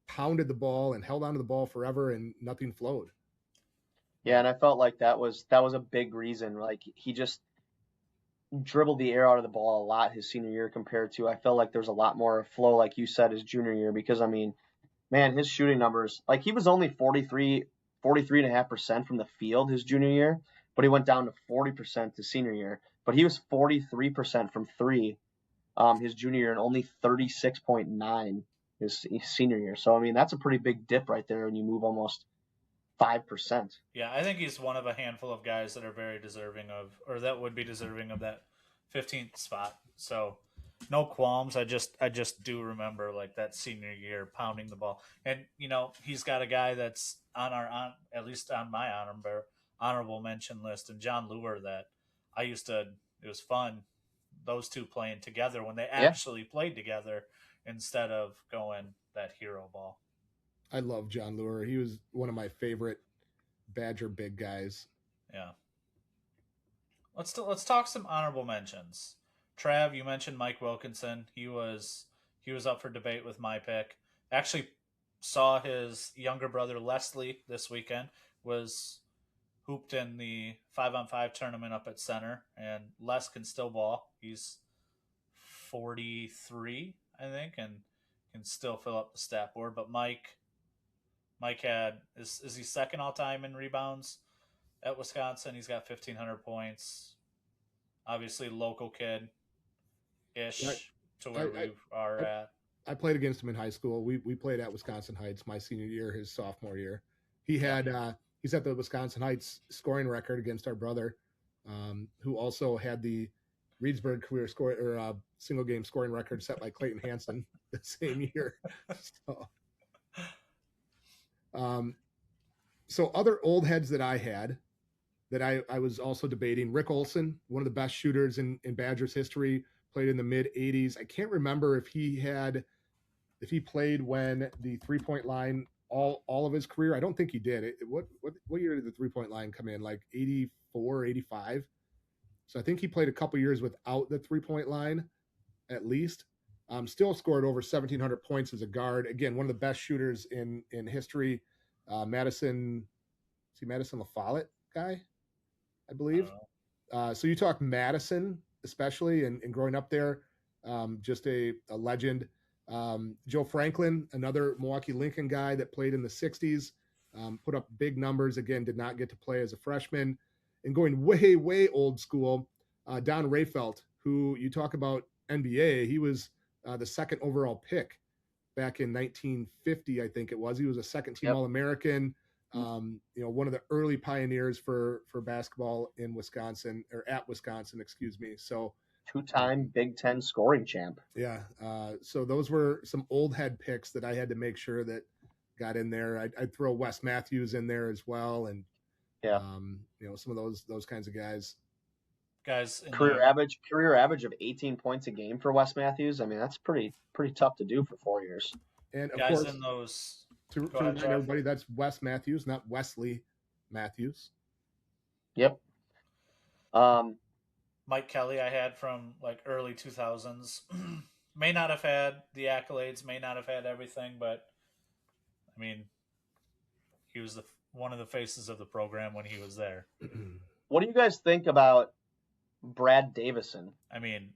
S2: pounded the ball and held onto the ball forever, and nothing flowed.
S3: Yeah, and I felt like that was a big reason. Like he just dribbled the air out of the ball a lot his senior year compared to, I felt like there's a lot more flow, like you said, his junior year, because I mean, man, his shooting numbers, like he was only 43.5% from the field his junior year, but he went down to 40% his senior year. But he was 43% from three his junior year and only 36.9 his senior year. So I mean, that's a pretty big dip right there when you move almost 5%.
S1: Yeah, I think he's one of a handful of guys that are very deserving of, or that would be deserving of that 15th spot. So no qualms. I just do remember like that senior year pounding the ball, and he's got a guy that's on at least on my honorable mention list, and John Lure, that I used to. It was fun, those two playing together when they actually played together instead of going that hero ball.
S2: I love John Lure. He was one of my favorite Badger big guys.
S1: Yeah. Let's talk some honorable mentions. Trav, you mentioned Mike Wilkinson. He was up for debate with my pick. Actually saw his younger brother Leslie this weekend, was hooped in the 5-on-5 tournament up at center, and Les can still ball. He's 43, I think, and can still fill up the stat board. But Mike is he second all time in rebounds at Wisconsin? He's got 1,500 points. Obviously, local kid ish to where we are at.
S2: I played against him in high school. We played at Wisconsin Heights my senior year, his sophomore year. He had he's at the Wisconsin Heights scoring record against our brother, who also had the Reedsburg career score or single game scoring record set by Clayton Hansen the same year. So other old heads that I had that I was also debating, Rick Olson, one of the best shooters in Badgers history, played in the mid 80s. I can't remember if he played when the 3-point line all of his career. I don't think he did. What year did the 3-point line come in? Like 84, 85. So I think he played a couple years without the 3-point line, at least. Still scored over 1,700 points as a guard. Again, one of the best shooters in history. Madison LaFollette guy, I believe. So you talk Madison, especially, and growing up there, just a legend. Joe Franklin, another Milwaukee Lincoln guy that played in the 60s, put up big numbers. Again, did not get to play as a freshman. And going way, way old school, Don Rayfelt, who you talk about NBA, he was the second overall pick back in 1950, I think it was. He was a second-team All-American, one of the early pioneers for basketball in Wisconsin, or at Wisconsin, excuse me. So
S3: two-time Big Ten scoring champ.
S2: Yeah. So those were some old head picks that I had to make sure that got in there. I'd throw Wes Matthews in there as well, and some of those kinds of guys.
S3: Career average of 18 points a game for Wes Matthews. I mean, that's pretty tough to do for 4 years.
S2: And of
S1: guys
S2: course,
S1: in those
S2: to remind everybody, that's Wes Matthews, not Wesley Matthews.
S3: Yep.
S1: Mike Kelly, I had from like early 2000s. May not have had the accolades, may not have had everything, but I mean, he was one of the faces of the program when he was there.
S3: What do you guys think about Brad Davison?
S1: I mean,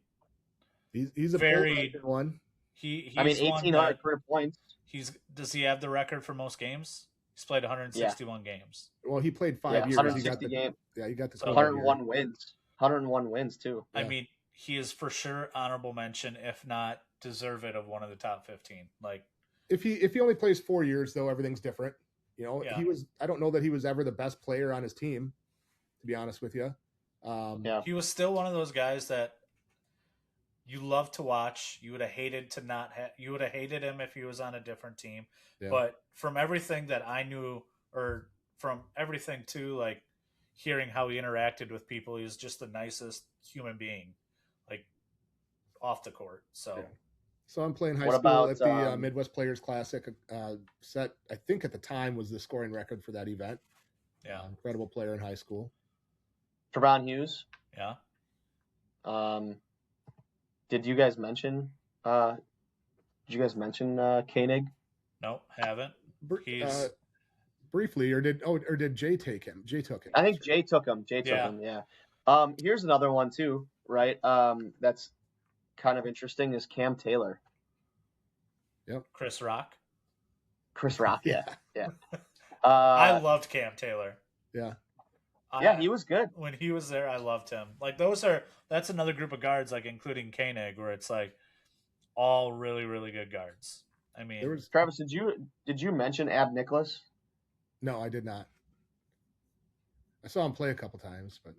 S2: he's a very one.
S1: He's
S3: 1,800 career points.
S1: Does he have the record for most games? He's played 161 games.
S2: Well, he played 5 years.
S3: 160 games.
S2: Yeah, he got the
S3: 101 wins. 101 wins too.
S1: Yeah. I mean, he is for sure honorable mention, if not deserve it, of one of the top 15. Like,
S2: if he only plays 4 years, though, everything's different. He was. I don't know that he was ever the best player on his team, to be honest with you.
S1: He was still one of those guys that you love to watch. You would have hated to not have. You would have hated him if he was on a different team. Yeah. But from everything that I knew, or from everything too, like hearing how he interacted with people, he was just the nicest human being, like off the court. So.
S2: Yeah. So I'm playing high school at the Midwest Players Classic. Set, I think at the time, was the scoring record for that event.
S1: Yeah,
S2: incredible player in high school.
S3: Trevon Hughes.
S1: Yeah.
S3: Did you guys mention Koenig?
S1: Nope, haven't. He's
S2: briefly, or did Jay take him? Jay took him.
S3: I think Jay took him. Yeah. Here's another one too, right? That's kind of interesting is Cam Taylor.
S2: Yep.
S1: Chris Rock.
S3: Chris Rock, yeah.
S1: I loved Cam Taylor.
S2: Yeah.
S3: Yeah, he was good.
S1: When he was there, I loved him. Like that's another group of guards, like including Koenig, where it's like all really, really good guards. I mean,
S3: Travis, did you mention Ab Nicholas?
S2: No, I did not. I saw him play a couple times, but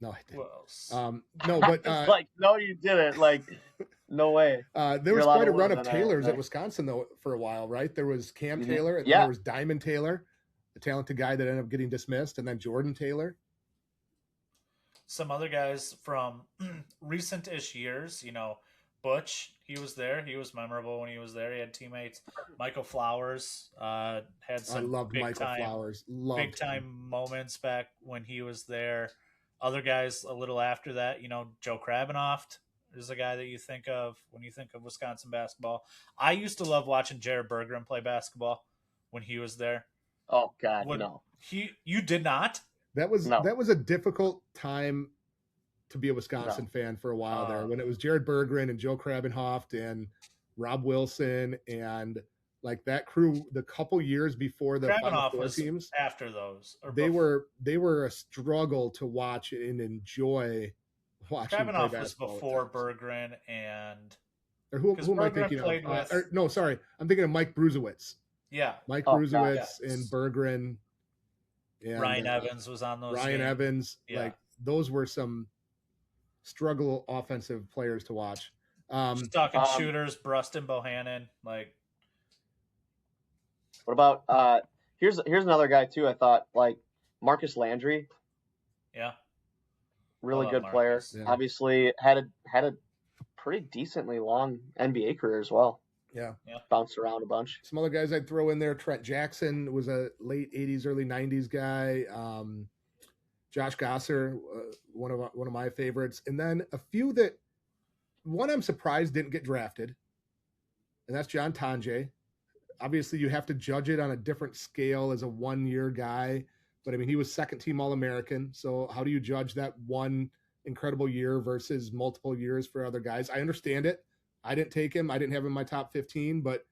S2: no, I didn't.
S1: Who else?
S2: No, but
S3: no, you didn't. Like, no way.
S2: There was quite a run of Taylors at Wisconsin though for a while, right? There was Cam Taylor, and then there was Diamond Taylor, the talented guy that ended up getting dismissed, and then Jordan Taylor.
S1: Some other guys from recent-ish years, Butch, he was there. He was memorable when he was there. He had teammates. Michael Flowers had some
S2: I loved Michael Flowers.
S1: Big time moments back when he was there. Other guys a little after that, Joe Krabbenhoft is a guy that you think of when you think of Wisconsin basketball. I used to love watching Jared Bergeron play basketball when he was there.
S3: Oh God, no.
S1: You did not?
S2: That was a difficult time to be a Wisconsin fan for a while there, when it was Jared Bergeron and Joe Krabbenhoft and Rob Wilson and like that crew. The couple years before the Final Four teams,
S1: after those,
S2: they were a struggle to watch and enjoy watching.
S1: Krabbenhoft was before Bergeron and
S2: or who am I thinking of? No, sorry, I'm thinking of Mike Bruzewitz.
S1: Yeah,
S2: Mike Bruzewitz and Bergeron. And
S1: Ryan Evans was on those.
S2: Ryan Evans, like those were some struggle offensive players to watch.
S1: Just talking shooters, Bruston Bohannon, like.
S3: What about here's another guy too, I thought, like Marcus Landry.
S1: Yeah.
S3: Really good player. Yeah. Obviously had a pretty decently long NBA career as well.
S2: Yeah.
S3: Bounced around a bunch.
S2: Some other guys I'd throw in there. Trent Jackson was a late 80s, early 90s guy. Josh Gosser, one of my favorites. And then a few that one I'm surprised didn't get drafted, and that's John Tonje. Obviously, you have to judge it on a different scale as a one-year guy. But, I mean, he was second-team All-American. So how do you judge that one incredible year versus multiple years for other guys? I understand it. I didn't take him. I didn't have him in my top 15. But,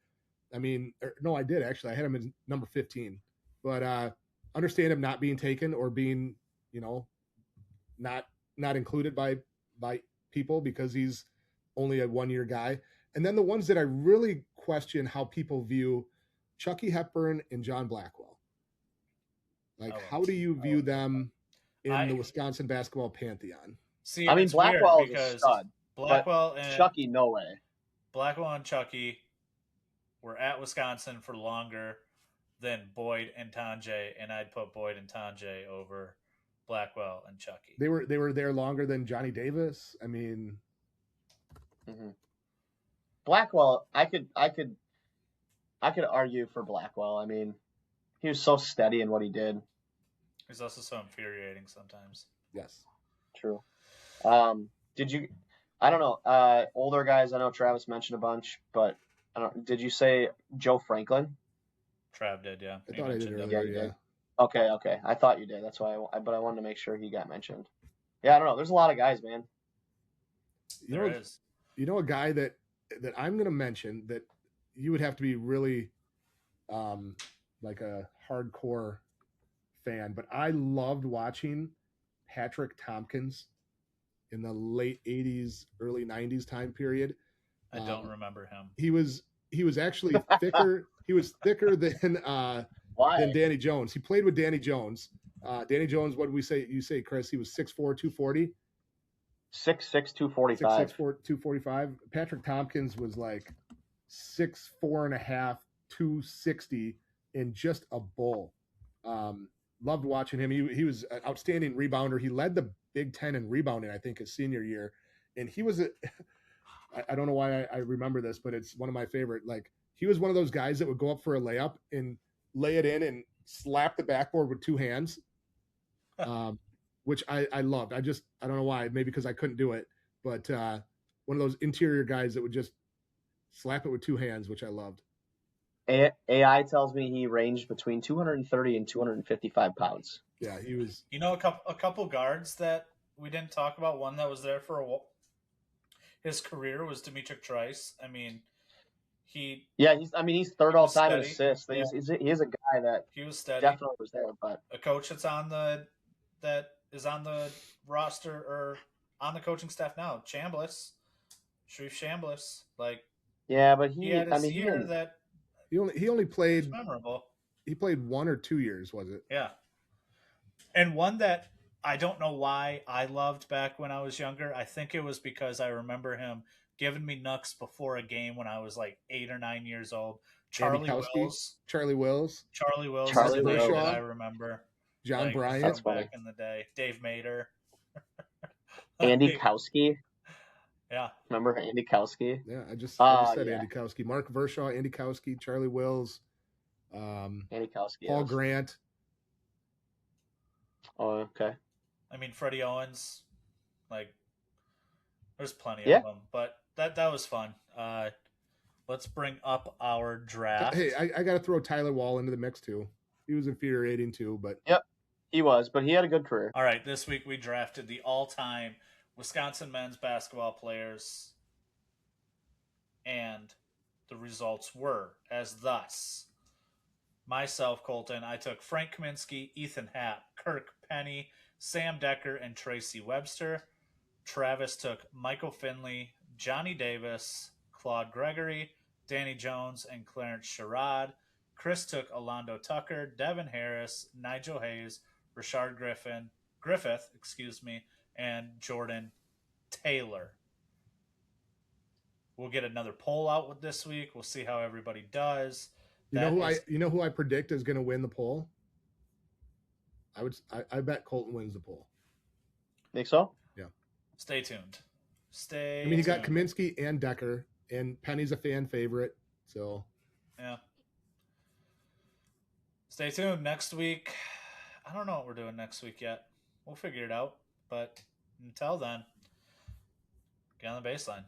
S2: I mean, no, I did, actually. I had him as number 15. But understand him not being taken or being, not included by people because he's only a one-year guy. And then the ones that I really question how people view Chucky Hepburn and John Blackwell. Like, how do you view them in the Wisconsin basketball pantheon?
S1: See,
S3: I mean, Blackwell is a stud.
S1: Blackwell and
S3: Chucky, no way.
S1: Blackwell and Chucky were at Wisconsin for longer than Boyd and Tonje, and I'd put Boyd and Tonje over Blackwell and Chucky.
S2: They were there longer than Johnny Davis. I mean,
S3: Blackwell, I could argue for Blackwell. I mean, he was so steady in what he did.
S1: He's also so infuriating sometimes.
S2: Yes.
S3: True. I don't know, older guys, I know Travis mentioned a bunch, but did you say Joe Franklin?
S1: Trav did, yeah.
S2: I thought I did earlier, yeah.
S3: Okay. I thought you did. That's why but I wanted to make sure he got mentioned. Yeah, I don't know. There's a lot of guys, man.
S1: There is.
S2: You know a guy that I'm going to mention that you would have to be really like a hardcore fan, but I loved watching Patrick Tompkins in the late 80s, early 90s time period.
S1: I don't remember him.
S2: He was actually thicker. He was thicker than Danny Jones. He played with Danny Jones. Danny Jones, what did we say? You say, Chris, he was 6'4", 240?
S3: 6'6", 245.
S2: 6'4", 245. Patrick Tompkins was like 6'4.5", 260, and just a bull. Loved watching him. He was an outstanding rebounder. He led the Big Ten in rebounding, I think, his senior year. And he was I don't know why I remember this, but it's one of my favorite. Like, he was one of those guys that would go up for a layup and lay it in and slap the backboard with two hands. which I loved. I don't know why, maybe because I couldn't do it, but one of those interior guys that would just slap it with two hands, which I loved.
S3: AI tells me he ranged between 230 and 255 pounds.
S2: Yeah, he was.
S1: You know, a couple guards that we didn't talk about. One that was there for his career was Dimitri Trice. I mean, he's
S3: third all time in
S1: steady.
S3: assists.
S1: Yeah.
S3: He is a guy that
S1: he was steady.
S3: Definitely was there, but
S1: A coach that is on the roster or on the coaching staff now, Sharif Chambliss. Like,
S3: yeah, but
S1: he had his year that
S2: he only played
S1: memorable.
S2: He played 1 or 2 years, was it?
S1: Yeah. And one that I don't know why I loved back when I was younger. I think it was because I remember him giving me knucks before a game when I was like 8 or 9 years old. Charlie Wills.
S2: Charlie Wills
S1: is the name that I remember.
S2: John Bryant.
S3: That's
S1: back in the day. Dave Mater.
S3: Andy Kowski.
S1: Yeah.
S3: Remember Andy Kowski?
S2: Yeah, I just said
S3: yeah.
S2: Andy Kowski. Mark Vershaw, Andy Kowski, Charlie Wills,
S3: Andy Kowski.
S2: Paul Grant.
S3: Oh, okay.
S1: I mean, Freddie Owens. Like, there's plenty
S3: Yeah.
S1: of them. But that was fun. Let's bring up our draft.
S2: Hey, I got to throw Tyler Wall into the mix too. He was infuriating too, but
S3: Yep, he was, but he had a good career.
S1: All right, this week we drafted the all-time Wisconsin men's basketball players, and the results were as thus. Myself, Colton, I took Frank Kaminsky, Ethan Happ, Kirk Penny, Sam Decker, and Tracy Webster. Travis took Michael Finley, Johnny Davis, Claude Gregory, Danny Jones, and Clarence Sherrod. Chris took Alondo Tucker, Devin Harris, Nigel Hayes, Rashard Griffith, and Jordan Taylor. We'll get another poll out with this week. We'll see how everybody does.
S2: You know who I predict is going to win the poll? I bet Colton wins the poll.
S3: Think so?
S2: Yeah.
S1: Stay tuned.
S2: You got Kaminsky and Decker, and Penny's a fan favorite, so
S1: yeah. Stay tuned. Next week, I don't know what we're doing next week yet. We'll figure it out. But until then, get on the baseline.